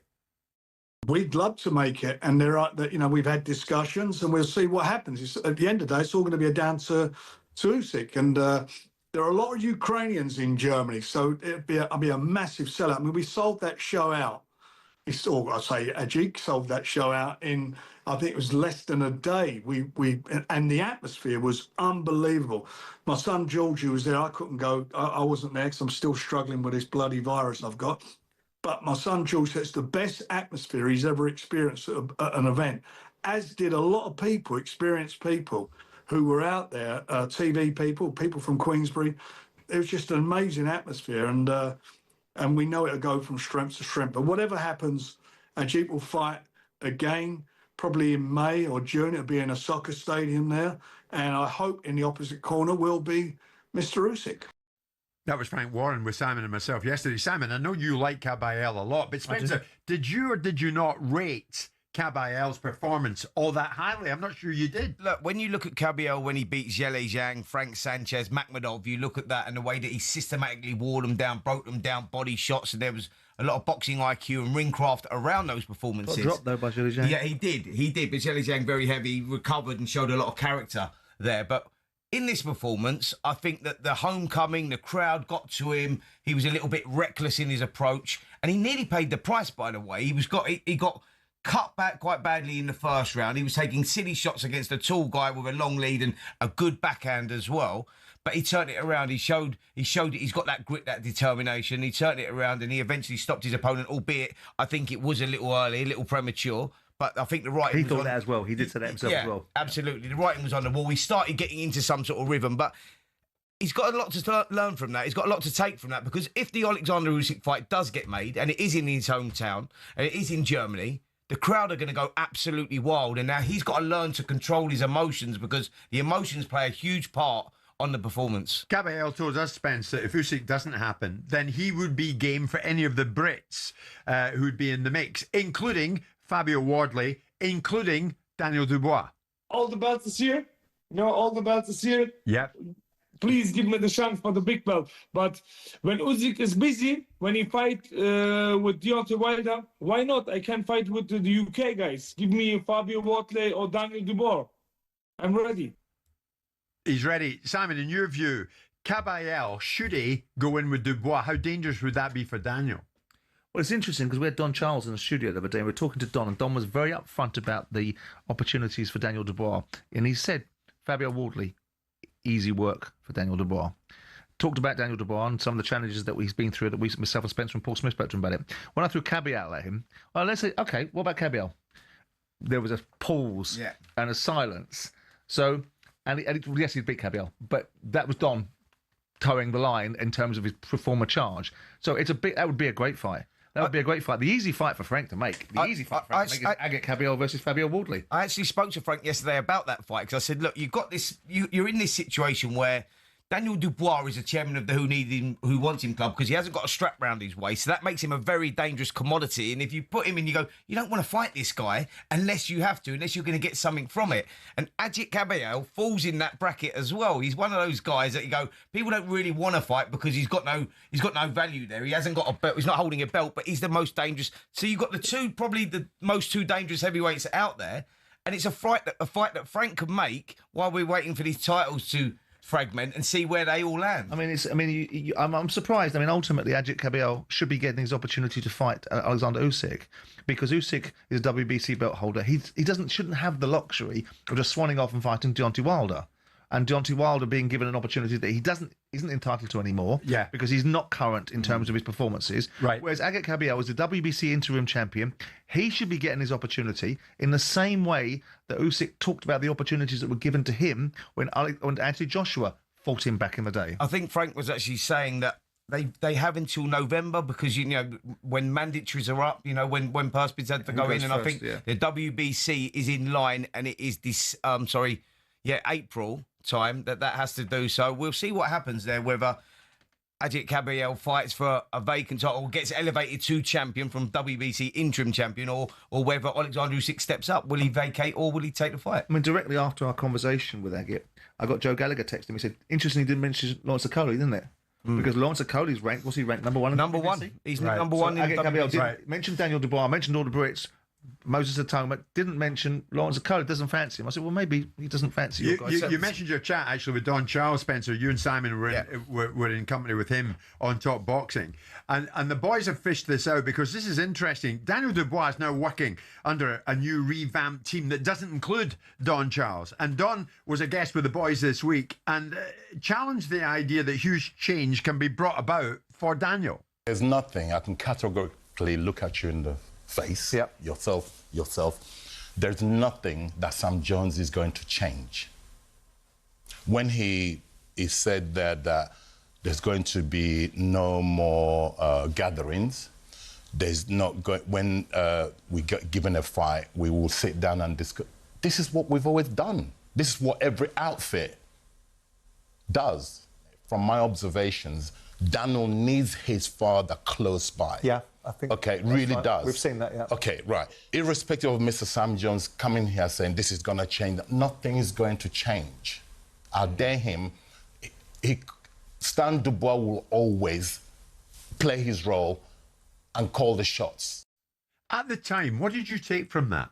We'd love to make it, and we've had discussions, and we'll see what happens. At the end of the day, it's all going to be down to Usyk, and there are a lot of Ukrainians in Germany, so it'd be a massive sellout. I mean, we sold that show out. Ajik sold that show out in, I think it was less than a day. And the atmosphere was unbelievable. My son George, who was there, I couldn't go. I wasn't there because I'm still struggling with this bloody virus I've got. But my son George said it's the best atmosphere he's ever experienced at an event, as did a lot of people, experienced people who were out there, TV people from Queensbury. It was just an amazing atmosphere, and we know it'll go from strength to strength. But whatever happens, Ajit will fight again, probably in May or June. It'll be in a soccer stadium there. And I hope in the opposite corner will be Mr. Usyk. That was Frank Warren with Simon and myself yesterday. Simon, I know you like Caballero a lot, but Spencer, did you or did you not rate Caballero's performance all that highly? I'm not sure you did. Look, when you look at Caballero when he beat Zhele Zhang, Frank Sanchez, Makhmudov, you look at that and the way that he systematically wore them down, broke them down, body shots, and there was a lot of boxing IQ and ringcraft around those performances. Got dropped though by Zhele Zhang. Yeah, he did. But Zhele Zhang very heavy, recovered and showed a lot of character there. But in this performance, I think that the homecoming, the crowd got to him. He was a little bit reckless in his approach, and he nearly paid the price. By the way, he got cut back quite badly in the first round. He was taking silly shots against a tall guy with a long lead and a good backhand as well. But he turned it around. He showed that he's got that grit, that determination. He turned it around and he eventually stopped his opponent, albeit I think it was a little early, a little premature. But I think the writing He thought that as well. He did say that himself as well. Absolutely. The writing was on the wall. He started getting into some sort of rhythm, but he's got a lot to learn from that. He's got a lot to take from that, because if the Alexander Usyk fight does get made, and it is in his hometown, and it is in Germany, the crowd are going to go absolutely wild. And now he's got to learn to control his emotions, because the emotions play a huge part on the performance. Caballero told us, Spence, that if Usyk doesn't happen, then he would be game for any of the Brits who'd be in the mix, including Fabio Wardley, including Daniel Dubois. All the belts is here. All the belts is here. Yep. Please give me the chance for the big belt. But when Usyk is busy, when he fight with Deontay Wilder, why not? I can fight with the UK guys. Give me Fabio Wardley or Daniel Dubois. I'm ready. He's ready. Simon, in your view, Caballero, should he go in with Dubois? How dangerous would that be for Daniel? Well, it's interesting because we had Don Charles in the studio the other day. We were talking to Don, and Don was very upfront about the opportunities for Daniel Dubois. And he said, Fabio Wardley, easy work for Daniel Dubois. Talked about Daniel Dubois and some of the challenges that he's been through, that we, myself and Spencer and Paul Smith spoke to him about it. When I threw Caballero at him, well, let's say, okay, what about Caballero? There was a pause and a silence. So, yes, he'd beat Caballero, but that was Don towing the line in terms of his performer charge. So that would be a great fight. That would be a great fight. The easy fight for Frank to make. The easy fight for Frank to make is Agate Caballero versus Fabio Wardley. I actually spoke to Frank yesterday about that fight, because I said, look, you've got this. You're in this situation where Daniel Dubois is the chairman of the Who Wants Him club, because he hasn't got a strap round his waist. So that makes him a very dangerous commodity. And if you put him in, you don't want to fight this guy unless you have to, unless you're going to get something from it. And Agit Caballero falls in that bracket as well. He's one of those guys that people don't really want to fight because he's got no value there. He hasn't got a belt. He's not holding a belt, but he's the most dangerous. So you've got probably the most two dangerous heavyweights out there. And it's a fight that Frank could make while we're waiting for these titles to fragment and see where they all land. I'm surprised. Ultimately, Agit Caballero should be getting his opportunity to fight Alexander Usyk, because Usyk is a WBC belt holder. He shouldn't have the luxury of just swanning off and fighting Deontay Wilder. and Deontay Wilder being given an opportunity that he isn't entitled to anymore. Yeah. Because he's not current in terms of his performances. Right. Whereas Agit Kabayel is the WBC interim champion. He should be getting his opportunity in the same way that Usyk talked about the opportunities that were given to him when Anthony Joshua fought him back in the day. I think Frank was actually saying that they have until November because, when mandatories are up, when purse bids had to go in. And I think the WBC is in line and it is this, April time that has to do. So we'll see what happens there, whether Agit Kabayel fights for a vacant title or gets elevated to champion from WBC interim champion or whether Alexander Usyk steps up. Will he vacate or will he take the fight? I mean, directly after our conversation with Agit, I got Joe Gallagher texting me. He said, interestingly, he didn't mention Lawrence Okoli, didn't it? Because Lawrence Okoli's ranked, what's he ranked? Number one? Number one. He's number one in Agit Kabayel WBC. mentioned Daniel Dubois, mentioned all the Brits, Moses Atoma, didn't mention Lawrence Okoli, doesn't fancy him. I said, well, maybe he doesn't fancy you guys. You mentioned your chat, actually, with Don Charles, Spencer. You and Simon were in company with him on Top Boxing. And the boys have fished this out because this is interesting. Daniel Dubois is now working under a new revamped team that doesn't include Don Charles. And Don was a guest with the boys this week and challenged the idea that huge change can be brought about for Daniel. There's nothing I can categorically look at you in the face, yourself. There's nothing that Sam Jones is going to change. When he said that there's going to be no more gatherings, there's not going. When we get given a fight, we will sit down and discuss. This is what we've always done. This is what every outfit does. From my observations, Daniel needs his father close by. Yeah. I think it really does. We've seen that, yeah. Okay, right. Irrespective of Mr. Sam Jones coming here saying this is going to change, nothing is going to change. I dare him. Stan Dubois will always play his role and call the shots. At the time, what did you take from that?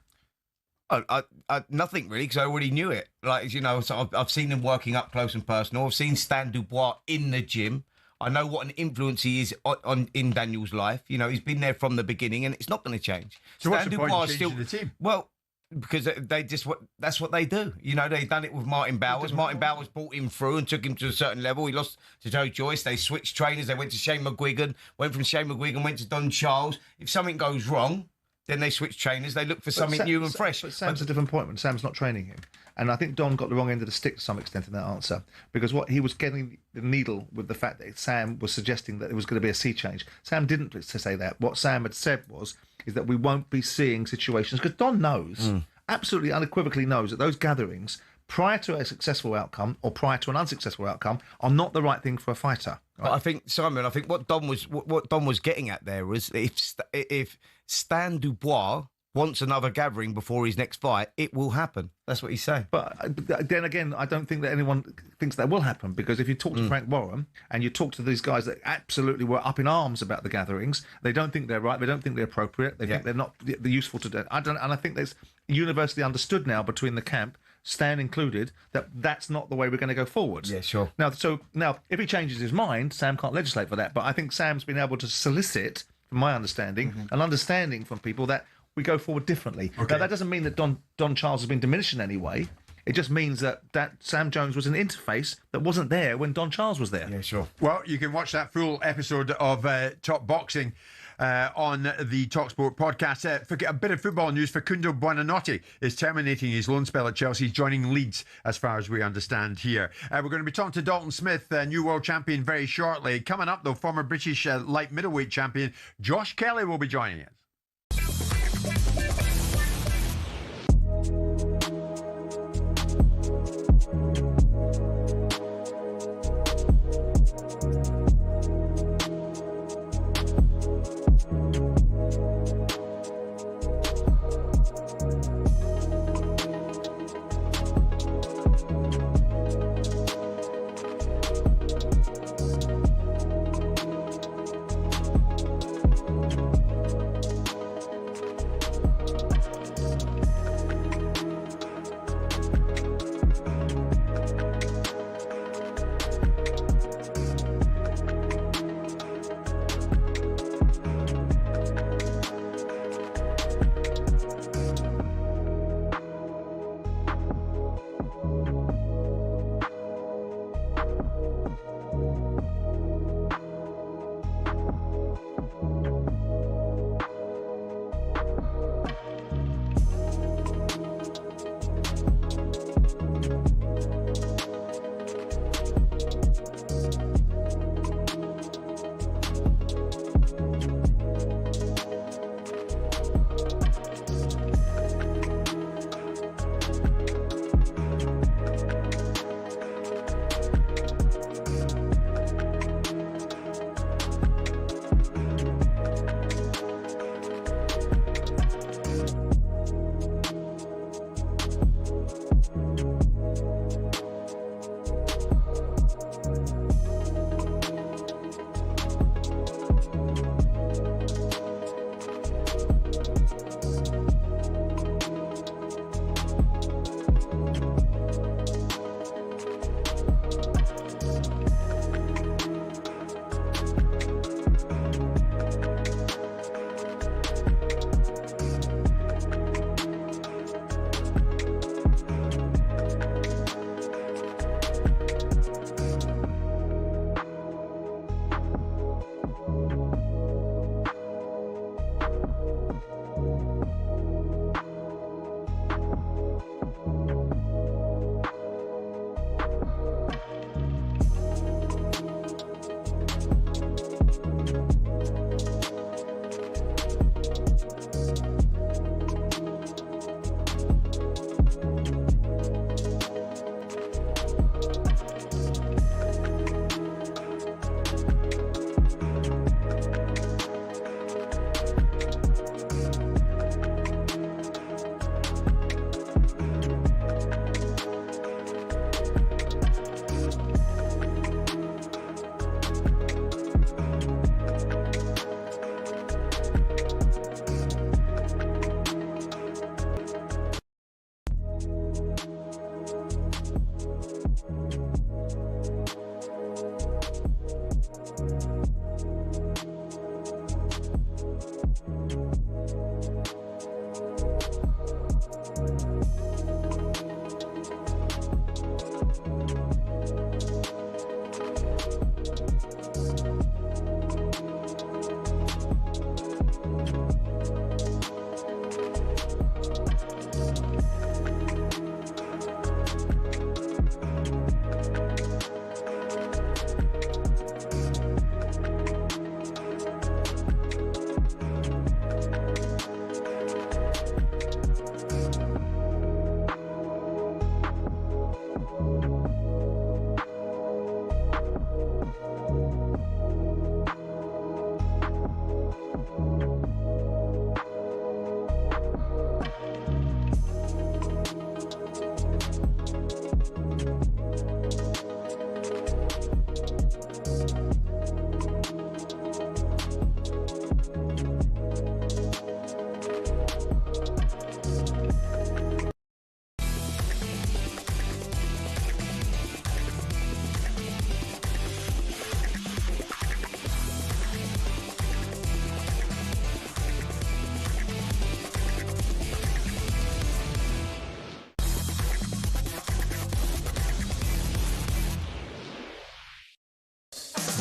Nothing really, because I already knew it. So I've seen him working up close and personal. I've seen Stan Dubois in the gym. I know what an influence he is in Daniel's life. He's been there from the beginning, and it's not going to change. So what's the point of changing the team? Well, because that's what they do. They've done it with Martin Bowers. Martin Bowers brought him through and took him to a certain level. He lost to Joe Joyce. They switched trainers. They went to Shane McGuigan. Went from Shane McGuigan, went to Don Charles. If something goes wrong, then they switch trainers. They look for something new and fresh. But Sam's a different point when Sam's not training him. And I think Don got the wrong end of the stick to some extent in that answer, because what he was getting the needle with the fact that Sam was suggesting that there was going to be a sea change. Sam didn't say that. What Sam had said is that we won't be seeing situations, because Don knows, absolutely unequivocally knows, that those gatherings, prior to a successful outcome or prior to an unsuccessful outcome, are not the right thing for a fighter. Right? But I think, Simon, what Don was getting at there was if Stan Dubois wants another gathering before his next fight, it will happen. That's what he's saying. But then again, I don't think that anyone thinks that will happen, because if you talk to Frank Warren and you talk to these guys that absolutely were up in arms about the gatherings, they don't think they're right, they don't think they're appropriate, they think they're not useful to do. And I think that's universally understood now between the camp, Stan included, that that's not the way we're going to go forward. Yeah, sure. Now, if he changes his mind, Sam can't legislate for that. But I think Sam's been able to solicit, from my understanding, an understanding from people that we go forward differently. Okay. Now, that doesn't mean that Don Charles has been diminished in any way. It just means that Sam Jones was an interface that wasn't there when Don Charles was there. Yeah, sure. Well, you can watch that full episode of Top Boxing on the talkSPORT podcast. Forget a bit of football news. Facundo Buonanotte is terminating his loan spell at Chelsea. He's joining Leeds, as far as we understand here. We're going to be talking to Dalton Smith, new world champion, very shortly. Coming up, though, former British light middleweight champion Josh Kelly will be joining us.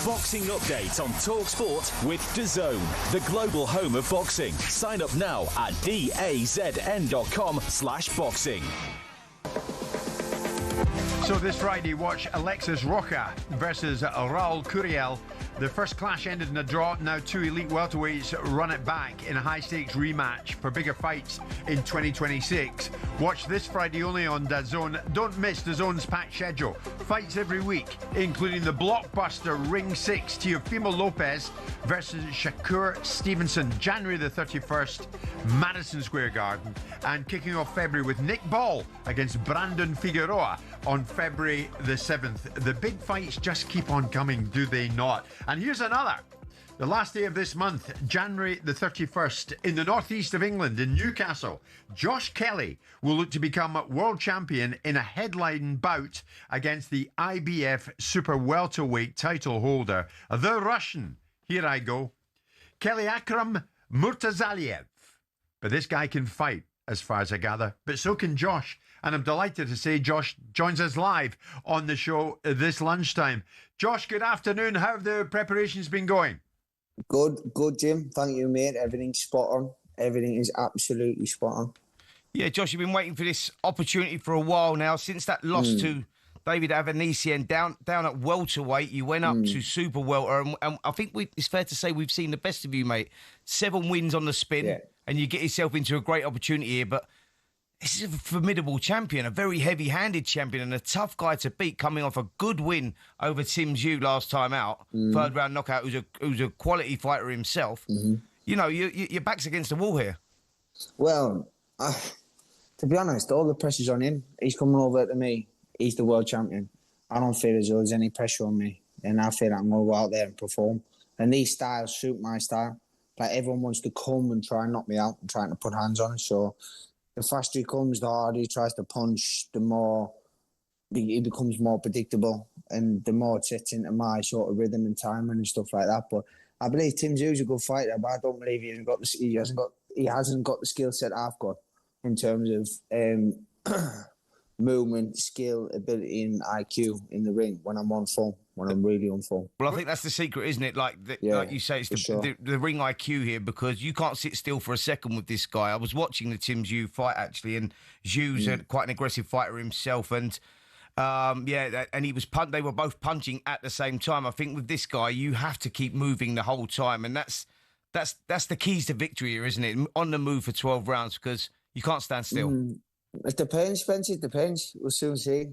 boxing update on talkSPORT with DAZN, the global home of boxing. Sign up now at dazn.com/boxing. So this Friday, watch Alexis Roca versus Raul Curiel. The first clash ended in a draw. Now two elite welterweights run it back in a high-stakes rematch for bigger fights in 2026. Watch this Friday only on DAZN. Don't miss DAZN's packed schedule. Fights every week, including the blockbuster Ring 6, Teofimo Lopez versus Shakur Stevenson, January the 31st, Madison Square Garden. And kicking off February with Nick Ball against Brandon Figueroa on February the 7th. The big fights just keep on coming, do they not? And here's another. The last day of this month, January the 31st, in the northeast of England, in Newcastle, Josh Kelly will look to become world champion in a headline bout against the IBF Super Welterweight title holder, the Russian. Here I go. Kelly Akram Murtazaliev. But this guy can fight, as far as I gather. But so can Josh. And I'm delighted to say Josh joins us live on the show this lunchtime. Josh, good afternoon. How have the preparations been going? Good, Jim. Thank you, mate. Everything's spot on. Everything is absolutely spot on. Yeah, Josh, you've been waiting for this opportunity for a while now. Since that loss to David Avanesian down at welterweight, you went up to super welter. And I think it's fair to say we've seen the best of you, mate. 7 wins on the spin, and you get yourself into a great opportunity here. But this is a formidable champion, a very heavy-handed champion, and a tough guy to beat, coming off a good win over Tim Zhu last time out, third round knockout, who's a quality fighter himself. You know, your back's against the wall here. Well, to be honest, all the pressure's on him. He's coming over to me. He's the world champion. I don't feel as though there's any pressure on me, and I feel like I'm going to go out there and perform. And these styles suit my style. Like, everyone wants to come and try and knock me out and trying to put hands on. So the faster he comes, the harder he tries to punch, the more he becomes more predictable, and the more it sets into my sort of rhythm and timing and stuff like that. But I believe Tim Zhu's a good fighter, but I don't believe he hasn't got the skill set I've got in terms of movement, skill, ability, and IQ in the ring when I'm on form. When I'm really on form. Well, I think that's the secret, isn't it? Like you say, it's the ring IQ here, because you can't sit still for a second with this guy. I was watching the Tim Zhu fight, actually, and Zhu's quite an aggressive fighter himself. And, and he was they were both punching at the same time. I think with this guy, you have to keep moving the whole time. And that's the keys to victory here, isn't it? On the move for 12 rounds, because you can't stand still. It depends, Spencer. It depends. We'll soon see.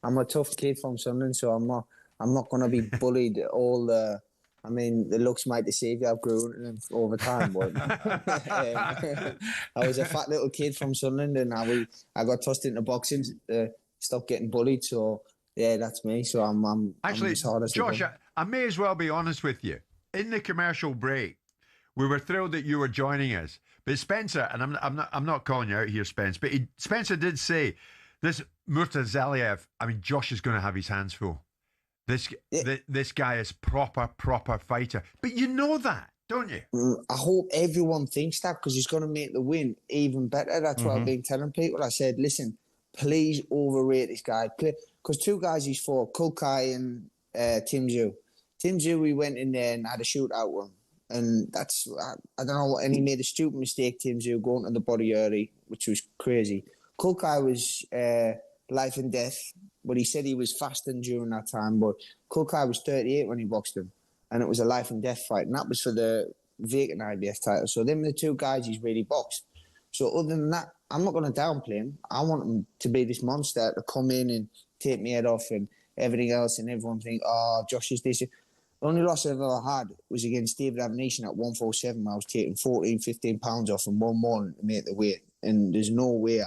I'm a tough kid from Sunderland, so I'm not going to be bullied. The looks might deceive you. I've grown over time, but I was a fat little kid from Sunderland, and I got tossed into boxing to stop getting bullied. So yeah, that's me. So I'm actually, as hard as Josh, I may as well be honest with you. In the commercial break, we were thrilled that you were joining us, but Spencer, and I'm not calling you out here, Spence, but Spencer did say, this Murtazaliev, Josh is going to have his hands full. This guy is proper fighter. But you know that, don't you? I hope everyone thinks that, because he's going to make the win even better. That's what I've been telling people. I said, listen, please overrate this guy. Because 2 guys he's fought, Kulkai and Tim Zhu. Tim Zhu, we went in there and had a shootout with him. And that's, I don't know, and he made a stupid mistake, Tim Zhu, going to the body early, which was crazy. Kulkai was life and death, but he said he was fasting during that time. But Kulkai was 38 when he boxed him, and it was a life and death fight, and that was for the vacant IBF title. So them are the 2 guys he's really boxed. So other than that, I'm not going to downplay him. I want him to be this monster, to come in and take me head off and everything else, and everyone think, oh, Josh is this. The only loss I've ever had was against David Avanesian at 147. I was taking 14, 15 pounds off in one morning to make the weight. And there's no way,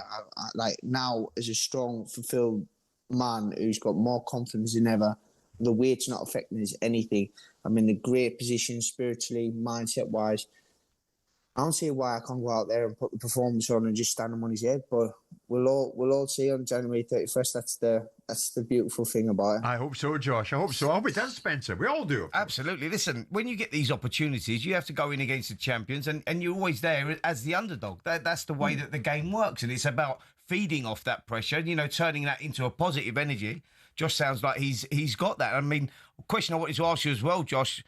now as a strong, fulfilled man who's got more confidence than ever, the weight's not affecting us anything. I'm in a great position spiritually, mindset-wise. I don't see why I can't go out there and put the performance on and just stand him on his head, but we'll all see on January 31st. That's the beautiful thing about it. I hope so, Josh. I hope so. I hope it does, Spencer. We all do. Absolutely. Listen, when you get these opportunities, you have to go in against the champions, and you're always there as the underdog. That's the way that the game works, and it's about feeding off that pressure, turning that into a positive energy Josh sounds like he's got that. I mean, a question I wanted to ask you as well, Josh.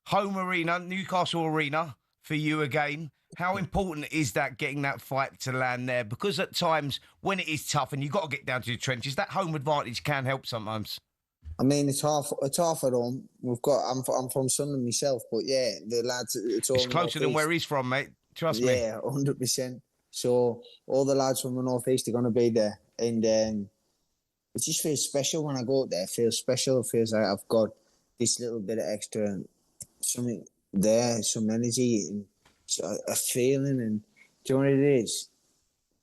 Home arena, Newcastle Arena, for you again. How important is that, getting that fight to land there? Because at times when it is tough and you've got to get down to the trenches, that home advantage can help sometimes. I mean, it's half at home. I'm from Sunderland myself, but yeah, the lads. It's closer than where he's from, mate. Trust me. Yeah, 100%. So all the lads from the northeast are going to be there, and it just feels special when I go out there. It feels special. It feels like I've got this little bit of extra something there, some energy, and a feeling, and do you know what it is?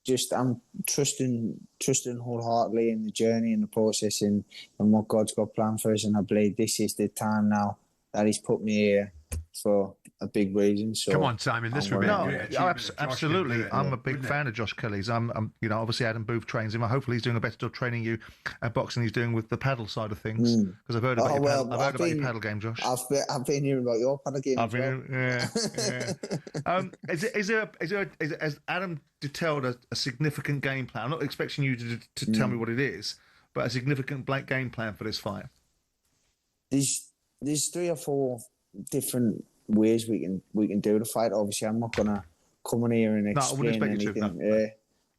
Just I'm trusting wholeheartedly in the journey and the process and what God's got planned for us. And I believe this is the time now that He's put me here for a big reason. So come on, Simon, this would be absolutely. I'm a big fan of Josh Kelly's. I'm obviously Adam Booth trains him. Hopefully, he's doing a better job training you at boxing. He's doing with the paddle side of things, because I've heard about your paddle game, Josh. I've been hearing about your paddle game. Has Adam detailed a significant game plan? I'm not expecting you to tell me what it is, but a significant game plan for this fight. There's 3 or 4 different ways we can do the fight. Obviously, I'm not gonna come in here and explain anything.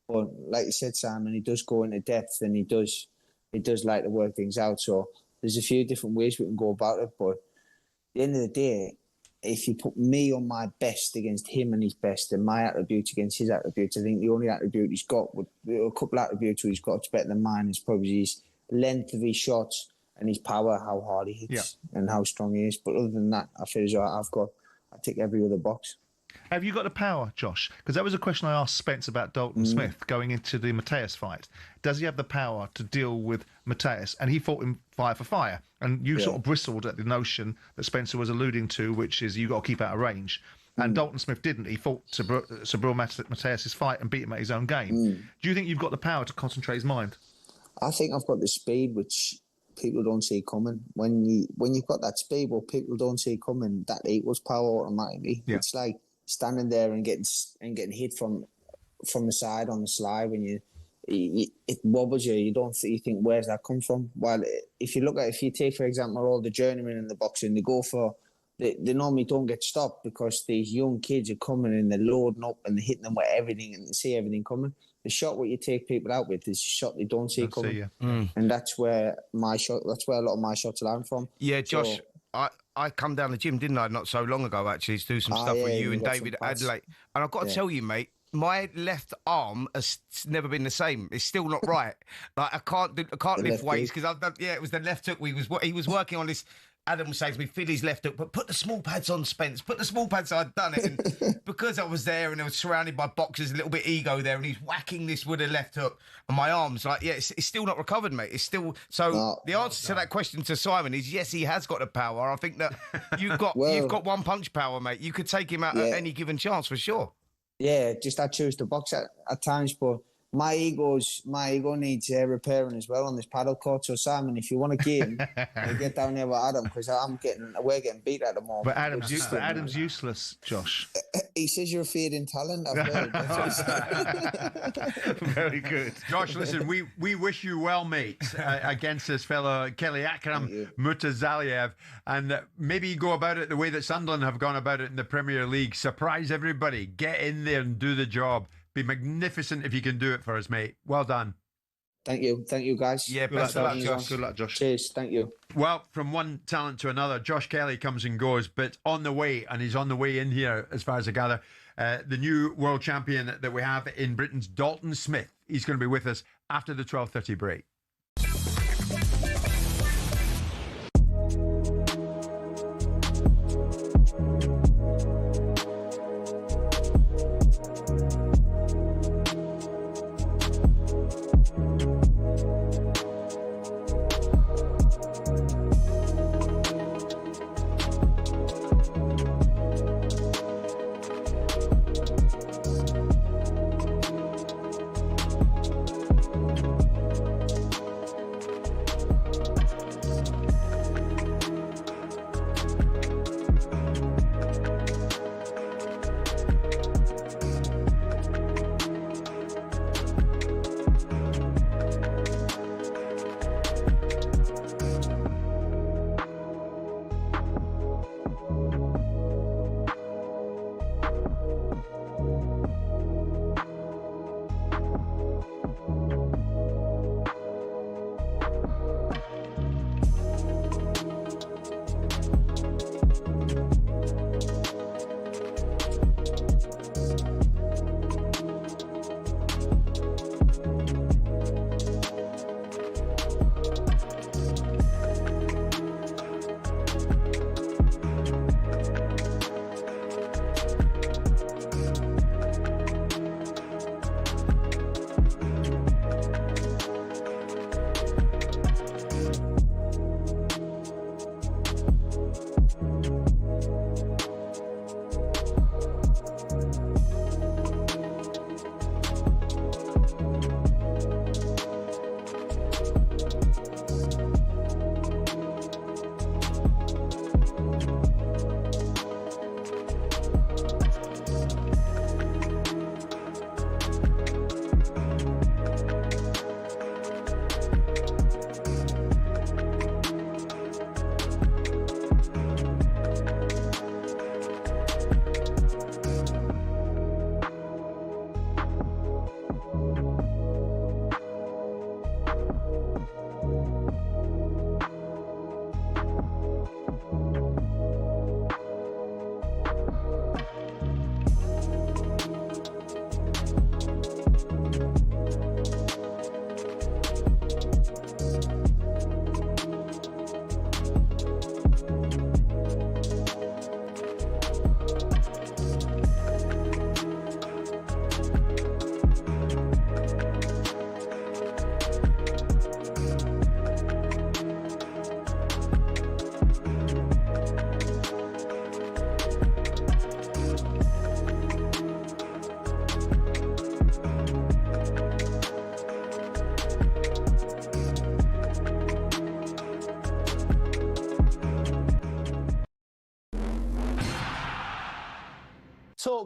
But like you said, Simon, he does go into depth and he does like to work things out. So there's a few different ways we can go about it. But at the end of the day, if you put me on my best against him and his best, and my attributes against his attributes, I think the only attribute he's got, a couple of attributes he's got that's better than mine, is probably his length of his shots and his power, how hard he hits and how strong he is. But other than that, I feel as though I tick every other box. Have you got the power, Josh? Because that was a question I asked Spence about Dalton Smith going into the Mateus fight. Does he have the power to deal with Mateus? And he fought him fire for fire. And you sort of bristled at the notion that Spencer was alluding to, which is you got to keep out of range. And Dalton Smith didn't. He fought Sabril Mateus' fight and beat him at his own game. Do you think you've got the power to concentrate his mind? I think I've got the speed, which people don't see coming. When you've got that speed, what people don't see coming, that equals power automatically. Yeah. It's like standing there and getting hit from the side on the slide when it wobbles you. You think, where's that come from? While if you take for example all the journeymen in the boxing, they normally don't get stopped because these young kids are coming and they're loading up and they're hitting them with everything and they see everything coming. The shot what you take people out with is a shot they don't see coming, and that's where a lot of my shots land from. Yeah, Josh, I come down the gym, didn't I, not so long ago actually, to do some stuff with you and David Adelaide, and I've got to tell you, mate, my left arm has never been the same. It's still not right. Like I can't lift weights because I've done. Yeah, it was the left hook. He was working on this. Adam was saying to me, feel his left hook, but put the small pads on, Spence. Put the small pads. I'd done it. And because I was there and I was surrounded by boxers, a little bit ego there, and he's whacking this with a left hook. And my arm's like, it's still not recovered, mate. It's still... So the answer to that question to Simon is, yes, he has got the power. I think that you've got one punch power, mate. You could take him out at any given chance, for sure. Yeah, just I choose to box at times, but my ego needs repairing as well on this paddle court. So Simon, if you want a game, get down there with Adam because we're getting beat at the moment. But Adam's useless, Josh. He says you're a feeding talent. I've heard. Very good, Josh. Listen, we wish you well, mate, against this fellow Kelly Akram Mutazaliev, and maybe you go about it the way that Sunderland have gone about it in the Premier League. Surprise everybody, get in there and do the job. Be magnificent if you can do it for us, mate. Well done. Thank you, guys. Yeah, best of luck, Josh. Good luck, Josh. Cheers. Thank you. Well, from one talent to another, Josh Kelly comes and goes, but on the way, and he's on the way in here, as far as I gather, the new world champion that we have in Britain's Dalton Smith. He's going to be with us after the 12:30 break.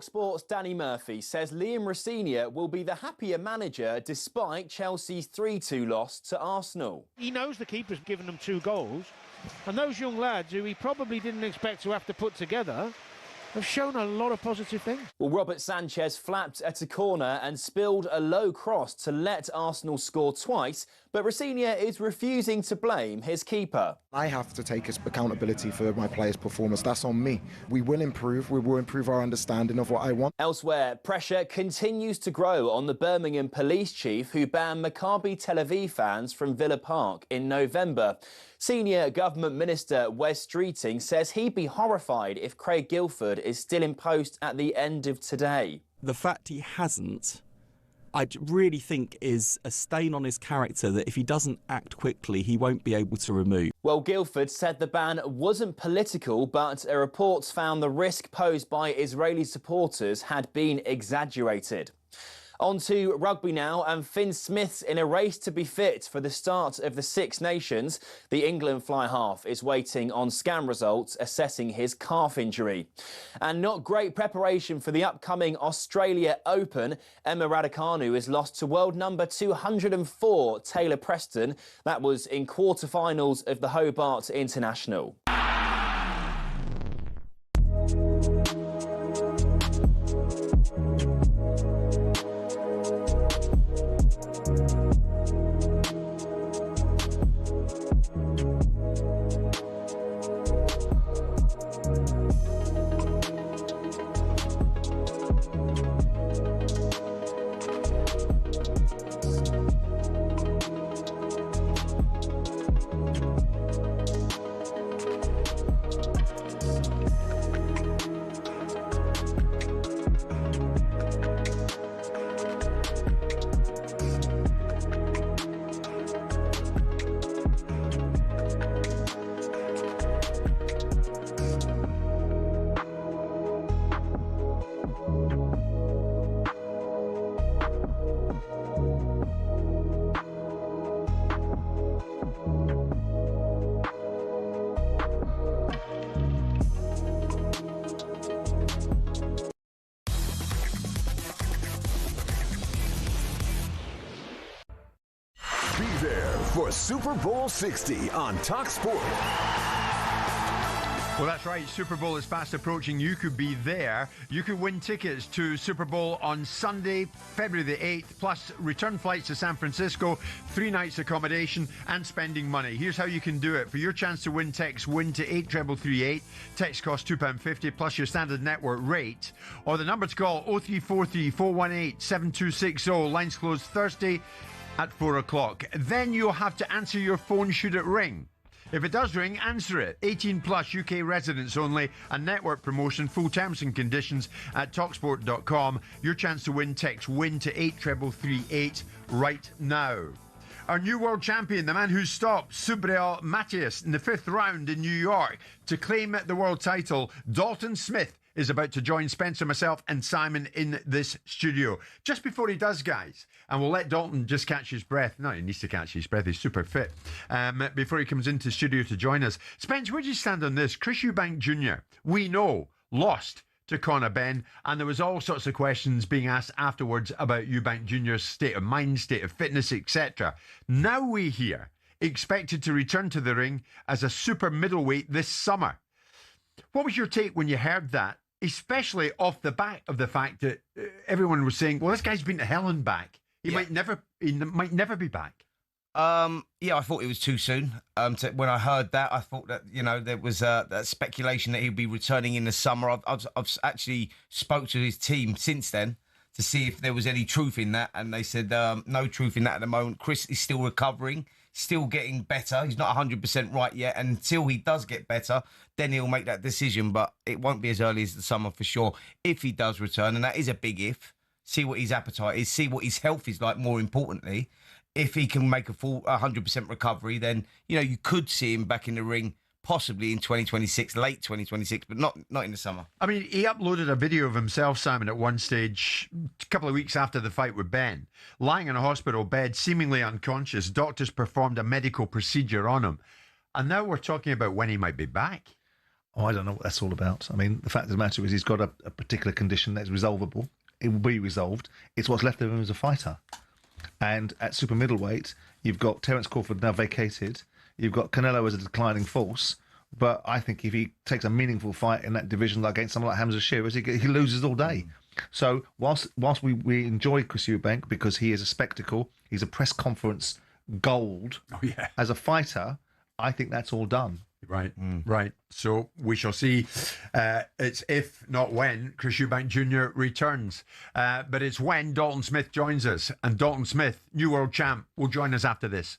talkSPORT's Danny Murphy says Liam Rosenior will be the happier manager despite Chelsea's 3-2 loss to Arsenal. He knows the keeper's given them 2 goals, and those young lads who he probably didn't expect to have to put together have shown a lot of positive things. Well, Robert Sanchez flapped at a corner and spilled a low cross to let Arsenal score twice, but Rosenior is refusing to blame his keeper. I have to take accountability for my players' performance. That's on me. We will improve. We will improve our understanding of what I want. Elsewhere, pressure continues to grow on the Birmingham police chief who banned Maccabi Tel Aviv fans from Villa Park in November. Senior Government Minister Wes Streeting says he'd be horrified if Craig Guilford is still in post at the end of today. The fact he hasn't, I really think, is a stain on his character that if he doesn't act quickly, he won't be able to remove. Well, Guilford said the ban wasn't political, but reports found the risk posed by Israeli supporters had been exaggerated. On to rugby now, and Finn Smith's in a race to be fit for the start of the Six Nations. The England fly half is waiting on scan results assessing his calf injury. And not great preparation for the upcoming Australia Open. Emma Raducanu is lost to world number 204, Taylor Preston. That was in quarter-finals of the Hobart International. For Super Bowl 60 on talkSPORT. Well, that's right. Super Bowl is fast approaching. You could be there. You could win tickets to Super Bowl on Sunday, February the 8th, plus return flights to San Francisco, 3 nights accommodation, and spending money. Here's how you can do it. For your chance to win, text WIN to 83338. Text costs £2.50 plus your standard network rate. Or the number to call 0343 418 7260. Lines closed Thursday at 4 o'clock. Then you'll have to answer your phone should it ring. If it does ring, answer it. 18 plus, UK residents only. A network promotion. Full terms and conditions at talksport.com. Your chance to win, text WIN to 83338 right now. Our new world champion, the man who stopped Subriel Matthias in the 5th round in New York to claim the world title, Dalton Smith, is about to join Spencer, myself and Simon in this studio. Just before he does, guys, and we'll let Dalton just catch his breath. No, he needs to catch his breath. He's super fit. Before he comes into the studio to join us. Spence, where do you stand on this? Chris Eubank Jr., we know, lost to Conor Benn, and there was all sorts of questions being asked afterwards about Eubank Jr.'s state of mind, state of fitness, etc. Now we hear expected to return to the ring as a super middleweight this summer. What was your take when you heard that, especially off the back of the fact that everyone was saying, well, this guy's been to hell and back. He might never be back. Yeah, I thought it was too soon. When I heard that, I thought that, there was that speculation that he'd be returning in the summer. I've actually spoke to his team since then to see if there was any truth in that, and they said no truth in that at the moment. Chris is still recovering, still getting better. He's not 100% right yet. And until he does get better, then he'll make that decision. But it won't be as early as the summer for sure if he does return. And that is a big if. See what his appetite is. See what his health is like, more importantly. If he can make a full 100% recovery, then, you could see him back in the ring possibly in 2026, late 2026, but not in the summer. I mean, he uploaded a video of himself, Simon, at one stage, a couple of weeks after the fight with Ben, lying in a hospital bed, seemingly unconscious. Doctors performed a medical procedure on him. And now we're talking about when he might be back. Oh, I don't know what that's all about. I mean, the fact of the matter is he's got a particular condition that's resolvable. It will be resolved. It's what's left of him as a fighter. And at super middleweight, you've got Terence Crawford now vacated. You've got Canelo as a declining force. But I think if he takes a meaningful fight in that division against someone like Hamza Shearers, he loses all day. So whilst we enjoy Chris Eubank because he is a spectacle, he's a press conference gold. Oh, yeah. As a fighter, I think that's all done. Right, right. So we shall see. It's if, not when, Chris Eubank Jr. returns. But it's when Dalton Smith joins us. And Dalton Smith, new world champ, will join us after this.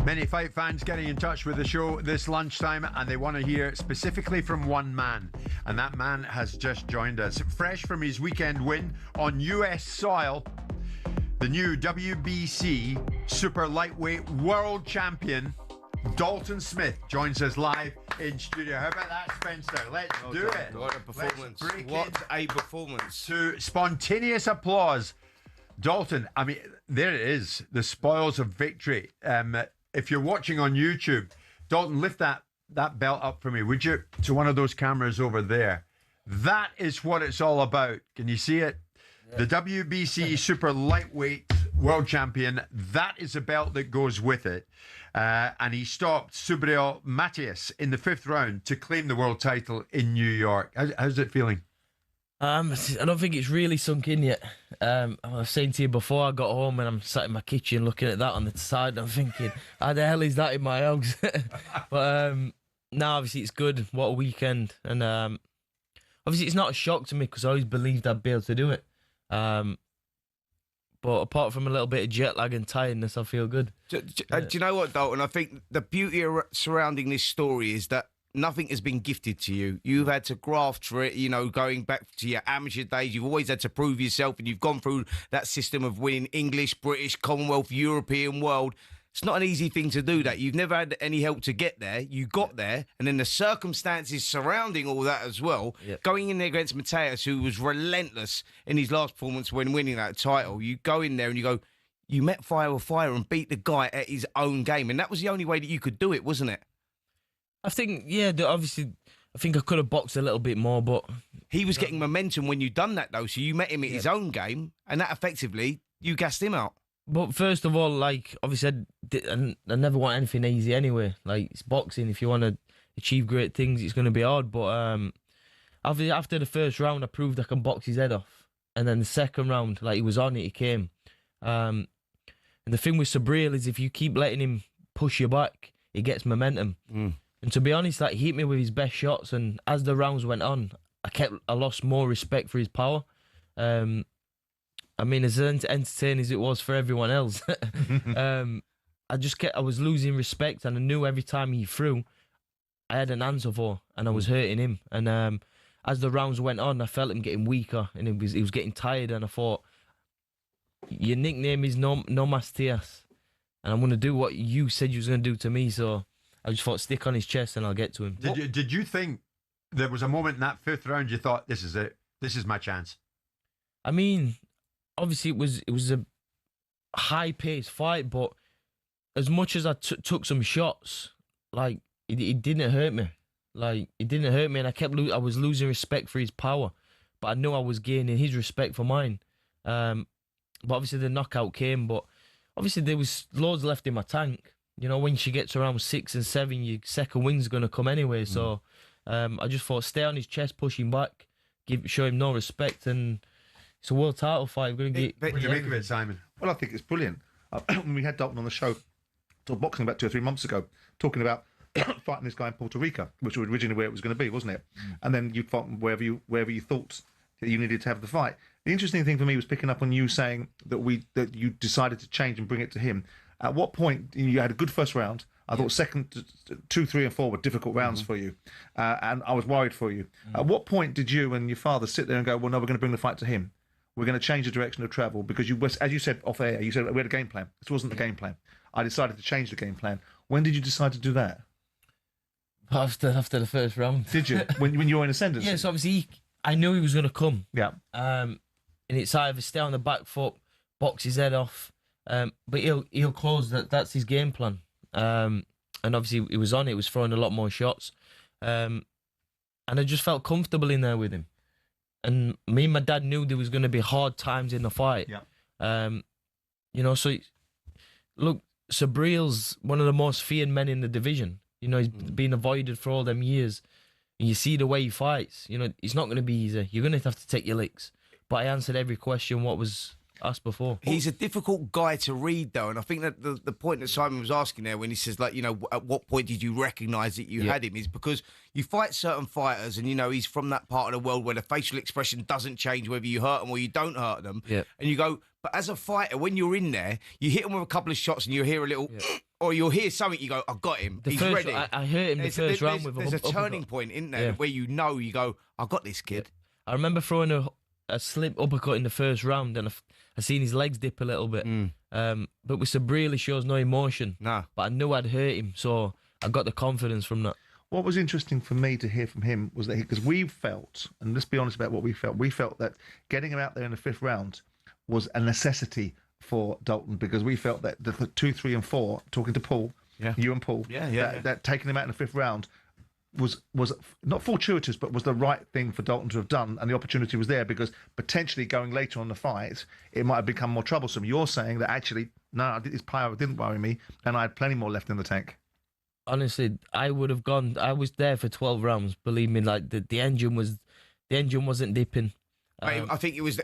Many fight fans getting in touch with the show this lunchtime, and they want to hear specifically from one man. And that man has just joined us. Fresh from his weekend win on US soil, the new WBC super lightweight world champion, Dalton Smith joins us live in studio. How about that, Spencer? Let's do it. What a performance. What a performance. To spontaneous applause. Dalton, I mean, there it is, the spoils of victory. If you're watching on YouTube, Dalton, lift that belt up for me, would you? To one of those cameras over there. That is what it's all about. Can you see it? Yeah. The WBC Super Lightweight World Champion, that is a belt that goes with it. And he stopped Subriel Matias in the 5th round to claim the world title in New York. How's it feeling? I don't think it's really sunk in yet. I was saying to you before I got home and I'm sat in my kitchen looking at that on the side, I'm thinking, how the hell is that in my house? But now obviously it's good. What a weekend. And obviously it's not a shock to me because I always believed I'd be able to do it. But apart from a little bit of jet lag and tiredness, I feel good. Do you know what, Dalton? I think the beauty surrounding this story is that nothing has been gifted to you. You've had to graft for it, you know, going back to your amateur days. You've always had to prove yourself, and you've gone through that system of winning English, British, Commonwealth, European, world. It's not an easy thing to do that. You've never had any help to get there. You got there, and then the circumstances surrounding all that as well. Yep. Going in there against Mateus, who was relentless in his last performance when winning that title. You go in there and you go, you met fire with fire and beat the guy at his own game. And that was the only way that you could do it, wasn't it? I think, yeah, obviously, I think I could have boxed a little bit more, but... He was getting momentum when you done that, though, so you met him at his own game, and that effectively, you gassed him out. But first of all, like, obviously, I never want anything easy anyway. Like, it's boxing. If you want to achieve great things, it's going to be hard. But after the first round, I proved I can box his head off. And then the second round, like, he was on it, he came. And the thing with Subriel is if you keep letting him push you back, he gets momentum. And to be honest, like, he hit me with his best shots, and as the rounds went on, I lost more respect for his power. I mean, as entertaining as it was for everyone else, I was losing respect, and I knew every time he threw, I had an answer for, and I was hurting him. And as the rounds went on, I felt him getting weaker, and he was getting tired, and I thought, your nickname is No Mastias, and I'm going to do what you said you was going to do to me, so... I just thought, stick on his chest and I'll get to him. Did you think there was a moment in that 5th round you thought, this is it, this is my chance? I mean, obviously it was a high-paced fight, but as much as I took some shots, like, it didn't hurt me. Like, it didn't hurt me, and I was losing respect for his power, but I knew I was gaining his respect for mine. But obviously the knockout came, but obviously there was loads left in my tank. You know, when she gets around 6 and 7, your second wing's going to come anyway. So I just thought, stay on his chest, push him back, show him no respect, and it's a world title fight. We're going to get. What do you make of it, Simon? Well, I think it's brilliant. When we had Dalton on the show, talk boxing about 2 or 3 months ago, talking about fighting this guy in Puerto Rico, which was originally where it was going to be, wasn't it? And then you fought wherever you thought that you needed to have the fight. The interesting thing for me was picking up on you saying that you decided to change and bring it to him. At what point, you had a good first round. I thought second, 2, 3 and 4 were difficult rounds for you. And I was worried for you. At what point did you and your father sit there and go, well, no, we're going to bring the fight to him. We're going to change the direction of travel? Because as you said off air, you said we had a game plan. This wasn't the game plan. I decided to change the game plan. When did you decide to do that? After the first round. Did you? when you were in ascendancy? Yes, obviously, I knew he was going to come. Yeah. And it's either stay on the back foot, box his head off, but he'll close. That's his game plan. And obviously he was on it. He was throwing a lot more shots. And I just felt comfortable in there with him. And me and my dad knew there was going to be hard times in the fight. Yeah. You know, so look, Subriel's one of the most feared men in the division. You know, he's been avoided for all them years. And you see the way he fights. You know, it's not going to be easy. You're going to have to take your licks. But I answered every question what was asked before. He's a difficult guy to read, though, and I think that the point that Simon was asking there when he says, like, you know, at what point did you recognise that you had him, is because you fight certain fighters and, you know, he's from that part of the world where the facial expression doesn't change whether you hurt them or you don't hurt them. Yeah. And you go, but as a fighter, when you're in there, you hit him with a couple of shots and you hear a little... Or you'll hear something, you go, I got him. He's ready. I hurt him the first round with there's a turning point in there where you know, you go, I got this kid. I remember throwing a slip uppercut in the first round, and I seen his legs dip a little bit. But with Sabril, he shows no emotion. No. But I knew I'd hurt him, so I got the confidence from that. What was interesting for me to hear from him was that because we felt, and let's be honest about what we felt that getting him out there in the 5th round was a necessity for Dalton, because we felt that the 2, 3 and 4, talking to Paul, you and Paul, that taking him out in the 5th round was not fortuitous, but was the right thing for Dalton to have done, and the opportunity was there, because potentially going later on the fight, it might have become more troublesome. You're saying that actually, no, his power didn't worry me, and I had plenty more left in the tank. Honestly, I would have gone. I was there for 12 rounds. Believe me, like the engine wasn't dipping. I think it was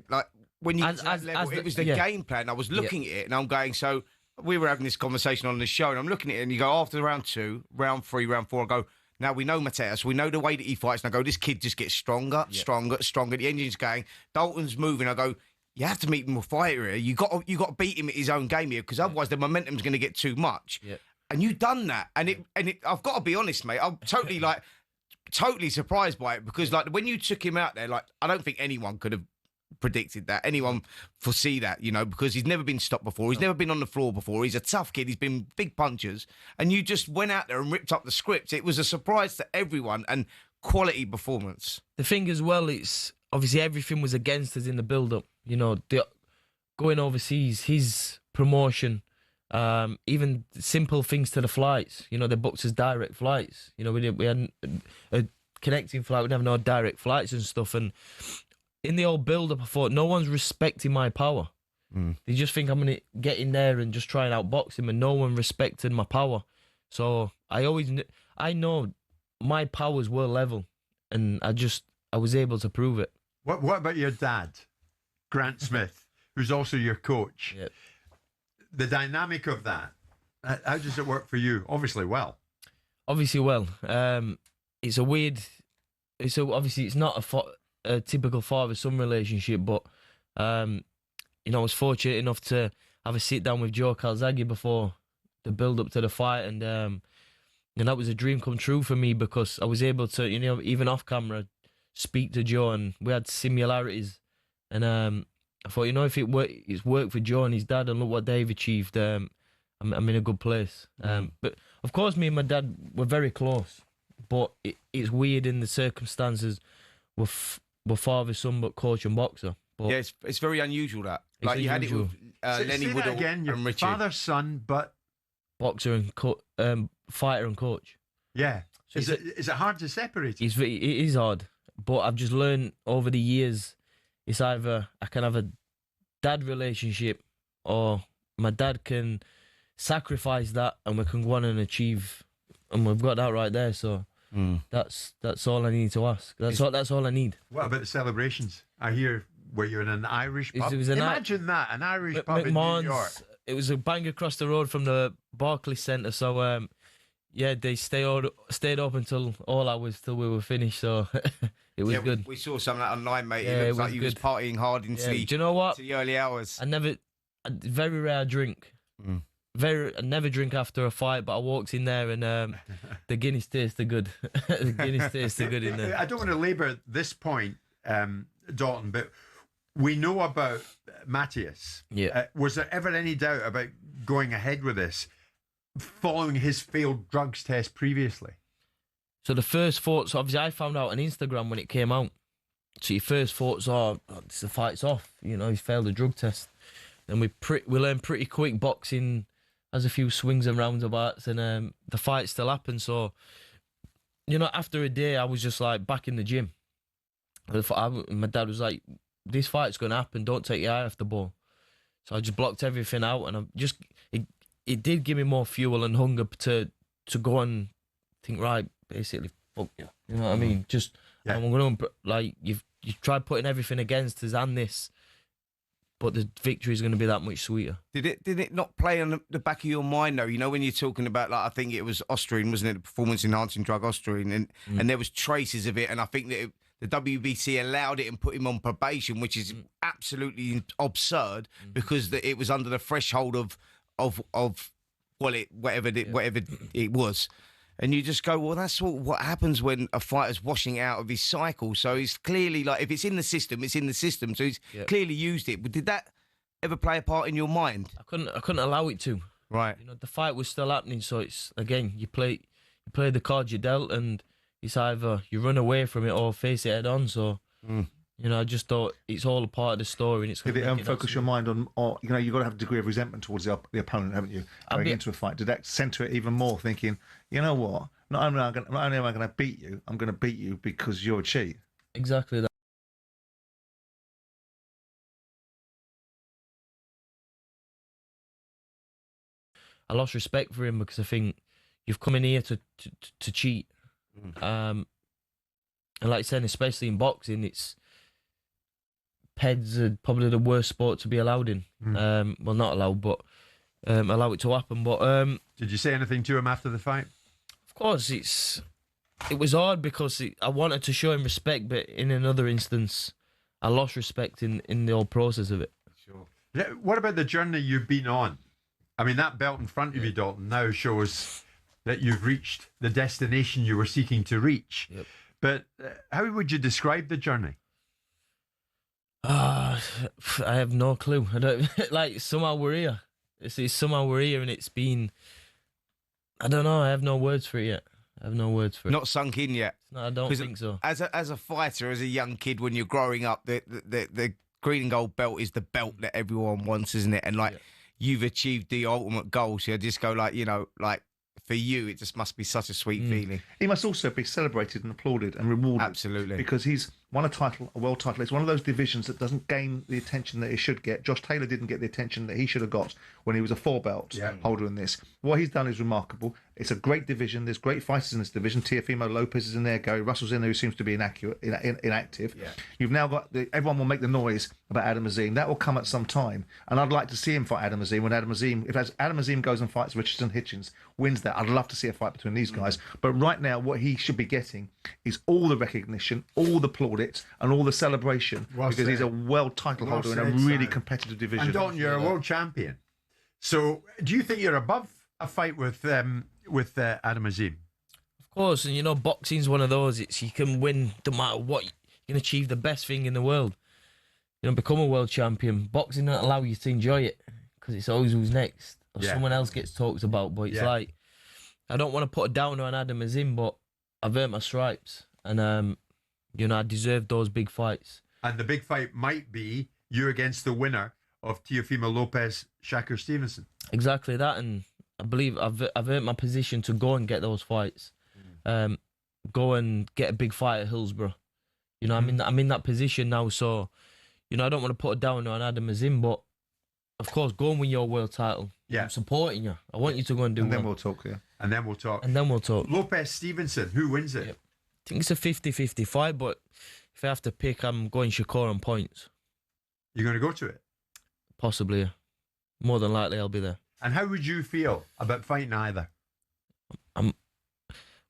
like when you it was the game plan. I was looking at it and I'm going. So we were having this conversation on the show, and I'm looking at it, and you go after round 2, round 3, round 4. I go, now we know Mateus, we know the way that he fights, and I go, this kid just gets stronger, stronger. The engine's going. Dalton's moving. I go, you have to meet him a fighter here. You got to beat him at his own game here, because otherwise the momentum's going to get too much. Yeah. And you've done that, and it. I've got to be honest, mate. I'm totally surprised by it, because like when you took him out there, like I don't think anyone could have predicted that. Anyone foresee that, you know, because he's never been stopped before. He's never been on the floor before. He's a tough kid. He's been big punches, and you just went out there and ripped up the script. It was a surprise to everyone, and quality performance. The thing as well, it's obviously everything was against us in the build-up. You know, going overseas, his promotion. Even simple things to the flights, you know, they booked us direct flights. You know, we had a connecting flight, we didn't have no direct flights and stuff. And in the old build-up, I thought, no one's respecting my power. They just think I'm going to get in there and just try and outbox him, and no one respected my power. So I know my powers were level, and I was able to prove it. What about your dad, Grant Smith, who's also your coach? Yep. The dynamic of that, how does it work for you? Obviously well. Obviously well. It's a weird... obviously, it's not a typical father-son relationship, but, you know, I was fortunate enough to have a sit-down with Joe Calzaghe before the build-up to the fight, and that was a dream come true for me, because I was able to, you know, even off-camera, speak to Joe, and we had similarities, and... I thought, you know, if it's worked for Joe and his dad, and look what they've achieved, I'm in a good place. But of course, me and my dad were very close. But it's weird in the circumstances. We're father, son, but coach and boxer. But yeah, it's very unusual that. Like you had it with Lenny Woodall again, and Richie. Father, son, but boxer and fighter and coach. Yeah. So is it hard to separate? It is hard, but I've just learned over the years. It's either I can have a dad relationship, or my dad can sacrifice that, and we can go on and achieve, and we've got that right there. So that's all I need to ask. That's all I need. What about the celebrations? I hear where you're in an Irish pub. Imagine that, an Irish pub in New York. It was a bang across the road from the Barclays Centre. So yeah, they stayed up until all hours till we were finished. So. It was good. We saw some of that online, mate. Yeah, it looks like you was partying hard into Do you know what? the early hours. Very rare drink. I never drink after a fight, but I walked in there and the Guinness tasted good. The Guinness tasted good in there. I don't want to labour this point, Dalton, but we know about Mateus. Yeah. Was there ever any doubt about going ahead with this following his failed drugs test previously? So the first thoughts, obviously, I found out on Instagram when it came out. So your first thoughts are, the fight's off. You know, he's failed a drug test. And we learned pretty quick boxing has a few swings and roundabouts, and the fight still happened. So, you know, after a day, I was just like back in the gym. My dad was like, this fight's going to happen. Don't take your eye off the ball. So I just blocked everything out, and it did give me more fuel and hunger to go and think, right, basically, fuck you. You know what I mean? Just, I'm going to, like, you've tried putting everything against us and this, but the victory is going to be that much sweeter. Did it not play on the back of your mind, though? You know, when you're talking about, like, I think it was Austrian, wasn't it? The performance-enhancing drug Austrian, and there was traces of it, and I think that the WBC allowed it and put him on probation, which is absolutely absurd because it was under the threshold of whatever it was. And you just go, well, that's what happens when a fighter's washing out of his cycle. So he's clearly, like, if it's in the system, it's in the system. So he's clearly used it. But did that ever play a part in your mind? I couldn't allow it to. Right. You know, the fight was still happening, so it's again you play the cards you dealt, and it's either you run away from it or face it head on. So. You know, I just thought it's all a part of the story, and it's Did it focus your mind on, or you know, you've got to have a degree of resentment towards the opponent, haven't you? Going into a fight, did that centre it even more? Thinking, you know what? Not only am I going to beat you, I'm going to beat you because you're a cheat. Exactly that. I lost respect for him because I think you've come in here to cheat, and like I said, especially in boxing, PEDs are probably the worst sport to be allowed in. Well, not allowed, but allow it to happen. But did you say anything to him after the fight? Of course, it was hard because I wanted to show him respect, but in another instance, I lost respect in the whole process of it. Sure. What about the journey you've been on? I mean, that belt in front of you, Dalton, now shows that you've reached the destination you were seeking to reach. Yep. But how would you describe the journey? I have no clue. I don't like. Somehow we're here. It's somehow we're here, and it's been. I don't know. I have no words for it yet. Not sunk in yet. No, I don't think so. As a fighter, as a young kid, when you're growing up, the green and gold belt is the belt that everyone wants, isn't it? And you've achieved the ultimate goal. So I just go for you, it just must be such a sweet feeling. He must also be celebrated and applauded and rewarded. Absolutely. Because he's won a world title. It's one of those divisions that doesn't gain the attention that it should get. Josh Taylor didn't get the attention that he should have got when he was a 4-belt holder in this. What he's done is remarkable. It's a great division. There's great fighters in this division. Teofimo Lopez is in there. Gary Russell's in there, who seems to be inactive. Yeah. You've now got... everyone will make the noise about Adam Azim. That will come at some time. And I'd like to see him fight Adam Azim. If Adam Azim goes and fights Richardson Hitchens, wins that, I'd love to see a fight between these guys. But right now, what he should be getting is all the recognition, all the plaudits, and all the celebration, because he's a world title holder in a really competitive division. And Dalton, you're a world champion. So do you think you're above a fight with Adam Azim? Of course, and you know, boxing's one of those. You can win no matter what. You can achieve the best thing in the world. You know, become a world champion. Boxing doesn't allow you to enjoy it because it's always who's next, or someone else gets talked about. But it's like, I don't want to put a downer on Adam Azim, but I've earned my stripes, and you know, I deserve those big fights. And the big fight might be you against the winner of Teofimo Lopez, Shakur Stevenson. Exactly that, and I believe I've earned my position to go and get those fights. Go and get a big fight at Hillsborough. You know, I'm in that position now, so you know, I don't want to put a downer on Adam Azim, but of course, go and win your world title. Yeah. I'm supporting you. I want you to go and do And then we'll talk, And then we'll talk. Lopez Stevenson, who wins it? Yep. I think it's a 50-50 fight, but if I have to pick, I'm going Shakur on points. You're going to go to it? Possibly, yeah. More than likely, I'll be there. And how would you feel about fighting either?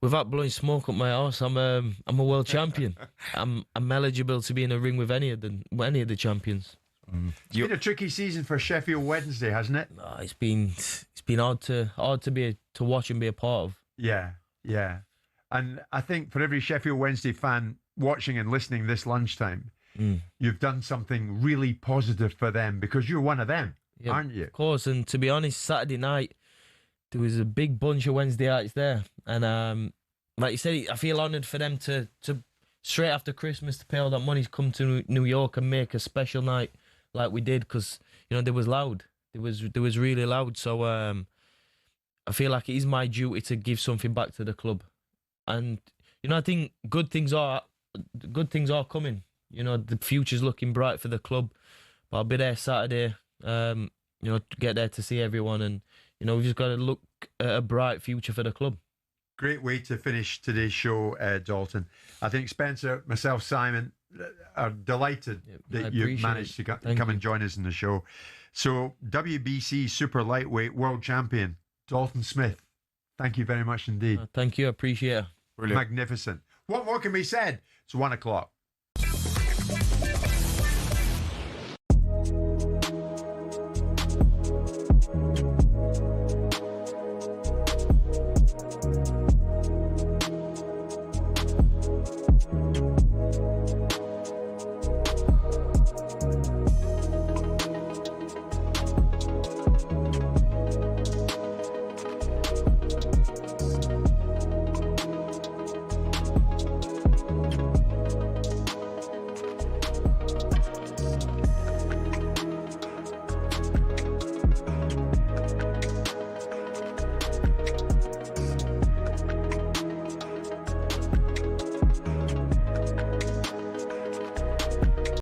Without blowing smoke up my arse, I'm a world champion. I'm eligible to be in a ring with any of the champions. It's been a tricky season for Sheffield Wednesday, hasn't it? No, it's been hard to watch and be a part of. Yeah. And I think for every Sheffield Wednesday fan watching and listening this lunchtime, you've done something really positive for them because you're one of them, aren't you? Of course, and to be honest, Saturday night, there was a big bunch of Wednesdayites there. And like you said, I feel honoured for them to straight after Christmas to pay all that money to come to New York and make a special night like we did, because, you know, they was loud. It was really loud. So I feel like it is my duty to give something back to the club. And, you know, I think good things are coming. You know, the future's looking bright for the club. But I'll be there Saturday, you know, to get there to see everyone. And, you know, we've just got to look at a bright future for the club. Great way to finish today's show, Dalton. I think Spencer, myself, Simon, are delighted that you've managed to come and join us in the show. So, WBC Super Lightweight World Champion, Dalton Smith, thank you very much indeed. Thank you, I appreciate it. Brilliant. Magnificent. What more can be said? It's 1 o'clock.